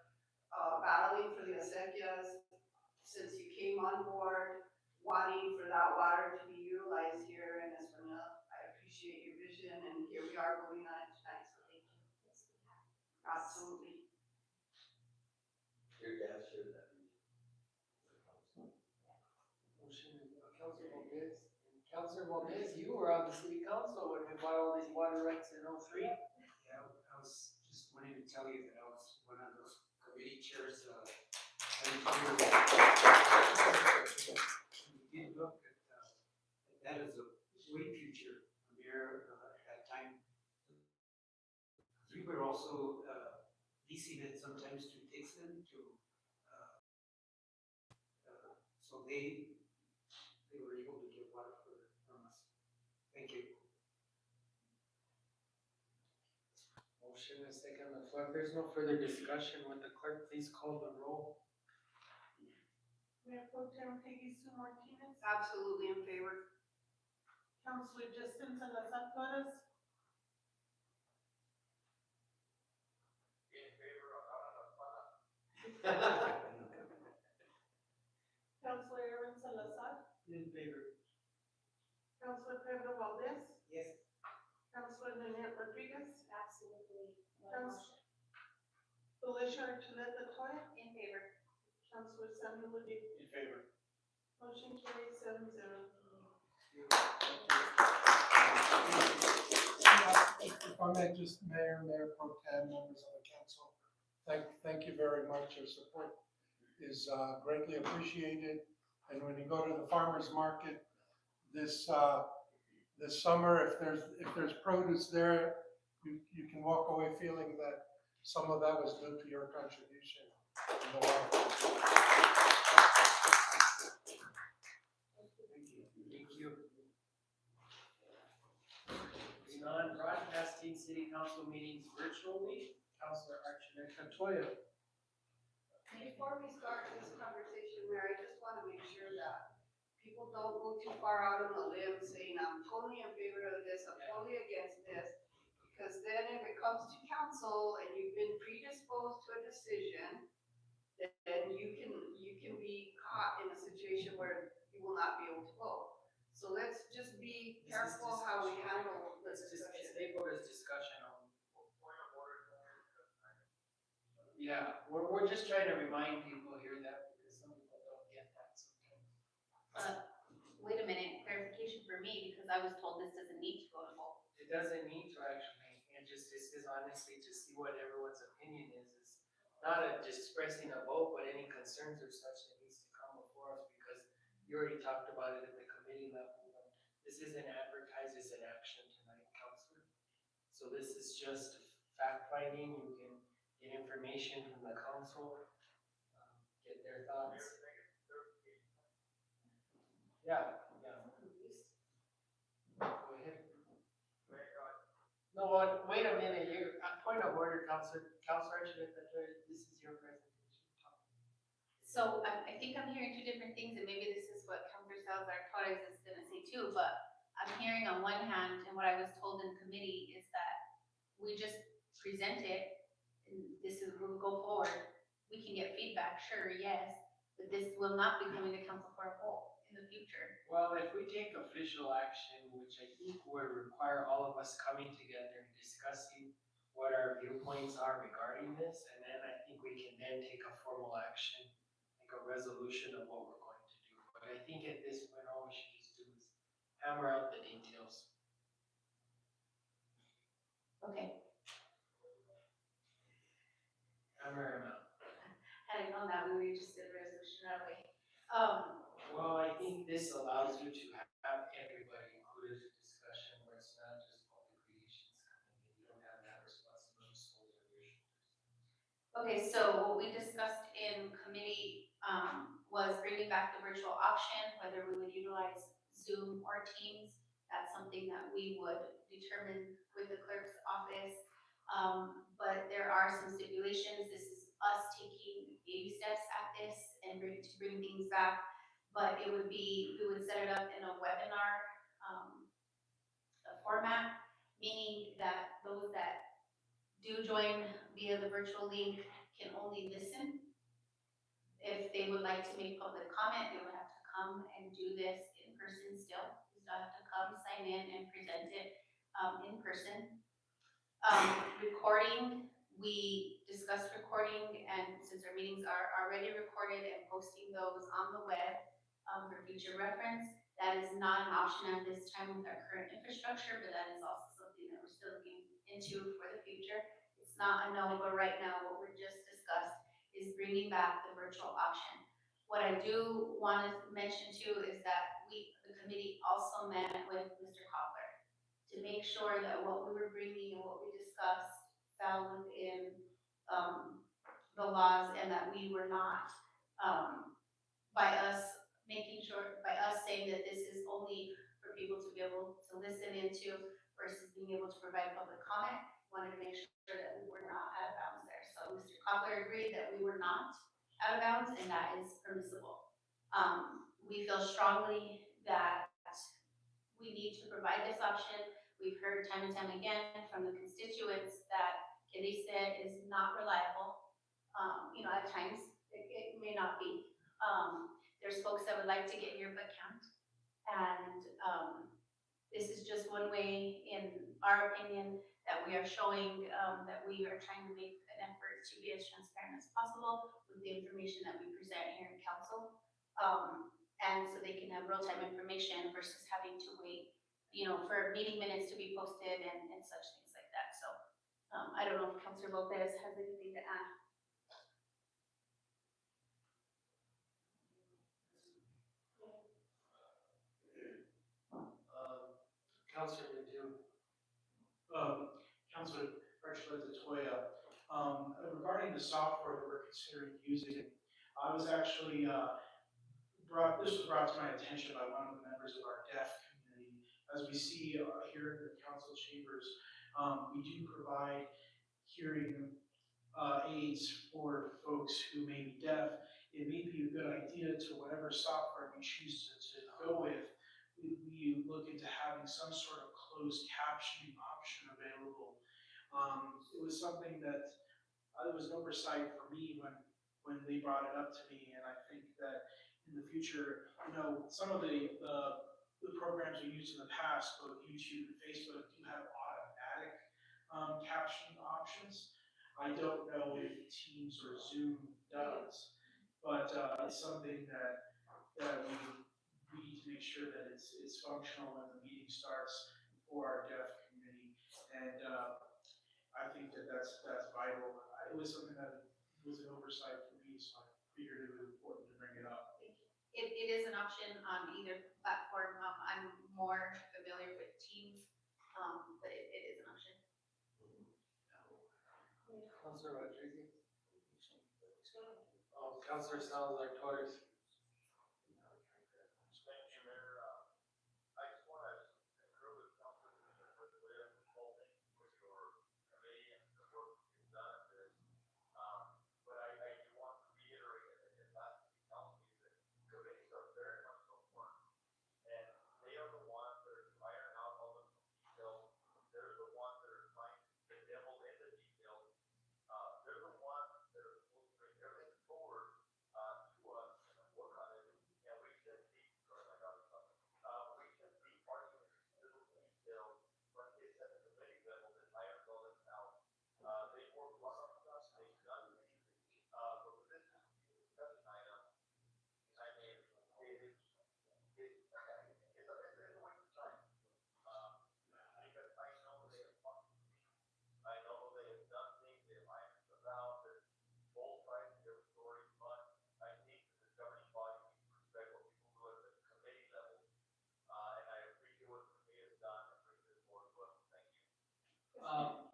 battling for the acequias since you came on board, wanting for that water to be utilized here in Espanola. I appreciate your vision, and here we are voting on it tonight, so thank you. Absolutely. Your dad shared that. Councilor Valdez. Councilor Valdez, you were on the city council when we bought all these water rights in '03. Yeah, I was just wanting to tell you that I was one of those committee chairs, every year. We did look at that as a way future here at that time. We were also leasing it sometimes to Dixon to, so they were able to get water from us. Thank you. Motion is second on the floor. If there's no further discussion, would the clerk please call the roll? Mayor Pro Tem Peggy Sue Martinez, Absolutely in favor. Councilor Justin Salazar Flores, In favor of Councilor Aaron Salazar, In favor. Councilor Pedro Valdez, Yes. Councilor Nanette Rodriguez, Absolutely. Councilor Felicia Archuleta Toya, In favor. Councilor Samuel Levine. In favor. Motion carries 7-0. If I may, just Mayor Pro Tem, members of the council, thank you very much. Your support is greatly appreciated. And when you go to the farmer's market this summer, if there's produce there, you can walk away feeling that some of that was due to your contribution in the market. Thank you. Non-broadcasting city council meetings virtually, Councilor Archuleta Toya. Before we start this conversation, Mayor, I just want to make sure that people don't go too far out on the limb saying, I'm totally in favor of this, I'm totally against this. Because then if it comes to council and you've been predisposed to a decision, then you can be caught in a situation where you will not be able to vote. So let's just be careful how we handle the discussion. It's labeled as discussion only. Yeah, we're just trying to remind people here that because some people don't get that sometimes. Wait a minute, clarification for me, because I was told this doesn't need to go to vote. It doesn't need to actually, this is honestly to see what everyone's opinion is. It's not just expressing a vote, but any concerns or such that needs to come before us because you already talked about it at the committee level. This isn't advertised as an action tonight, Councilor. So this is just fact finding. You can get information from the council, get their thoughts. Yeah. Go ahead. No, wait a minute. Point of order, Councilor Archuleta, this is your presentation. So I think I'm hearing two different things, and maybe this is what Councilor Salazar Torres is gonna say too, but I'm hearing on one hand, and what I was told in committee is that we just present it, and this is, we'll go forward. We can get feedback, sure, yes, but this will not be coming to council for a vote in the future. Well, if we take official action, which I think would require all of us coming together and discussing what our viewpoints are regarding this, and then I think we can then take a formal action, like a resolution of what we're going to do. But I think at this point, all we should just do is hammer out the details. Okay. Hammer them out. Had I known that, we would just did a resolution right away. Well, I think this allows you to have everybody included in discussion where it's not just public relations coming in. You don't have that responsibility solely on your shoulders. Okay, so what we discussed in committee, was bringing back the virtual option, whether we would utilize Zoom or Teams. That's something that we would determine with the clerk's office. But there are some stipulations. This is us taking baby steps at this and to bring things back. But it would be, we would set it up in a webinar, format, meaning that those that do join via the virtual link can only listen. If they would like to make public comment, they would have to come and do this in person still. You still have to come, sign in, and present it in person. Recording, we discussed recording, and since our meetings are already recorded and posting those on the web for future reference, that is not an option at this time with our current infrastructure, but that is also something that we're still looking into for the future. It's not a no, but right now what we're just discussed is bringing back the virtual option. What I do want to mention too is that the committee also met with Mr. Cobbler to make sure that what we were bringing and what we discussed fell within laws and that we were not, by us saying that this is only for people to be able to listen into versus being able to provide public comment, wanted to make sure that we were not out of bounds there. So Mr. Cobbler agreed that we were not out of bounds and that is permissible. We feel strongly that we need to provide this option. We've heard time and time again from the constituents that Calista is not reliable. At times it may not be. There's folks that would like to get here but can't. And this is just one way, in our opinion, that we are showing that we are trying to make an effort to be as transparent as possible with the information that we present here in council. And so they can have real-time information versus having to wait, for meeting minutes to be posted and such things like that. So I don't know if Councilor Lopez has anything to add. Councilor Nadeau. Councilor Toya, regarding the software that we're considering using, I was actually this was brought to my attention by one of the members of our deaf community. As we see here in the council chambers, we do provide hearing aids for folks who may be deaf. It may be a good idea to whatever software we choose to go with, we look into having some sort of closed captioning option available. It was something that it was an oversight for me when they brought it up to me, and I think that in the future, some of the programs we used in the past, both YouTube and Facebook, do have automatic captioning options. I don't know if Teams or Zoom does, but it's something that we need to make sure that it's functional when the meeting starts for our deaf community, and I think that's vital. It was something that was an oversight for me, so I figured it was important to bring it up. It is an option on either platform. I'm more familiar with Teams, but it is an option. Councilor Rodriguez. Councilor Salazar Torres.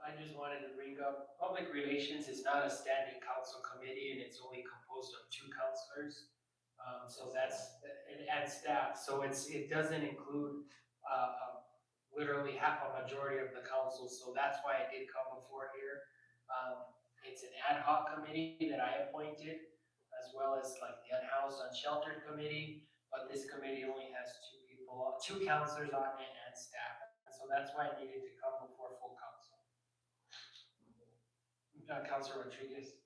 I just wanted to bring up, public relations is not a standing council committee and it's only composed of 2 councilors. So that's, and staff, so it doesn't include, literally half a majority of the council, so that's why it did come before here. It's an ad hoc committee that I appointed, as well as like the unhoused, unsheltered committee, but this committee only has 2 people, 2 councilors on it and staff, so that's why it needed to come before full council. Councilor Rodriguez.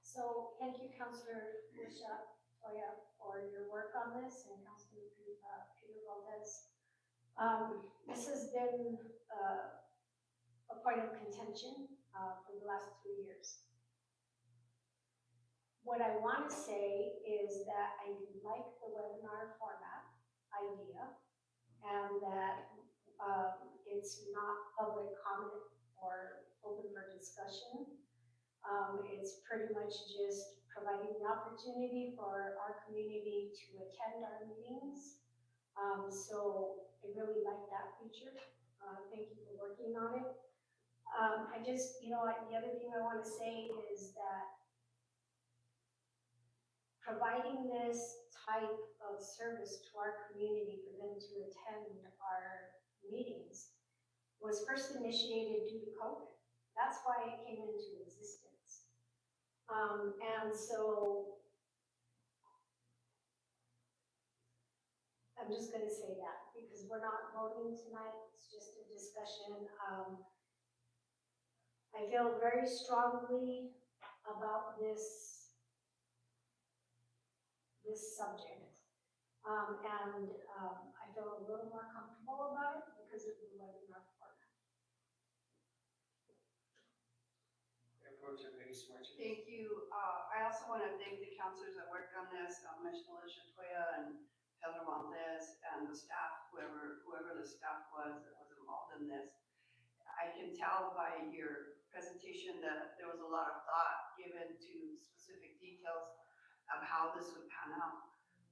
So thank you, Councilor Toya, for your work on this, and Councilor Peter Valdez. This has been a point of contention for the last 3 years. What I want to say is that I like the webinar format idea, and that it's not public comment or open for discussion. It's pretty much just providing the opportunity for our community to attend our meetings. So I really like that feature. Thank you for working on it. I just, the other thing I want to say is that providing this type of service to our community for them to attend our meetings was first initiated due to COVID. That's why it came into existence. And so I'm just gonna say that because we're not voting tonight, it's just a discussion. I feel very strongly about this subject. I feel a little more comfortable about it because of the webinar format. Thank you. I also want to thank the counselors that worked on this, Ms. Melissa Toya and Heather Valdez and the staff, whoever the staff was that was involved in this. I can tell by your presentation that there was a lot of thought given to specific details of how this would pan out.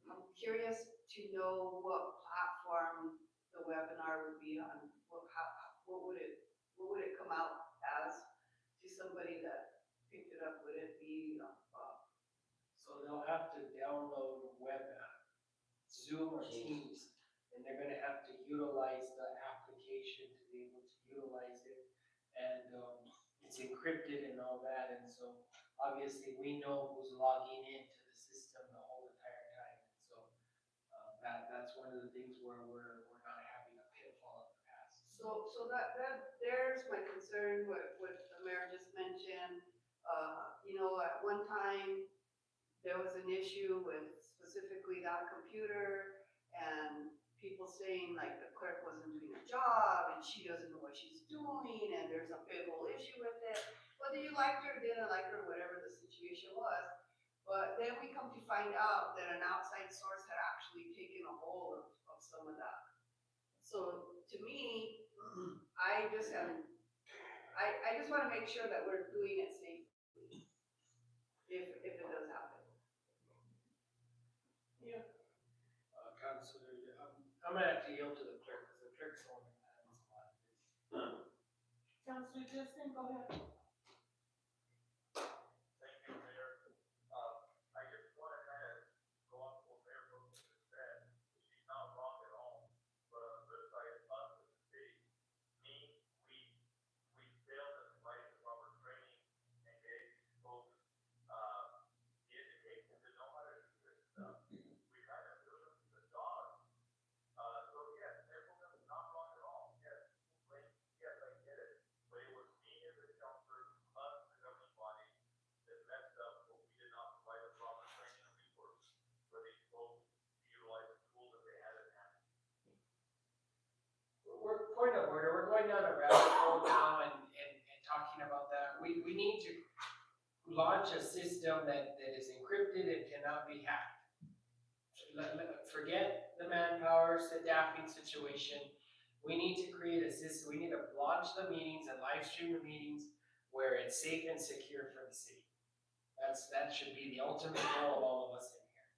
I'm curious to know what platform the webinar would be on. What would it come out as to somebody that picked it up? Would it be So they'll have to download Zoom or Teams, and they're gonna have to utilize the application to be able to utilize it. And it's encrypted and all that, and so obviously we know who's logging into the system the whole entire time. And so that's one of the things where we're not having a pitfall in the past. So that there's my concern, what the mayor just mentioned. At one time, there was an issue with specifically that computer and people saying like the clerk wasn't doing her job and she doesn't know what she's doing and there's a big old issue with it. Whether you liked her or didn't like her, whatever the situation was. But then we come to find out that an outside source had actually taken a hold of some of that. So to me, I just want to make sure that we're doing it safely if it does happen. Yeah. Counselor, I'm gonna have to yield to the clerk because the clerk's the one that handles a lot of this. Councilor Justin, go ahead. Thank you, Mayor. I just want to kind of go off what Mayor Brooks just said. She's not wrong at all. But on the flip side, us as a city, we failed to provide the proper training and get these folks the education to know how to do this stuff. We kind of threw them to the dogs. So yes, everyone's not wrong at all. Yes, yes, I get it. But it was me as a counselor, us, the governing body, that messed up what we did not provide the proper training and resources for these folks to utilize the tools that they had at hand. We're point of order. We're going down a rabbit hole now and talking about that. We need to launch a system that is encrypted and cannot be hacked. Forget the manpower, staffing situation. We need to create a system. We need to launch the meetings and live stream the meetings where it's safe and secure for the city. That should be the ultimate goal of all of us in here.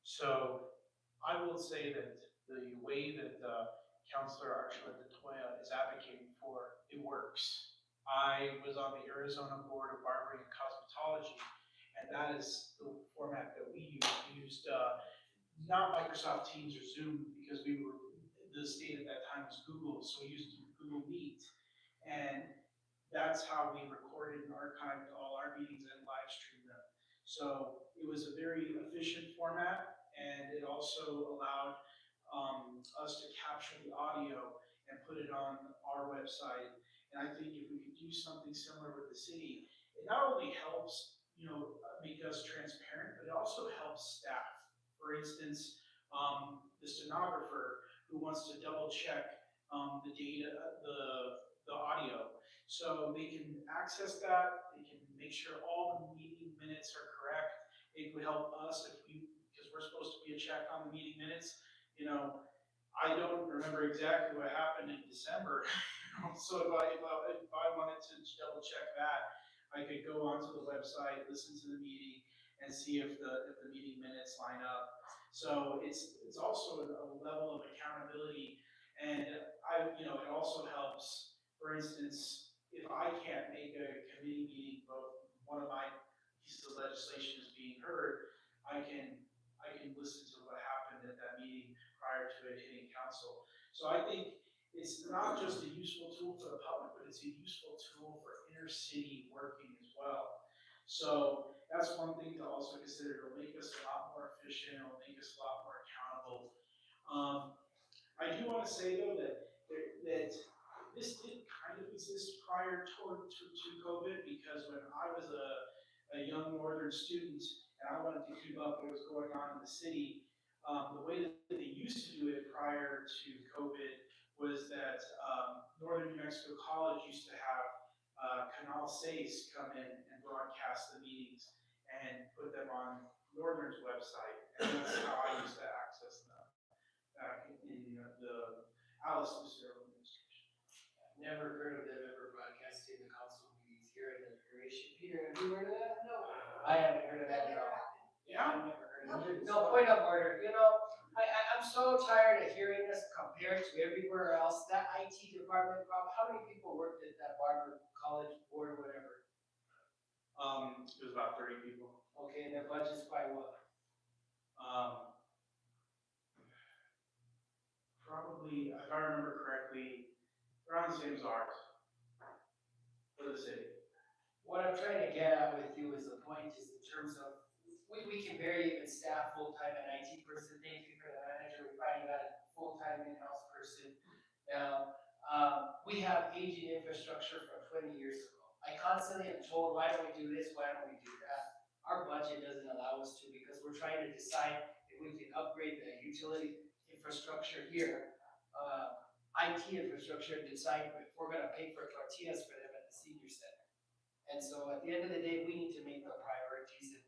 So I will say that the way that Councilor Archuleta Toya is advocating for, it works. I was on the Arizona Board of Barbering and Cosmetology, and that is the format that we used. We used not Microsoft Teams or Zoom because the state at that time was Google, so we used Google Meet. And that's how we recorded and archived all our meetings and live streamed them. So it was a very efficient format, and it also allowed us to capture the audio and put it on our website. And I think if we could do something similar with the city, it not only helps, make us transparent, but it also helps staff. For instance, the stenographer who wants to double check the data, the audio. So they can access that, they can make sure all the meeting minutes are correct. It would help us because we're supposed to be a check on the meeting minutes. I don't remember exactly what happened in December. So if I wanted to double check that, I could go onto the website, listen to the meeting, and see if the meeting minutes line up. So it's also a level of accountability, and it also helps, for instance, if I can't make a committee meeting, but one of my pieces of legislation is being heard, I can listen to what happened at that meeting prior to it hitting council. So I think it's not just a useful tool for the public, but it's a useful tool for inner city working as well. So that's one thing to also consider. It'll make us a lot more efficient. It'll make us a lot more accountable. I do want to say though that this did kind of exist prior to COVID, because when I was a young northern student and I wanted to keep up what was going on in the city, the way that they used to do it prior to COVID was that Northern New Mexico College used to have Canal 6 come in and broadcast the meetings and put them on Northern's website, and that's how I used to access them back in the Alice Lucero administration. Never heard of them ever broadcasting the council meetings here in the duration. Peter, have you heard of that? No. I haven't heard of that at all. Yeah. I've never heard of it. No, point of order. I'm so tired of hearing this compared to everywhere else. That IT department, Rob, how many people worked at that Barber College board or whatever? It was about 30 people. Okay, and their budget's by what? Probably, if I remember correctly, around the same as ours for the city. What I'm trying to get at with you is the point is in terms of, we can barely even staff full-time an IT person. Thank you for the manager. We finally got a full-time in-house person. Now, we have aging infrastructure from 20 years ago. I constantly am told, why don't we do this? Why don't we do that? Our budget doesn't allow us to, because we're trying to decide if we can upgrade the utility infrastructure here, IT infrastructure, and decide if we're gonna pay for tortillas for them at the senior center. And so at the end of the day, we need to make the priorities, and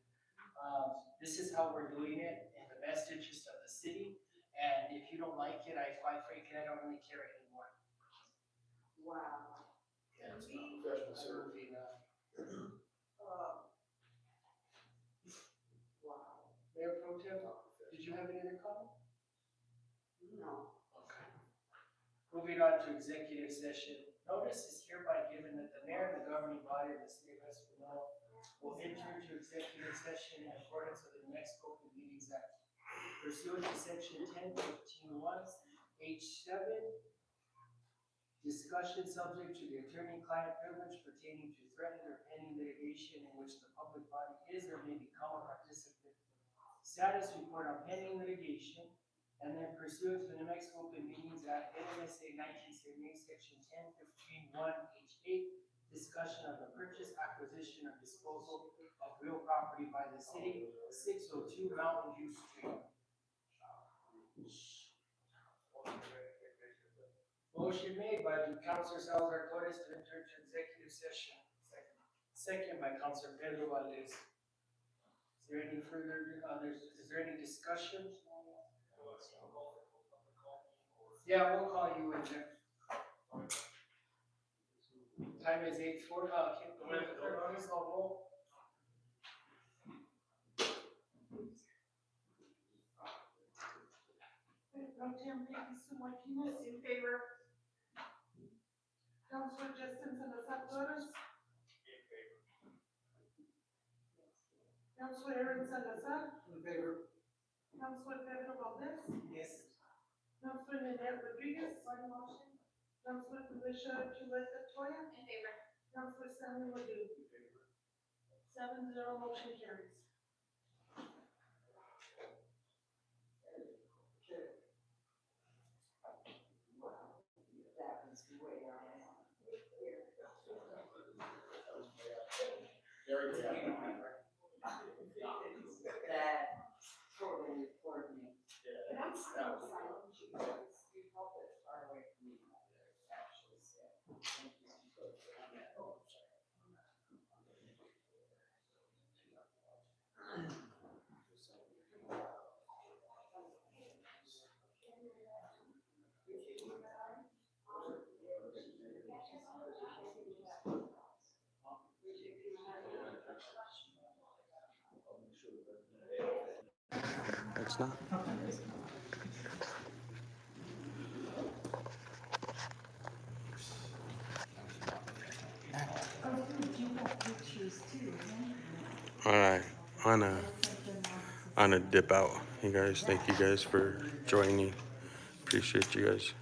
this is how we're doing it in the best interest of the city. And if you don't like it, quite frankly, I don't really care anymore. Wow. Yeah, it's not professional service. Wow. Mayor Pro Tem, did you have any other comment? No. Okay. Moving on to executive session. Notice is hereby given that the mayor and the governing body of the city of Espanola will enter into executive session in accordance with the New Mexico Open Meetings Act. Pursuant to section 10:15(1), H7, discussion subject to the attorney-client privilege pertaining to threatened or pending litigation in which the public body is or may become a participant. Status report on pending litigation, and then pursuant to the New Mexico Open Meetings Act, NMSA 1978, section 10:15(1)H8, discussion of the purchase, acquisition, or disposal of real property by the city, 602 Mountain View Street. Motion made by Councilor Salazar Torres to enter into executive session. Second by Councilor Pedro Valdez. Is there any further, is there any discussion? Yeah, we'll call you in there. Time is 8:04. Please call roll. Pro Tem Peggy Sue Martinez, in favor. Councilor Justin Salazar Torres. In favor. Councilor Aaron Salazar. In favor. Councilor Pedro Valdez. Yes. Councilor Nanette Rodriguez. On motion. Councilor Felicia Chuleta Toya. In favor. Councilor Stanley Ledoux. 7-0, motion carries. That totally floored me. And I'm still silent, because you help it far away from me. Actually, so, thank you. Oh, sorry. It's not. All right, on a dip out. You guys, thank you guys for joining. Appreciate you guys.